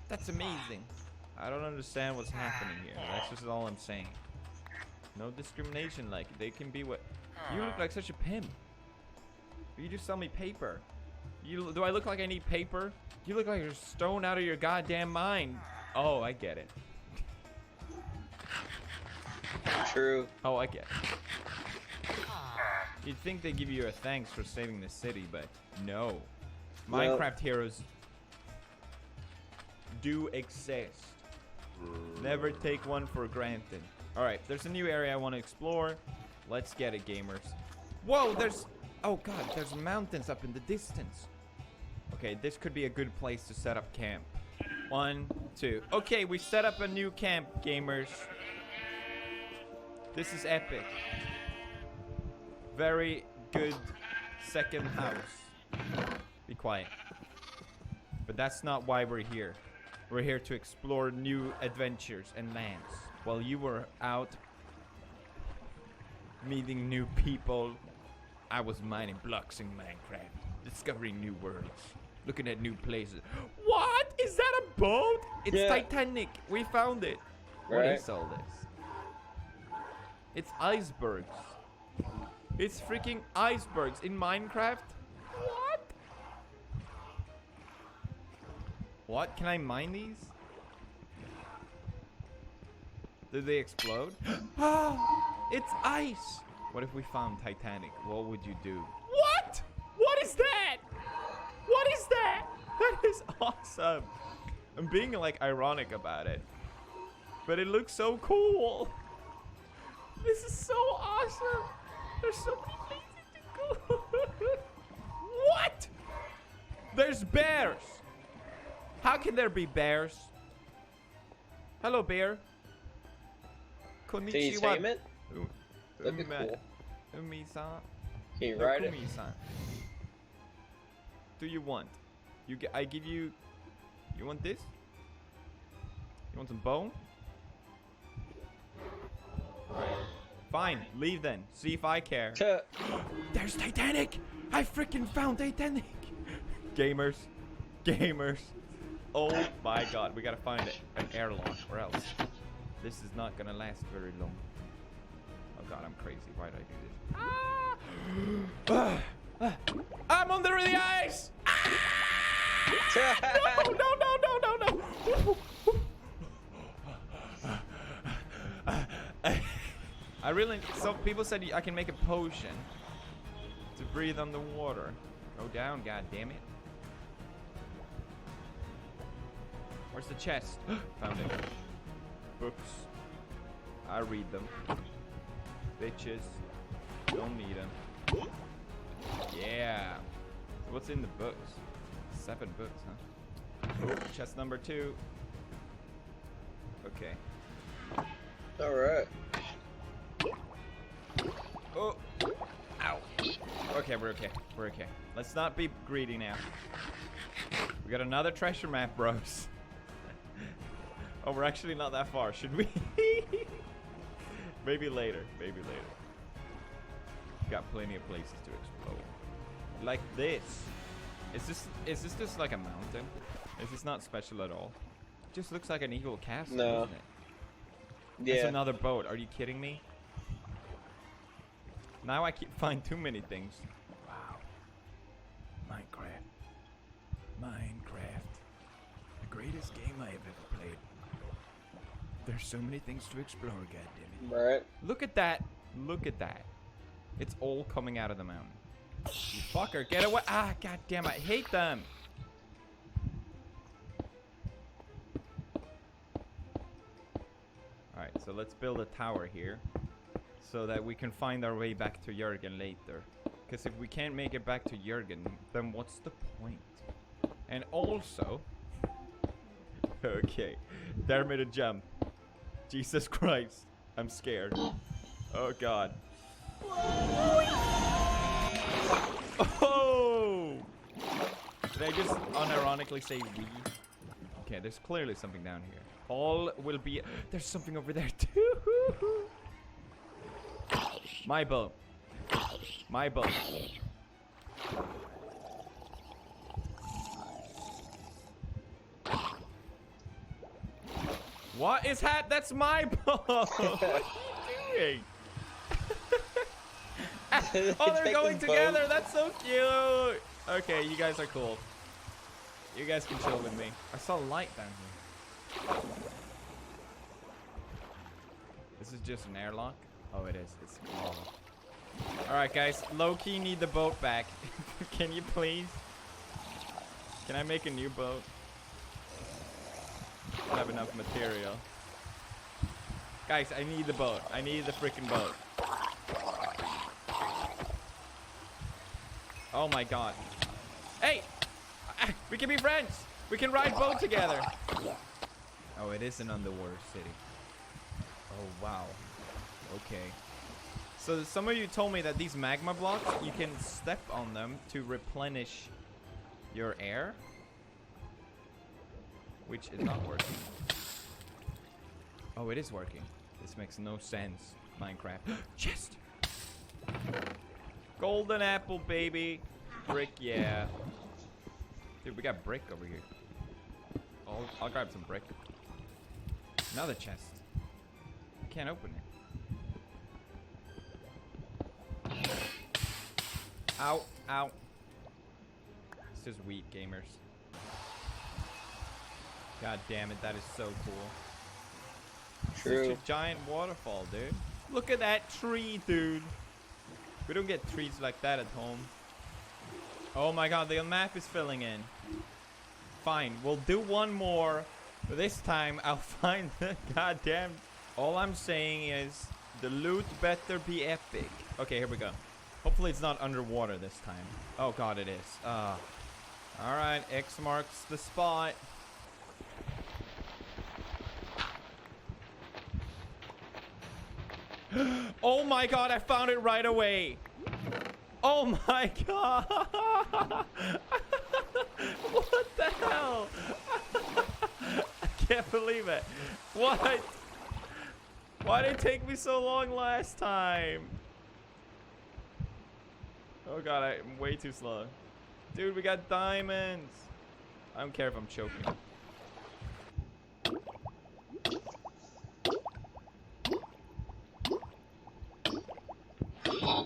That's amazing. I don't understand what's happening here. That's just all I'm saying. No discrimination, like, they can be what... You look like such a pimp. You just sell me paper. Do I look like I need paper? You look like you're stoned out of your goddamn mind. Oh, I get it. True. Oh, I get it. You'd think they give you a thanks for saving the city, but no. Minecraft heroes do exist. Never take one for granted. Alright, there's a new area I want to explore. Let's get it, gamers. Whoa, there's... Oh, God, there's mountains up in the distance. Okay, this could be a good place to set up camp. 1, 2. Okay, we set up a new camp, gamers. This is epic. Very good second house. Be quiet. But that's not why we're here. We're here to explore new adventures and lands. While you were out meeting new people, I was mining blocks in Minecraft, discovering new worlds, looking at new places. What? Is that a boat? It's Titanic. We found it. What is all this? It's icebergs. It's freaking icebergs in Minecraft. What? What? Can I mine these? Did they explode? Ah, it's ice. What if we found Titanic? What would you do? What? What is that? What is that? That is awesome. I'm being like ironic about it, but it looks so cool. This is so awesome. There's so many places to go. What? There's bears. How can there be bears? Hello, bear. Konnichiwa. Can you tame it? That'd be cool. Umi-san. Can you ride it? Umi-san. Do you want? I give you. You want this? You want some bone? Alright. Fine, leave then. See if I care. There's Titanic! I freaking found Titanic! Gamers. Gamers. Oh my god, we gotta find an airlock or else this is not gonna last very long. Oh god, I'm crazy. Why did I do this? I'm under the ice! No, no, no, no, no, no! I really... Some people said I can make a potion to breathe underwater. Go down, god damn it. Where's the chest? Found it. Books. I read them. Bitches. Don't need them. Yeah. So what's in the books? 7 books, huh? Oh, chest number 2. Okay. Alright. Oh. Ow. Okay, we're okay. We're okay. Let's not be greedy now. We got another treasure map, bros. Oh, we're actually not that far. Should we? Maybe later. Maybe later. Got plenty of places to explore. Like this. Is this just like a mountain? Is this not special at all? It just looks like an evil castle, no. doesn't it? Yeah. It's another boat. Are you kidding me? Now I keep find too many things. Wow. Minecraft. Minecraft. The greatest game I have ever played. There's so many things to explore, goddammit. Right. Look at that. Look at that. It's all coming out of the mountain. You fucker, get away. Ah, goddamn, I hate them. Alright, so let's build a tower here. so that we can find our way back to Jurgen later. Because if we can't make it back to Jurgen, then what's the point? And also... Okay. Dare me to jump. Jesus Christ. I'm scared. Oh, God. Oh! Did I just unironically say we? Okay, there's clearly something down here. All will be... There's something over there, too! My boat. My boat. What is That's my boat! What are you doing? Oh, they're going together! That's so cute! Okay, you guys are cool. You guys can chill with me. I saw a light down here. This is just an airlock? Oh, it is. It's small. Alright, guys. Low-key need the boat back. Can you please? Can I make a new boat? I don't have enough material. Guys, I need the boat. I need the freaking boat. Oh my god. Hey! We can be friends! We can ride boat together! Oh, it is an underwater city. Oh, wow. Okay. So some of you told me that these magma blocks, you can step on them to replenish your air. Which is not working. Oh, it is working. This makes no sense, Minecraft. Chest! Golden apple, baby. Brick, yeah. Dude, we got brick over here. I'll grab some brick. Another chest. I can't open it. Ow, ow. This is weak, gamers. God damn it, that is so cool. True. Such a giant waterfall, dude. Look at that tree, dude. We don't get trees like that at home. Oh my god, the map is filling in. Fine, we'll do one more. But this time, I'll find the goddamn... All I'm saying is, the loot better be epic. Okay, here we go. Hopefully it's not underwater this time. Oh god, it is. Alright, X marks the spot. Oh my god, I found it right away. Oh my god. What the hell? I can't believe it. What? Why did it take me so long last time? Oh god, I'm way too slow. Dude, we got diamonds. I don't care if I'm choking.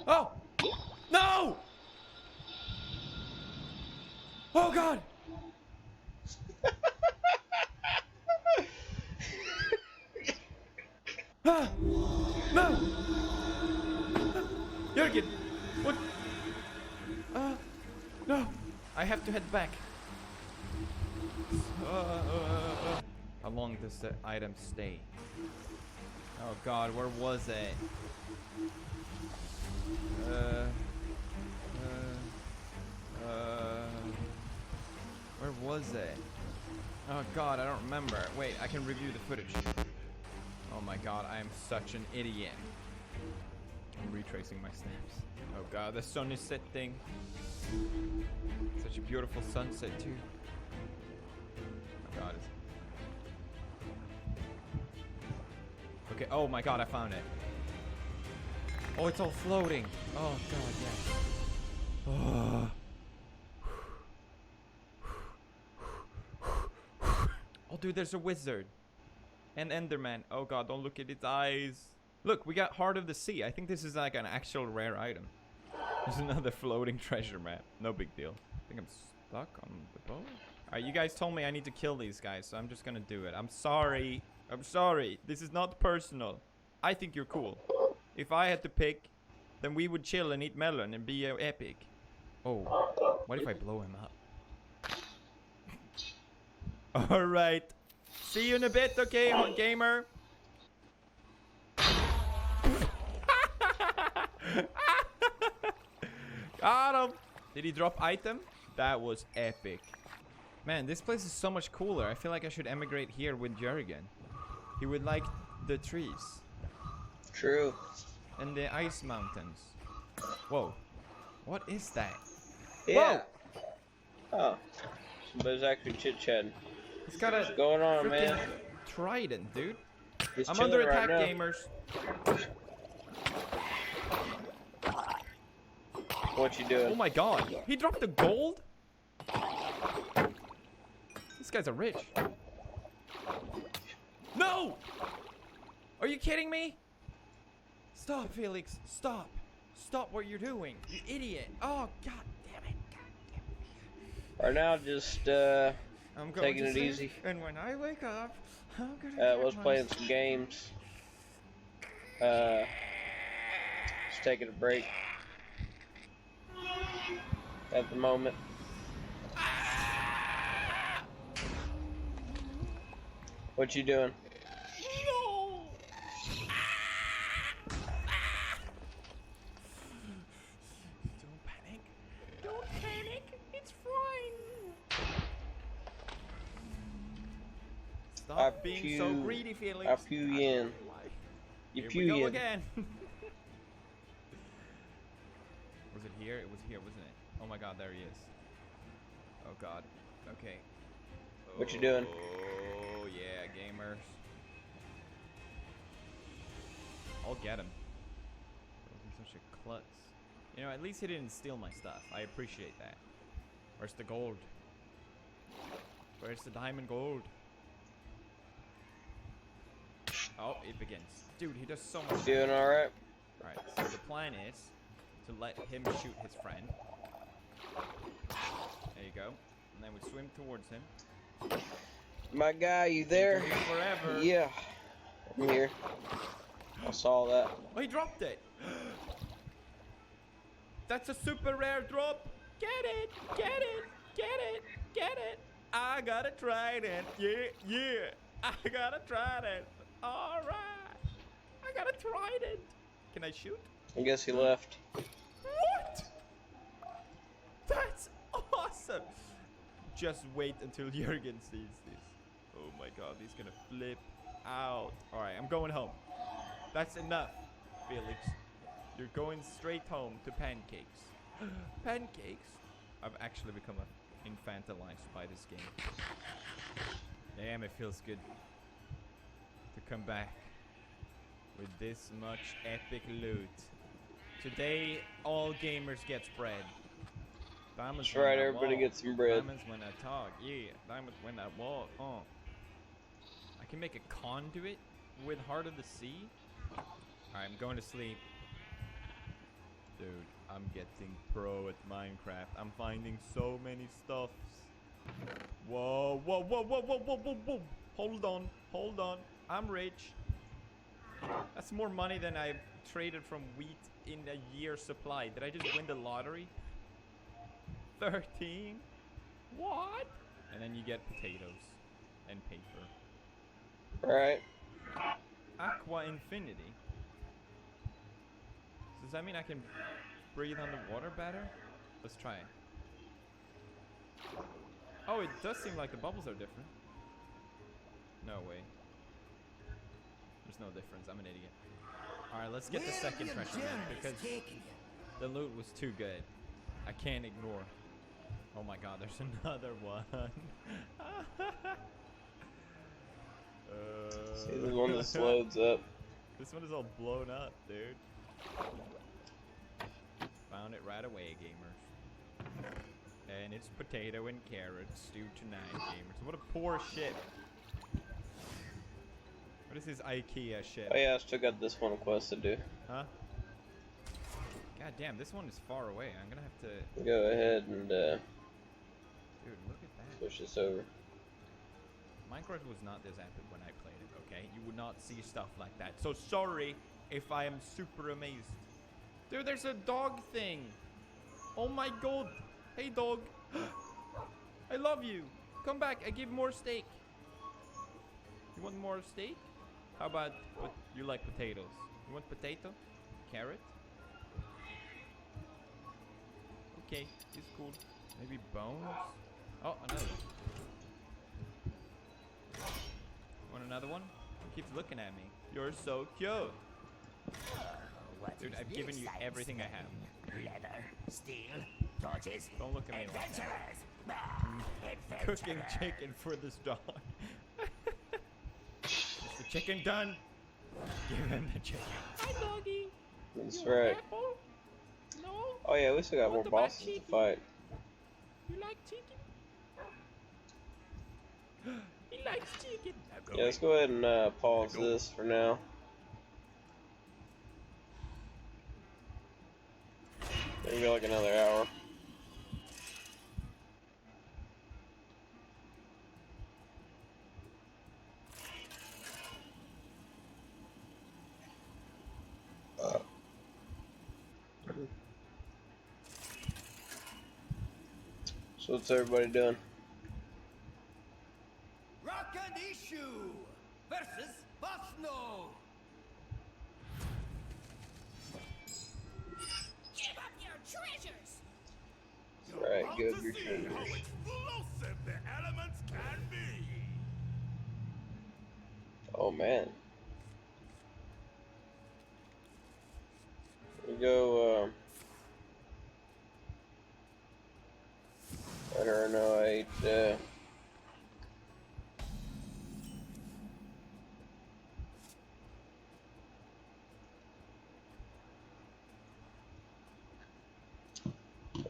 Oh! No! Oh god! Ah! No! Jurgen! What? No! I have to head back. How long does the item stay? Oh god, where was it? Where was it? Oh god, I don't remember. Wait, I can review the footage. Oh my god, I am such an idiot. I'm retracing my steps. Oh god, the sun is setting. Such a beautiful sunset too. Oh god. Okay, oh my god, I found it. Oh, it's all floating. Oh god, yeah. Oh. Oh, dude, there's a wizard. An Enderman. Oh god, don't look at its eyes. Look, we got Heart of the Sea. I think this is like an actual rare item. There's another floating treasure map. No big deal. I think I'm stuck on the boat. Alright, you guys told me I need to kill these guys, so I'm just gonna do it. I'm sorry. I'm sorry. This is not personal. I think you're cool. If I had to pick, then we would chill and eat melon and be epic. Oh, what if I blow him up? Alright. See you in a bit, okay, gamer? Got him. Did he drop item? That was epic. Man, this place is so much cooler. I feel like I should emigrate here with Jurgen. He would like the trees. True. And the ice mountains. Whoa. What is that? Yeah. Whoa. Oh. Somebody's actually chit-chatting. He's got a What's going on, man? Trident, dude. He's I'm under attack, right gamers. What you doing? Oh my god. He dropped the gold? These guys are rich. No! Are you kidding me? Stop, Felix. Stop. Stop what you're doing. You idiot. Oh, god damn it. Right now, just I'm going taking to it sleep, easy. And when I wake up, I'm gonna was playing some games. Just taking a break at the moment. What you doing? No! Don't panic. Don't panic. It's fine. Stop being so greedy, Felix. I pew in. You Here pew we go in. again. Was it here? It was here, wasn't it? Oh my god, there he is. Oh god. Okay. What you doing? Oh yeah, gamers. I'll get him. He's such a klutz. You know, at least he didn't steal my stuff. I appreciate that. Where's the gold? Where's the diamond gold? Oh, it begins. Dude, he does so much. Doing alright? Alright, so the plan is to let him shoot his friend. There you go. And then we swim towards him. My guy, you there? Forever. Yeah. I'm here. I saw that. Oh, he dropped it. That's a super rare drop. Get it, get it, get it, get it. I got a trident. Yeah, yeah. I got a trident. All right. I got a trident. Can I shoot? I guess he left. What? That's awesome. Just wait until Jurgen sees this. Oh my god, he's gonna flip out. Alright, I'm going home. That's enough, Felix. You're going straight home to pancakes. Pancakes? I've actually become infantilized by this game. Damn, it feels good to come back with this much epic loot. Today, all gamers get bread. Diamonds That's right, when I everybody walk. gets some bread. Diamonds when I talk, yeah. Diamonds when I walk, I can make a conduit with Heart of the Sea. Alright, I'm going to sleep. Dude, I'm getting pro at Minecraft. I'm finding so many stuffs. Whoa, whoa, whoa, whoa, whoa, whoa, whoa, whoa. Hold on, hold on. I'm rich. That's more money than I've traded from wheat in a year's supply. Did I just win the lottery? 13? What? And then you get potatoes and paper. Alright. Aqua Infinity. Does that mean I can breathe underwater better? Let's try it. Oh, it does seem like the bubbles are different. No way. There's no difference. I'm an idiot. Alright, let's get the second treasure map because the loot was too good. I can't ignore. Oh my god, there's another one. See the one that loads up. This one is all blown up, dude. Found it right away, gamers. And it's potato and carrots stew tonight, gamers. What a poor ship. What is this IKEA ship? Oh yeah, I still got this one quest to do. Huh? God damn, this one is far away. I'm gonna have to go ahead and dude, look at that. Push this over. Minecraft was not this epic when I played it, okay? You would not see stuff like that. So sorry if I am super amazed. Dude, there's a dog thing. Oh my god. Hey dog. I love you. Come back, I give more steak. You want more steak? How about you like potatoes? You want potato? Carrot? okay. He's cool. Maybe bones? Oh, another one. Want another one? He keeps looking at me. You're so cute. Dude, I've given you everything I have. Leather, steel, torches. Don't look at me like that. Cooking chicken for this dog. Is the chicken done? Give him the chicken. Hi, doggy. That's right. No? Oh yeah, we still got more bosses to fight. You like chicken? He likes chicken. Yeah, let's go ahead and pause this for now. Maybe like another hour. So what's everybody doing? Rock and Issue versus Bosno. Give up your treasures. Right, good. To see how explosive the elements can be. Oh man. We go. I don't know. I ate.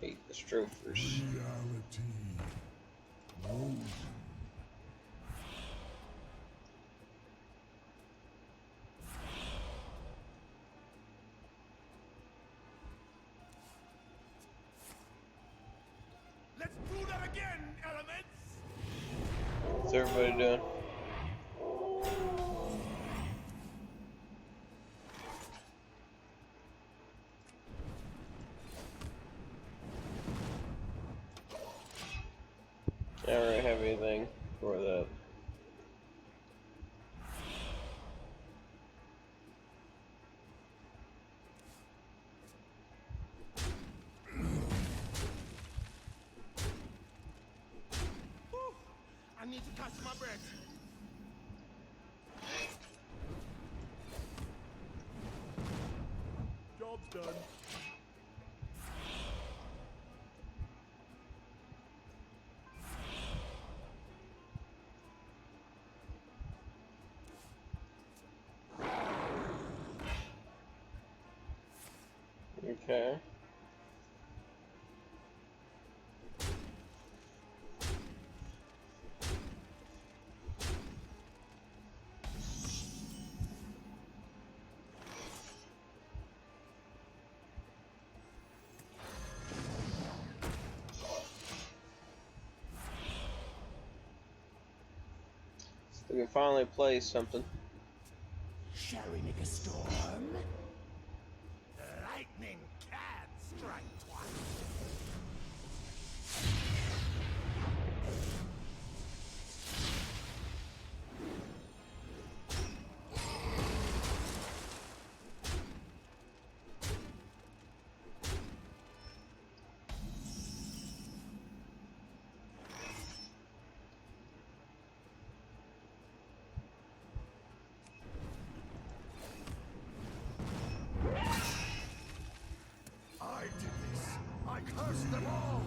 Ate the strofers. Reality. Let's do that again, elements. What's everybody doing? I don't really have anything for that. I need to catch my breath. Job's done. Okay. We can finally play something. Shall we make a storm? Lightning can strike twice. I did this. I cursed them all.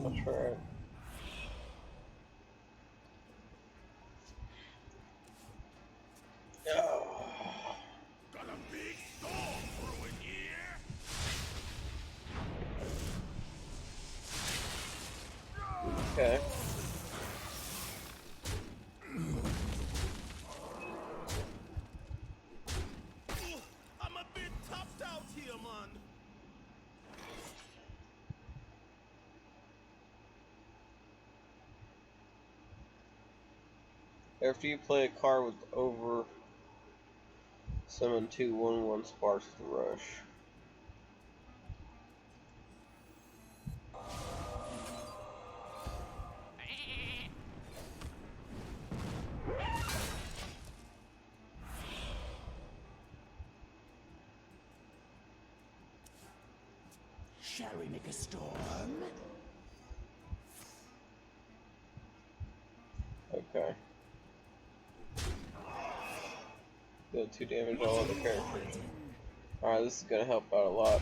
That's right. Got a big storm brewing here. Okay. I'm a bit topped out here, man. After you play a card with over summon 2/1/1 sparks to rush. Shall we make a storm? Okay. Deal 2 damage all other characters. Alright, this is gonna help out a lot.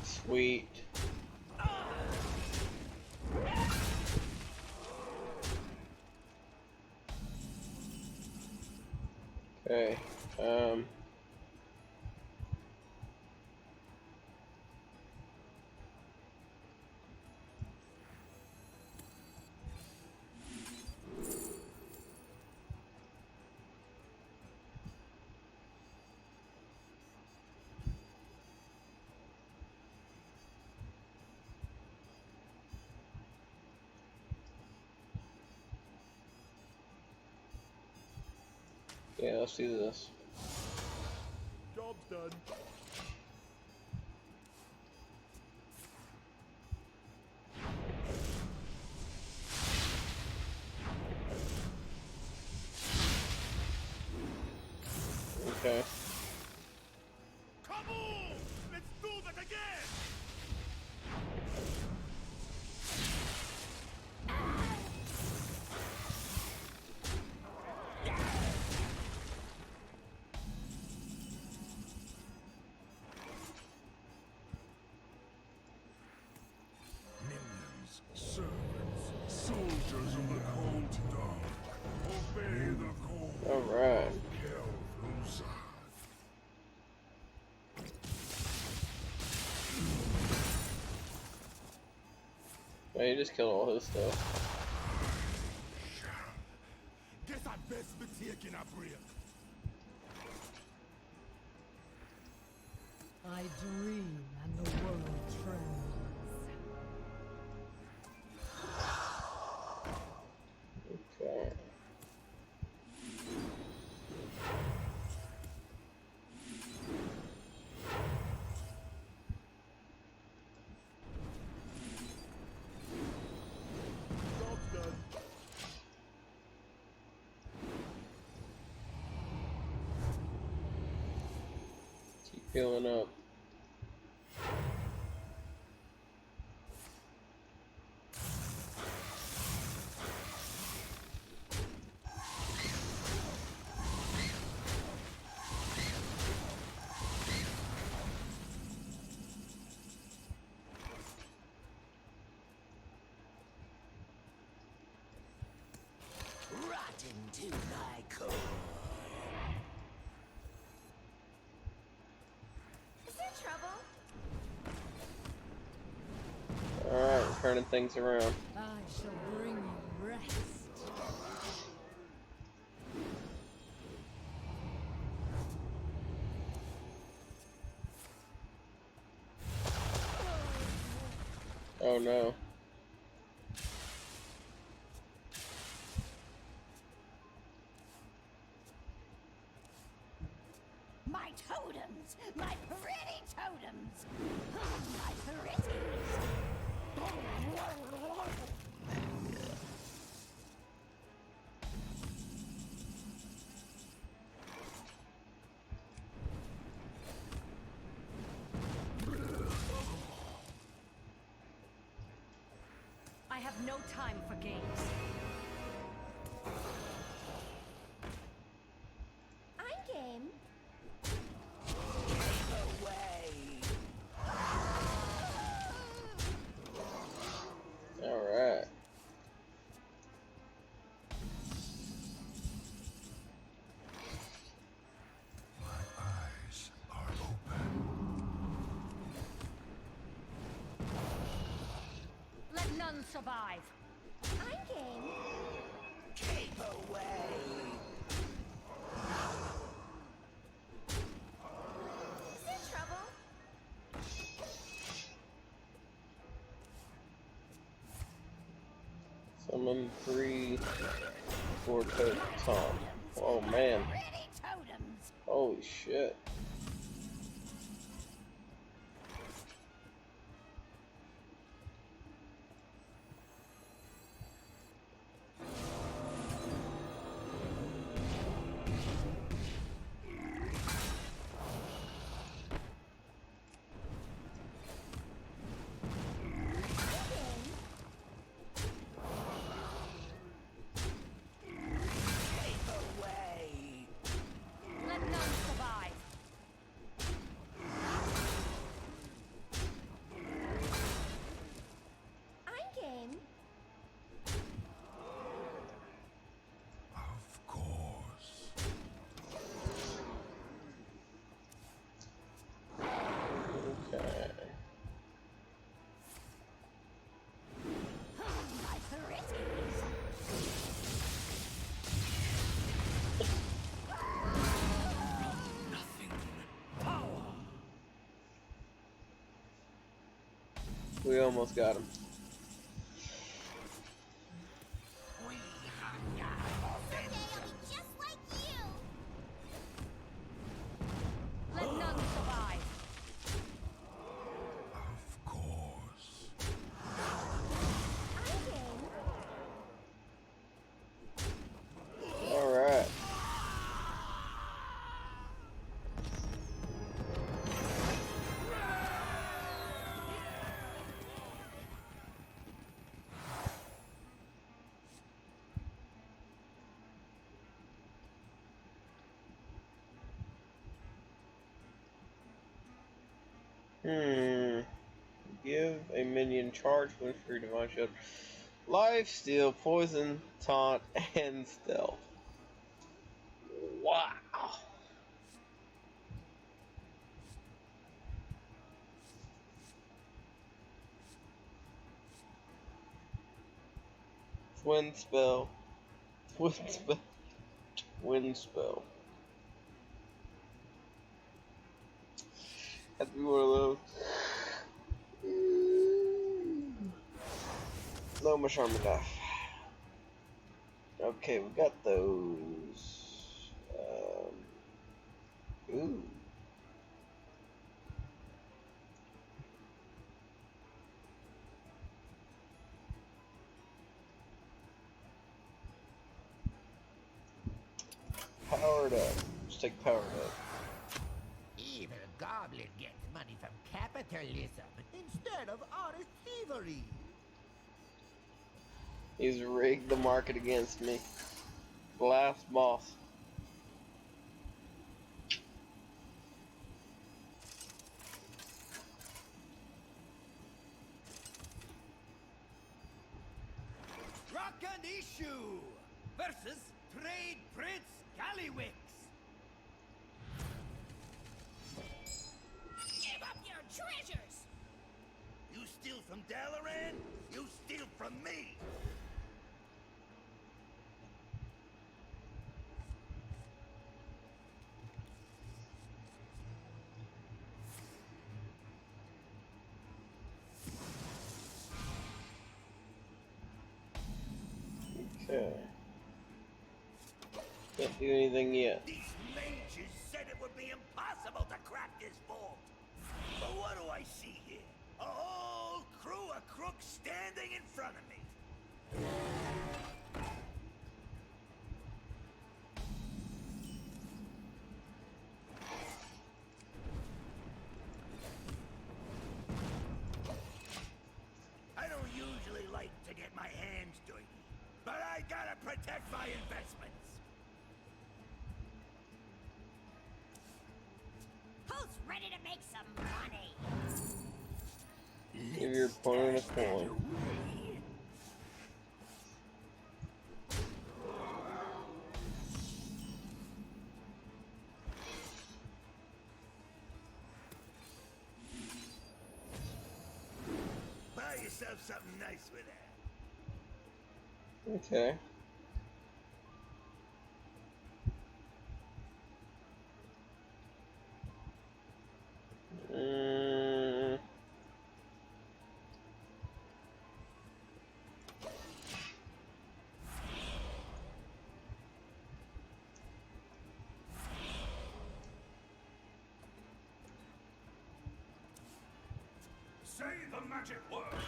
Sweet. Okay, yeah, let's do this. Job's done. Okay. Kaboom! Let's do that again! Minions, servants, soldiers of the cold dark, obey the call. Alright. Man, you just killed all his stuff. Guess I best be taking a break. I dream and the world trembles. Okay. Job's done. Keep healing up. Rotten to my core. Is there trouble? Alright, we're turning things around. I shall bring you rest. Oh no. My totems! My pretty totems! My pretties! I have no time for games. I'm game. Alright. My eyes are open. Let none survive. I'm game. Keep away. Is there trouble? Summon 3 4 totem Tom. Oh man. Pretty totems! Holy shit. We almost got him. Just like you. Let none survive. Of course. All right. Give a minion charge when free divine shield. Life, steal, poison, taunt, and stealth. Wow. Twin spell. Twin spell. Twin spell. Have to be one of those. No much armor enough. Okay, we got those. Ooh. Powered up. Let's take powered up. Evil goblin gets money from capitalism instead of honest thievery. He's rigged the market against me. Last boss. Rock and Issue versus Trade Prince Gallywix. Give up your treasures. You steal from Dalaran, you steal from me. Okay. Can't do anything yet. These mages said it would be impossible to crack this vault. But what do I see here? A whole crew of crooks standing in front of me. I don't usually like to get my hands dirty, but I gotta protect my investments. Who's ready to make some money? Give your opponent a coin. Buy yourself something nice with that. Okay. Say the magic word.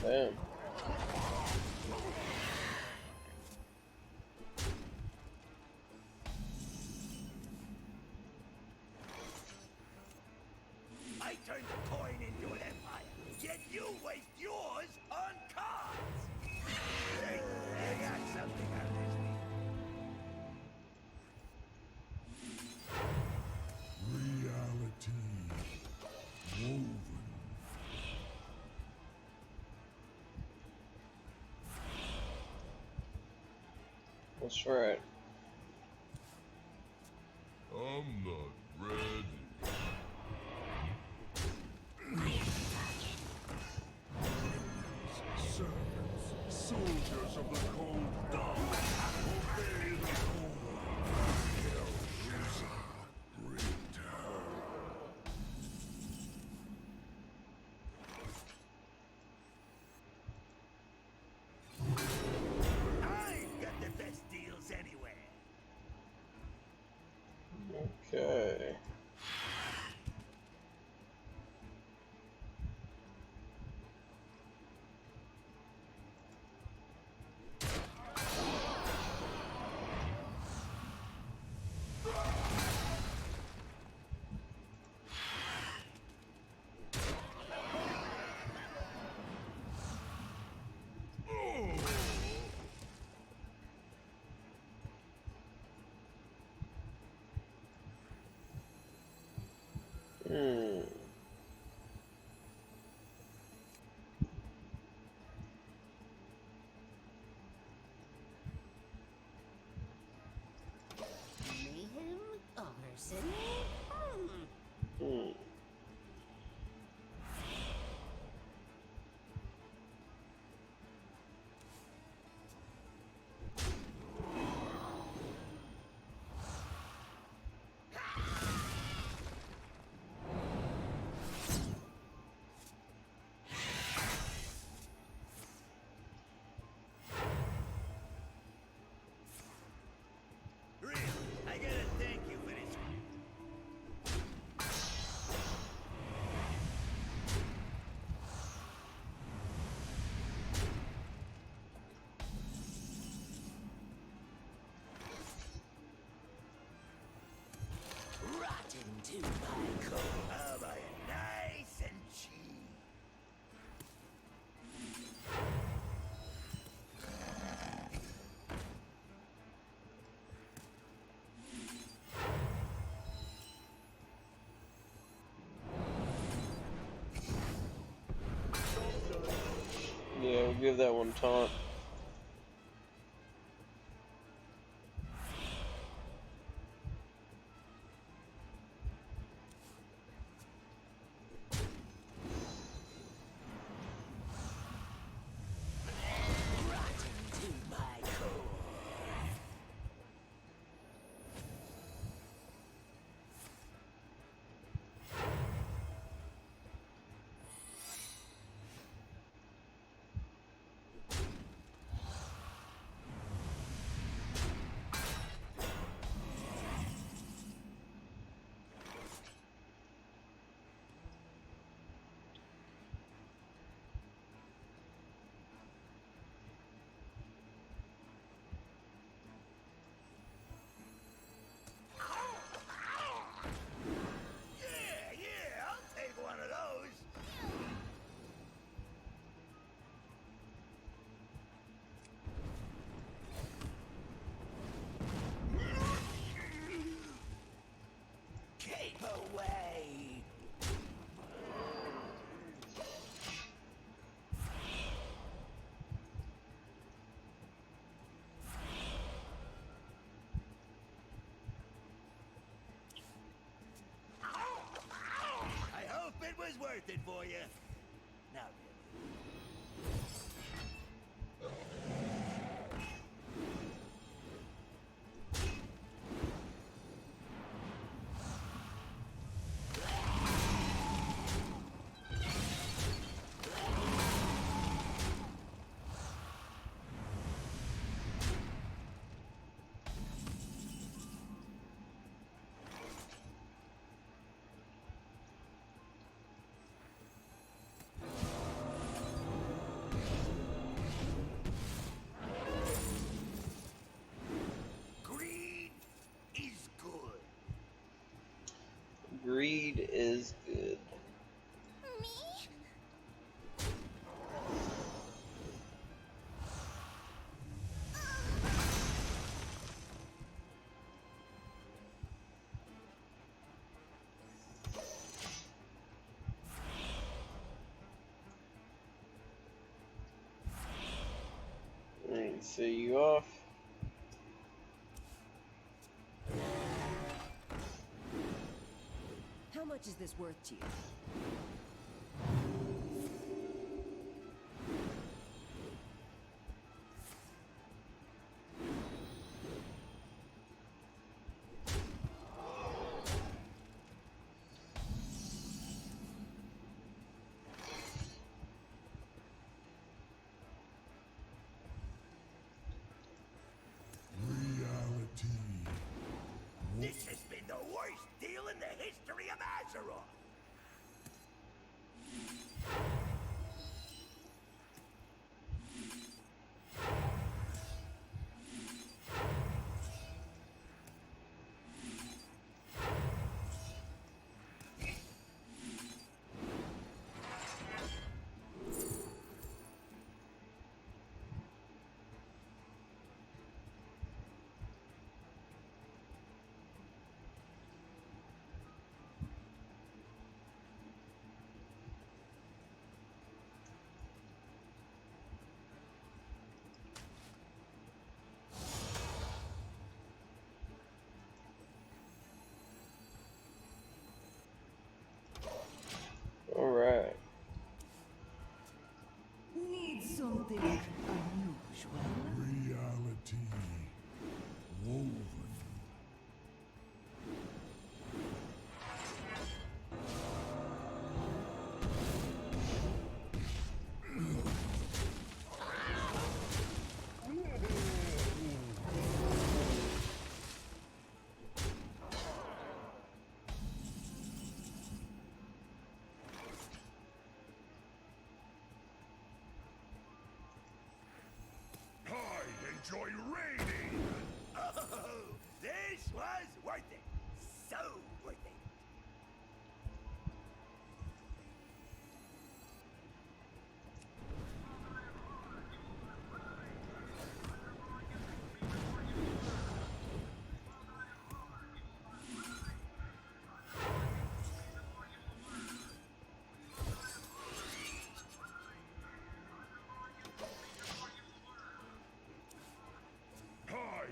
Damn. I turned the coin into an empire, yet you waste yours on cards. Hey, I got something on this Reality woven. That's right. I'm not ready. Servants, soldiers of the cold dawn, obey the call. Hellraiser, return. Hmm. Mayhem? Arson? Hmm. Really, I gotta thank you for this. Rotten to my core. How about it? Nice and cheap. Yeah, we'll give that one taunt. Rotten to my core. Yeah, I'll take one of those. Keep away. I hope it was worth it for you. Not really. Greed is good. Greed is good. Alright, so you off. How much is this worth to you? Reality. This has been the worst deal in the history of Azeroth.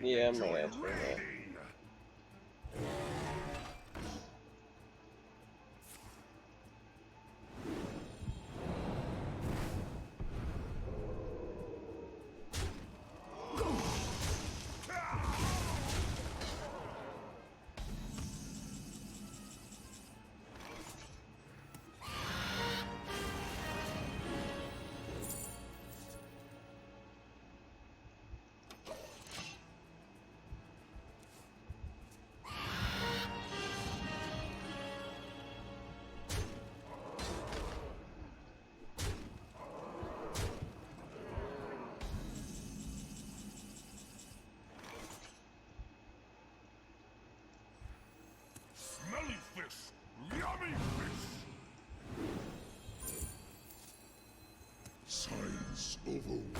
Yeah, I'm gonna ask for that. Smelly fish! Yummy fish! Science overwhelming.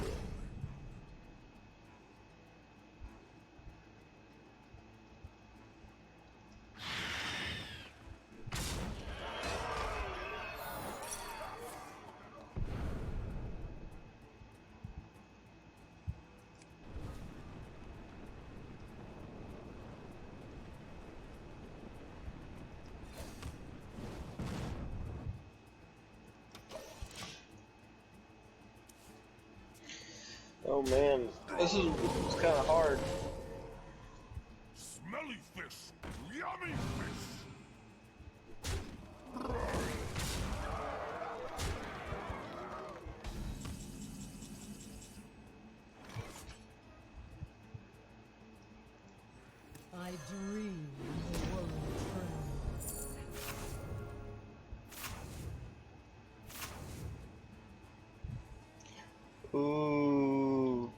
Oh man, this is kind of hard. Smelly fish! Yummy fish! I dream the world trembles. Ooh.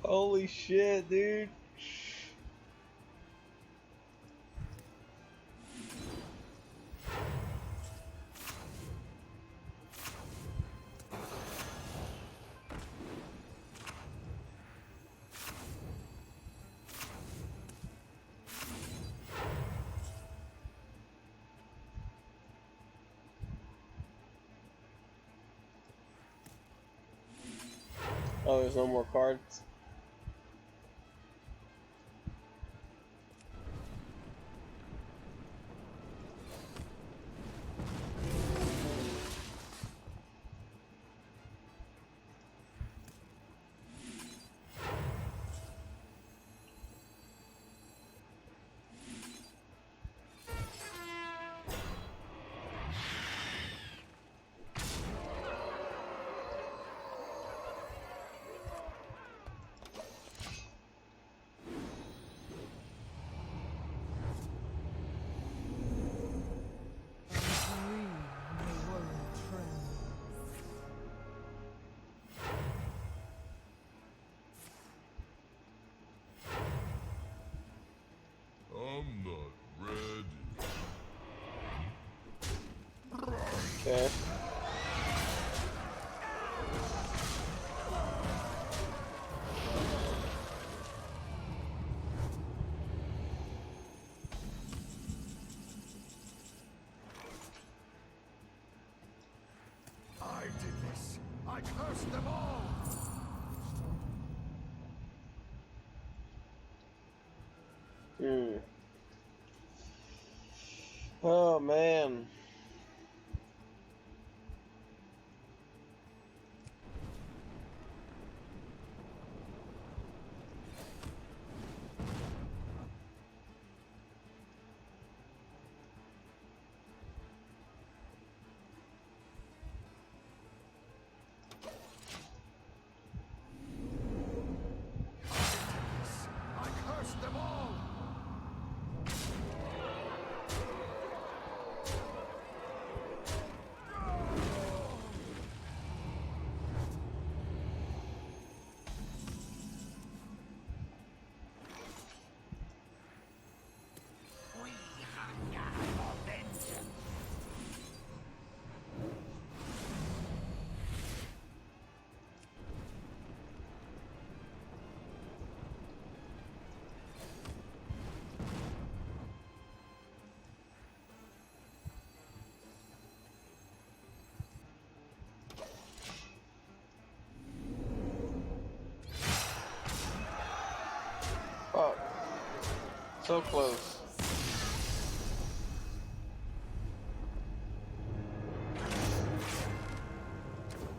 Holy shit, dude. Oh, there's no more cards. I'm not ready. Okay. I did this. I cursed them all. Oh man. I cursed them all. So close.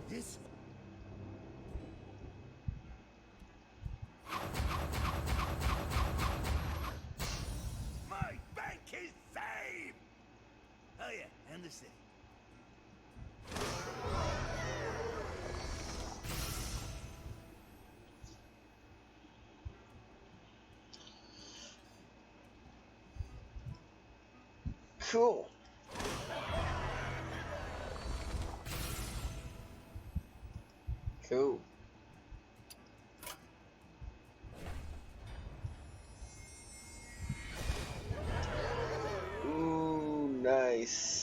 This my bank is fame! Oh yeah, and the city. Cool. Cool. Ooh, nice.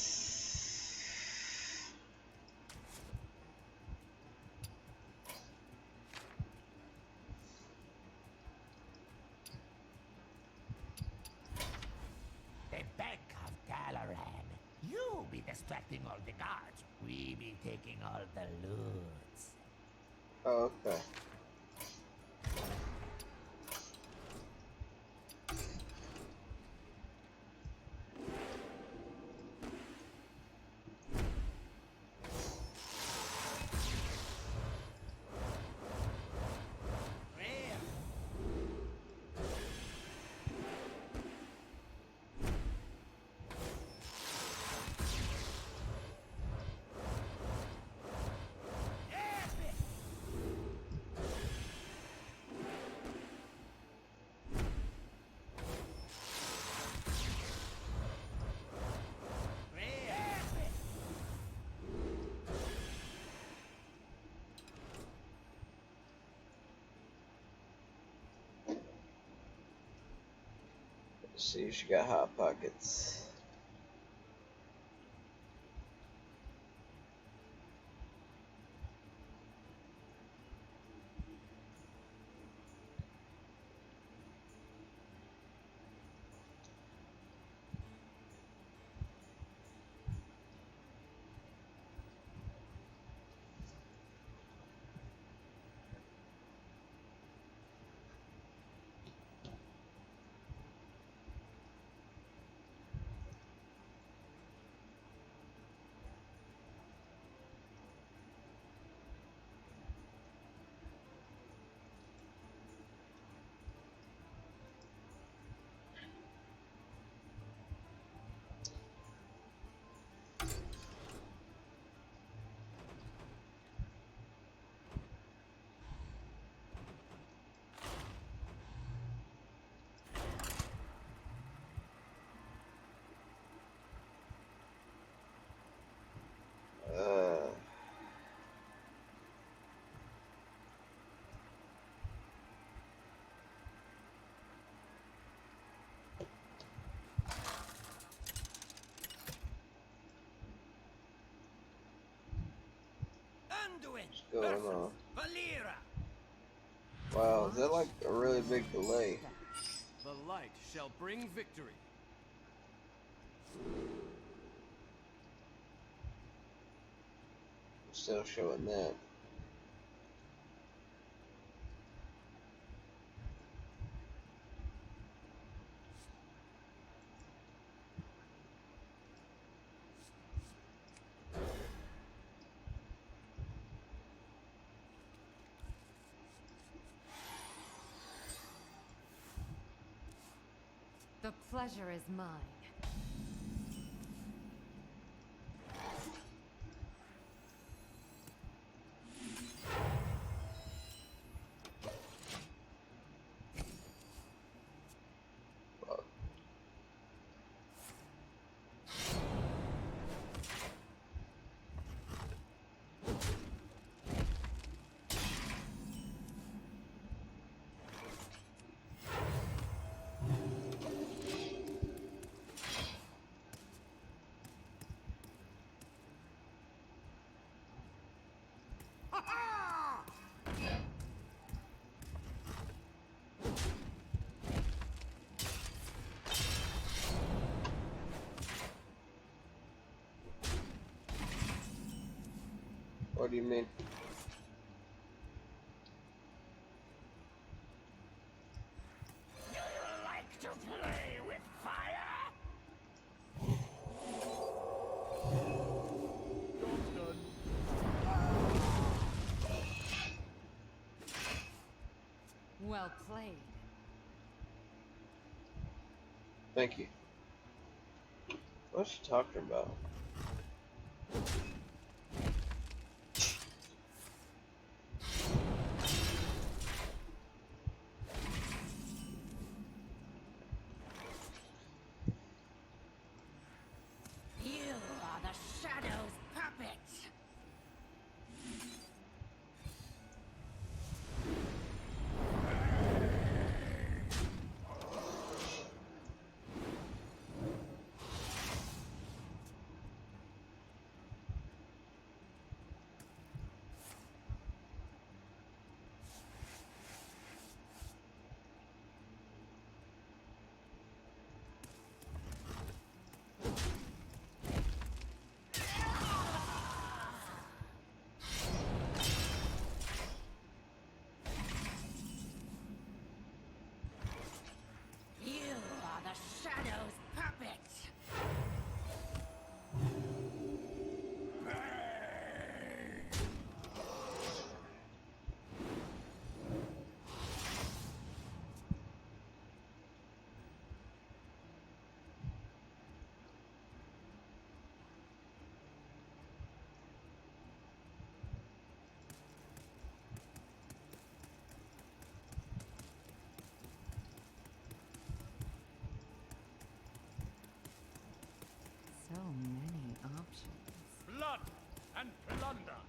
The Bank of Dalaran. You be distracting all the guards. We be taking all the loot. Oh, okay. Let's see, she got hot pockets. What's going on? Wow, is that like a really big delay? The light shall bring victory. Still showing that. The pleasure is mine. What do you mean? You like to play? Well played. Thank you. What's she talking about? You are the Shadow's puppet. You are the Shadow's puppet. So many options. Blood and plunder.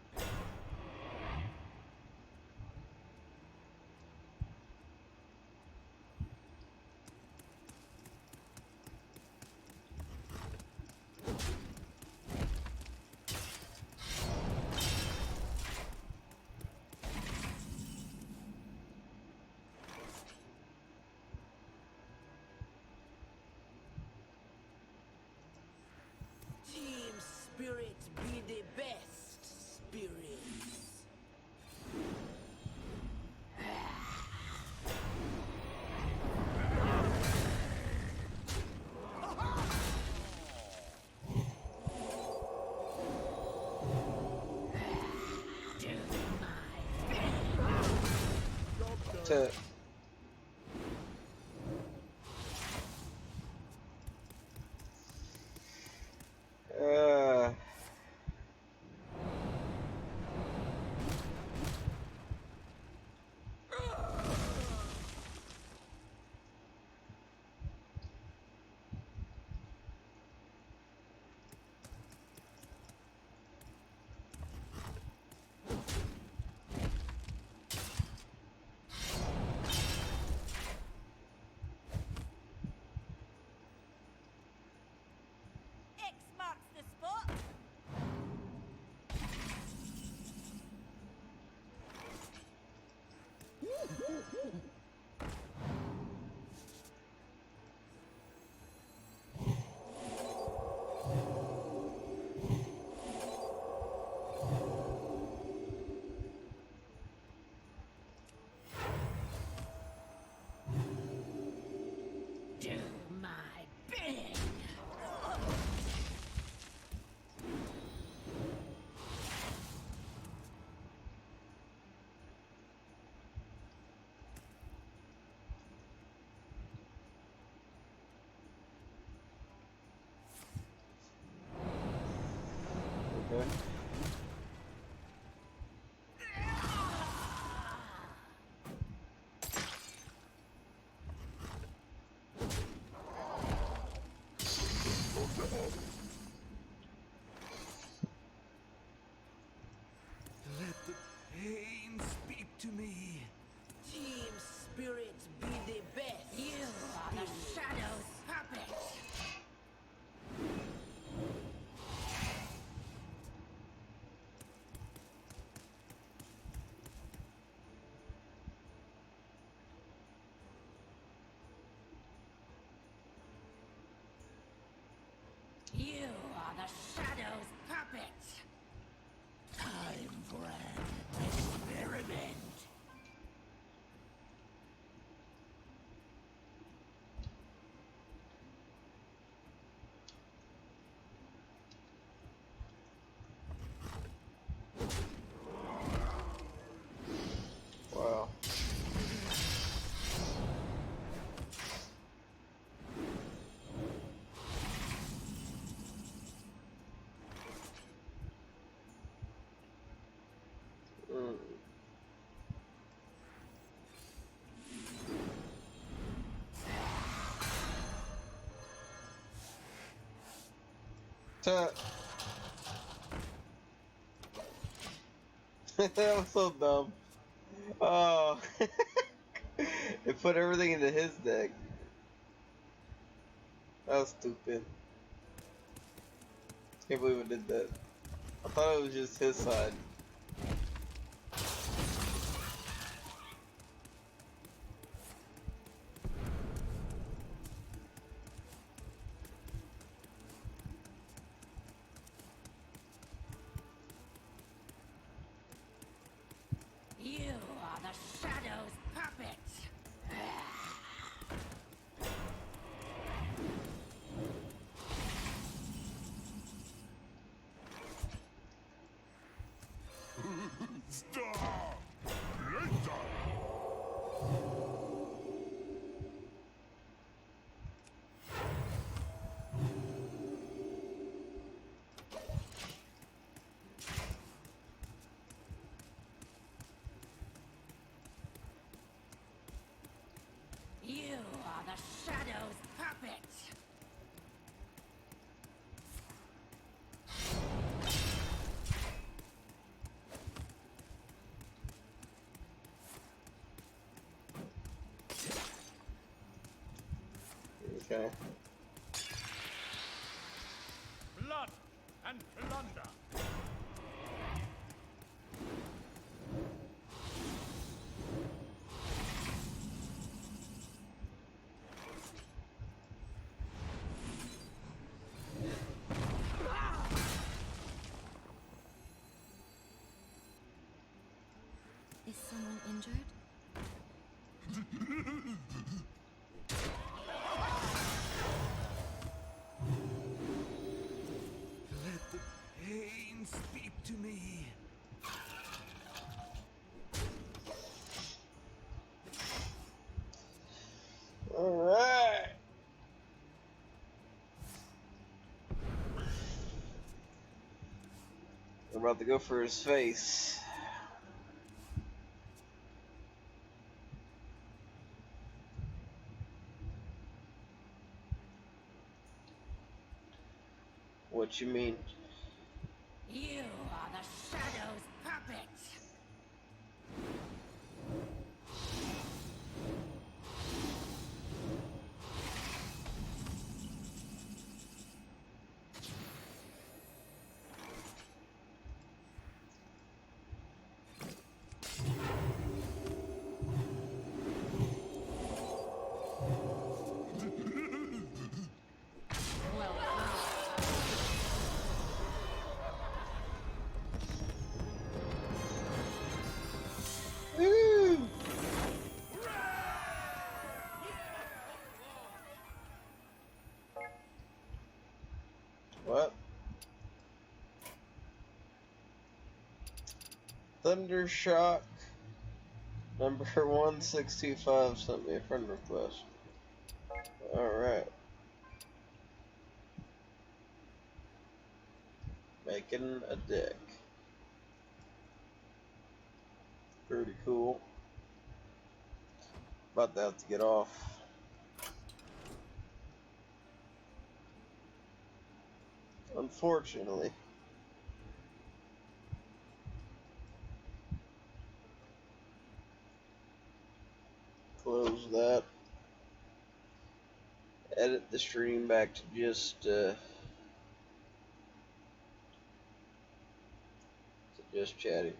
Team spirit be the best spirits. To Mm. That was so dumb. Oh, it put everything into his deck. That was stupid. Can't believe it did that. I thought it was just his side. You are the Shadow's puppet. Stop! Later! You are the Shadow's puppet. Okay. Blood and plunder. Is someone injured? Let the pain speak to me. Alright. We're about to go for his face. What you mean? You are the Shadow's puppet. Woo! What? Thundershock number 1625 sent me a friend request. Alright. Making a deck. Pretty cool. About to have to get off. Unfortunately. Close that. Edit the stream back to just chatting.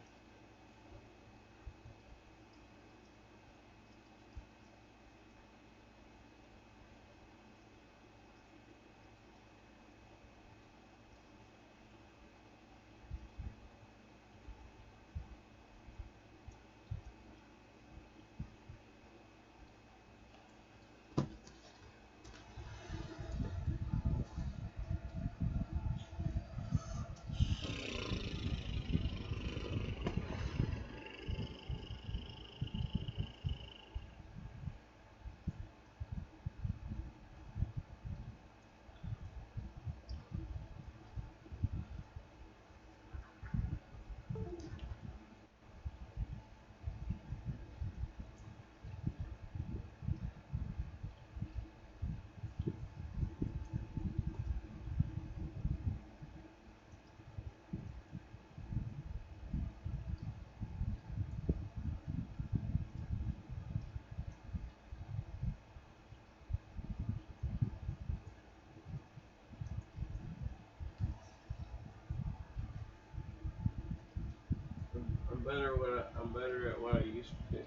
I'm better at what I used to do.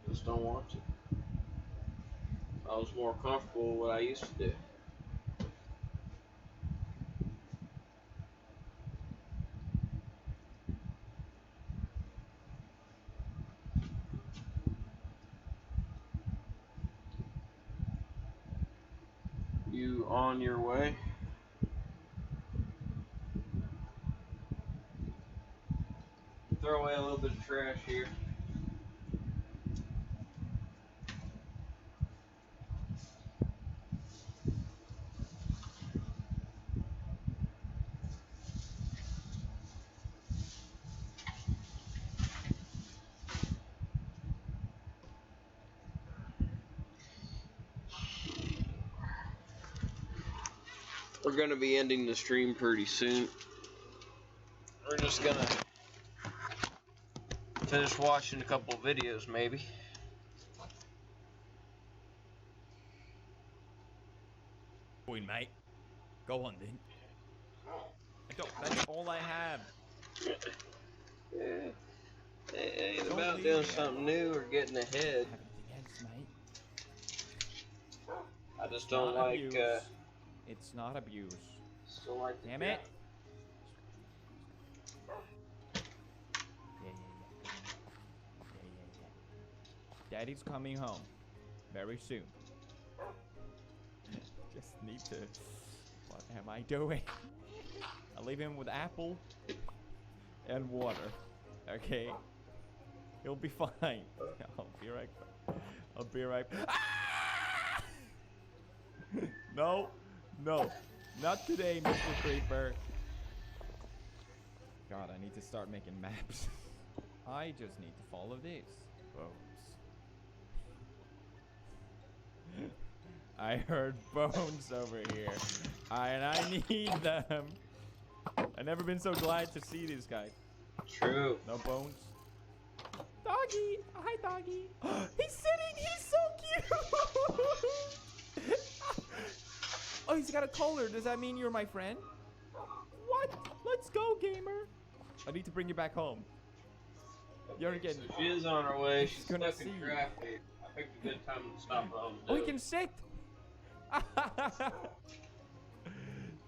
Just don't want to. I was more comfortable with what I used to do. You on your way? Throw away a little bit of trash here. We're going to be ending the stream pretty soon. We're just going to finish watching a couple videos, maybe. Boy, mate. Go on, then. That's all I have. Yeah. It ain't about doing something new or getting ahead. I just don't like, It's not abuse. Still like Damn it. Daddy's coming home very soon. Just need to... What am I doing? I'll leave him with apple and water. Okay? He'll be fine. I'll be right back. I'll be right back. Ah! No. No. Not today, Mr. Creeper. God, I need to start making maps. I just need to follow this. Bones. I heard bones over here. And I need them. I've never been so glad to see these guys. True. No bones. Doggy! Hi, doggy. He's sitting! He's so cute! Oh, he's got a collar. Does that mean you're my friend? What? Let's go, gamer. I need to bring you back home. You're getting... So she is on her way. She's gonna stuck in see. traffic. I picked a good time to stop home. Oh, he can sit!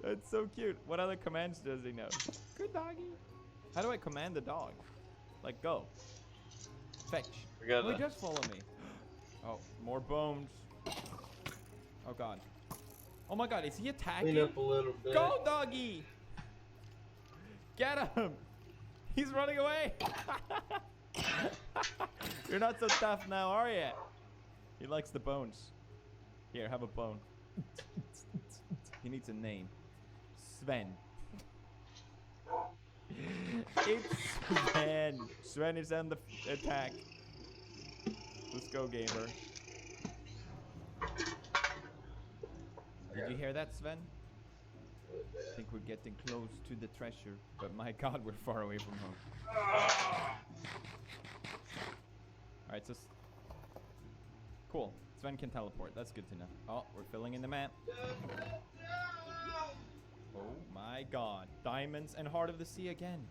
That's so cute. What other commands does he know? Good doggy. How do I command the dog? Like, go. Fetch. Oh, he just follow me. Oh, more bones. Oh, God. Oh, my God. Is he attacking? Clean up a little bit. Go, doggy! Get him! He's running away! You're not so tough now, are you? He likes the bones. Here, have a bone. He needs a name. Sven. It's Sven. Sven is on the attack. Let's go, gamer. Did you hear that, Sven? I think we're getting close to the treasure, but my God, we're far away from home. Alright, so... Cool. Sven can teleport. That's good to know. Oh, we're filling in the map. Oh my God. Diamonds and Heart of the Sea again.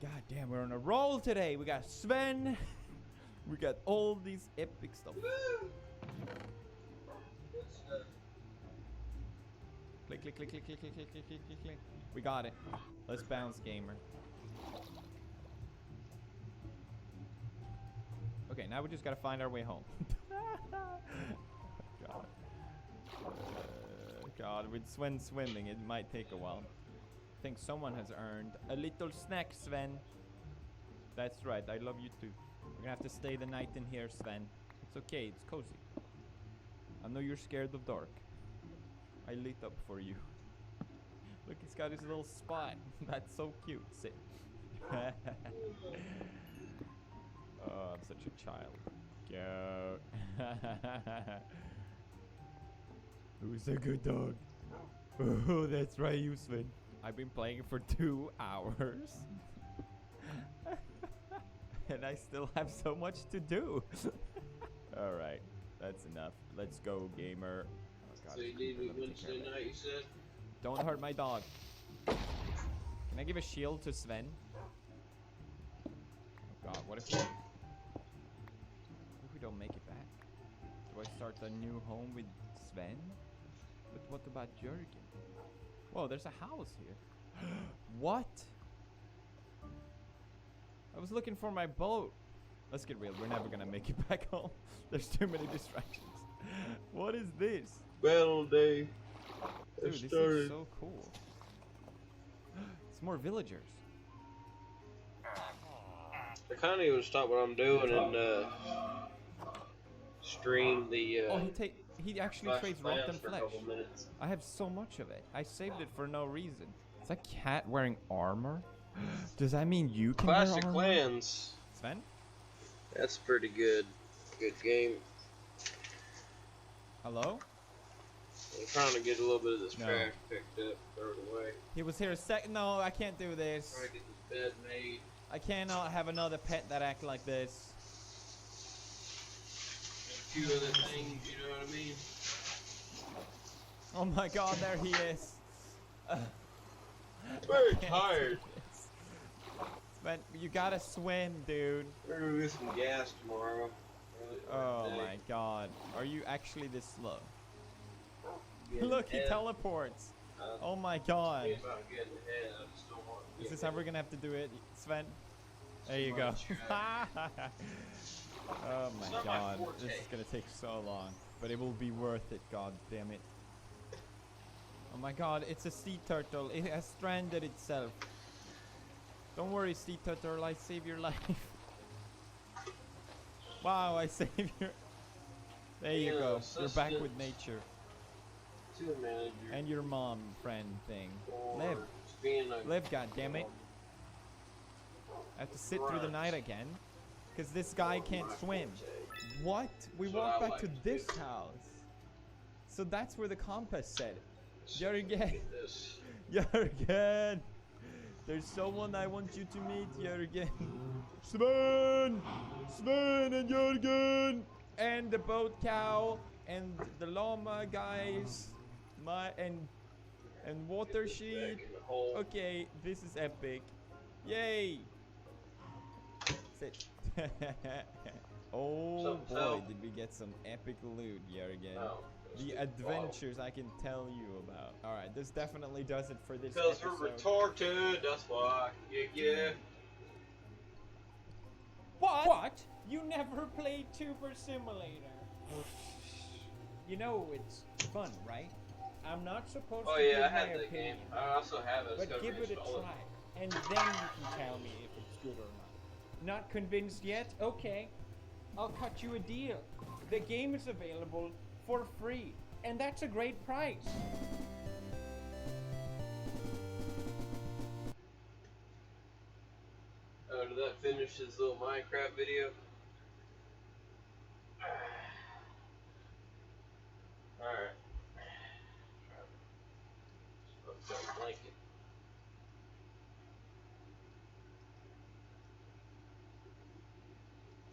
God damn, we're on a roll today. We got Sven. We got all these epic stuff. Click, click, click, click, click, click, click, click, click, click, click. We got it. Let's bounce, gamer. Okay, now we just gotta find our way home. God. God, with Sven swimming, it might take a while. I think someone has earned a little snack, Sven. That's right, I love you too. We're gonna have to stay the night in here, Sven. It's okay, it's cozy. I know you're scared of dark. I lit up for you. Look, he's got his little spot. That's so cute. Sit. Oh, I'm such a child. Go. Who's a good dog? Oh, that's right, you, Sven. I've been playing for 2 hours. And I still have so much to do. Alright, that's enough. Let's go, gamer. Oh God, So it's you need creeper. me Let me take care Wednesday of it. night, you said? Don't hurt my dog. Can I give a shield to Sven? Oh God, what if we don't make it back? Do I start a new home with Sven? But what about Jurgen? Whoa, there's a house here. What? I was looking for my boat. Let's get real. We're never gonna make it back home. There's too many distractions. What is this? Battle day. Dude, this is so cool. It's more villagers. I kind of even stop what I'm doing and stream the. Oh, he actually Clash trades of Clans rotten for a flesh. couple minutes. I have so much of it. I saved it for no reason. Is that cat wearing armor? Does that mean you can Clash wear of armor? Clans. Sven? That's pretty good. Good game. Hello? I'm trying to get a little bit of this No. trash picked up, throw it away. He was here a second. No, I can't do this. Trying to get this bed made. I cannot have another pet that act like this. And a few other things, you know what I mean? Oh my God, there he is. Very tired. But you gotta swim, dude. We're gonna get some gas tomorrow. Oh my God. Are you actually this slow? Getting Look, he ahead. teleports. Oh my God. Think about getting ahead, I just don't want to Is get this how we're gonna have to do it, Sven? There you go. Oh my God. This is gonna take so long. But it will be worth it, God damn it. Oh my God, it's a sea turtle. It has stranded itself. Don't worry, sea turtle, I save your life. Wow, I saved your... There you go. You're back with nature. And your mom friend thing. Live. Live, goddammit. I have to sit through the night again. Because this guy can't swim. What? We walked back to this house. So that's where the compass said. Jurgen. Jurgen. There's someone I want you to meet, Jurgen. Sven! Sven and Jurgen! And the boat cow. And the llama guys. And water sheep. Okay, this is epic. Yay! Sit. Oh boy, did we get some epic loot, Jurgen. The adventures I can tell you about. Alright, this definitely does it for this Because episode. we're retarded, that's why. Yeah. What? You never played Tuber Simulator. You know it's fun, right? I'm not supposed Oh to yeah, give I had my that opinion, game. I also have it. It's but gotta give it a reinstall try, and then you can tell me if it's good or not. Not convinced yet? Okay. I'll cut you a deal. The game is available for free, and that's a great price. Oh, did that finish his little Minecraft video? Alright. Blanket.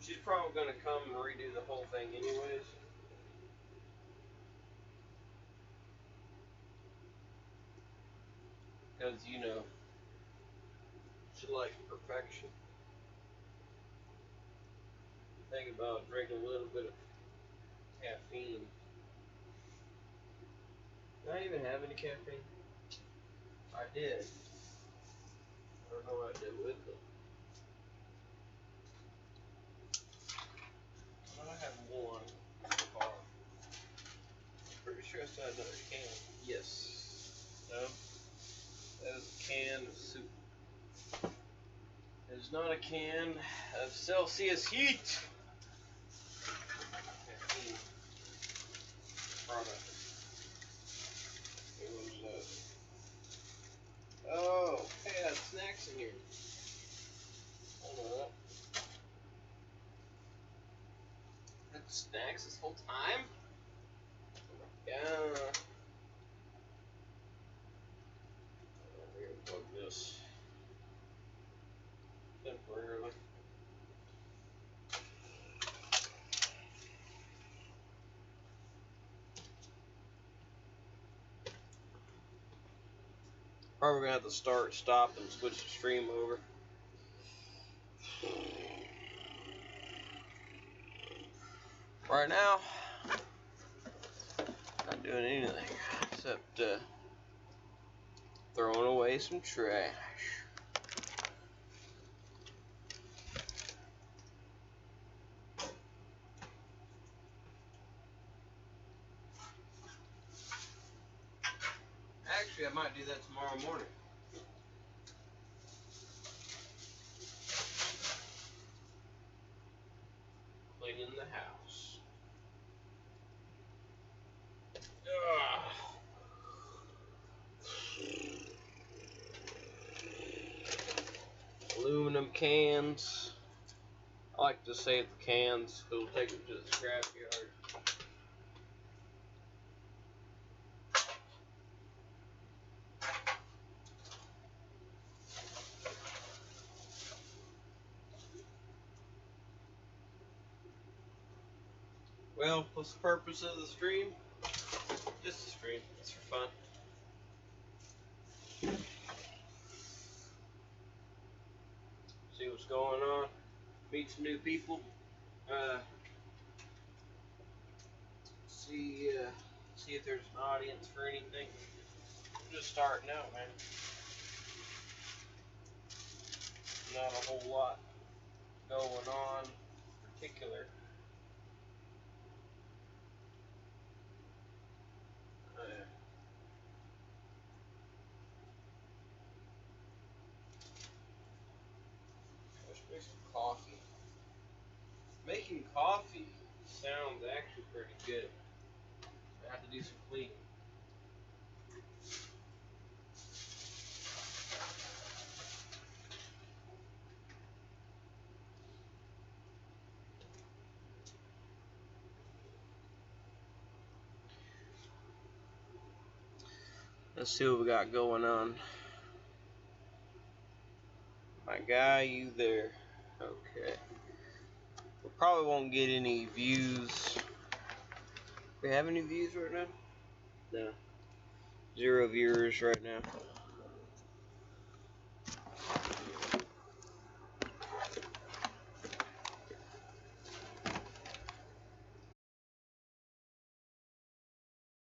She's probably gonna come and redo the whole thing anyways. Because, you know, she likes perfection. Think about drinking a little bit of caffeine. Did I even have any caffeine? I did. I don't know what I did with it. I have one in the car. I'm pretty sure I still have another can. Yes. No? That is a can of soup. It is not a can of Celsius heat. Caffeine. Product. Okay, what is that? Oh, hey, I had snacks in here. Hold on up. Had snacks this whole time? Yeah. We're gonna plug this temporarily. Probably gonna have to stop, and switch the stream over. Right now, not doing anything except throwing away some trash. Actually, I might do that tomorrow morning. Cleaning the house. Ugh. Aluminum cans. I like to save the cans, so we'll take them to the scrap yard. Well, what's the purpose of the stream? Just the stream. It's for fun. See what's going on. Meet some new people. See if there's an audience for anything. I'm just starting out, man. Not a whole lot going on in particular. Let's make some coffee. Making coffee sounds actually pretty good. I have to do some cleaning. Let's see what we got going on. My guy, you there? Okay. We probably won't get any views. We have any views right now? No. 0 viewers right now.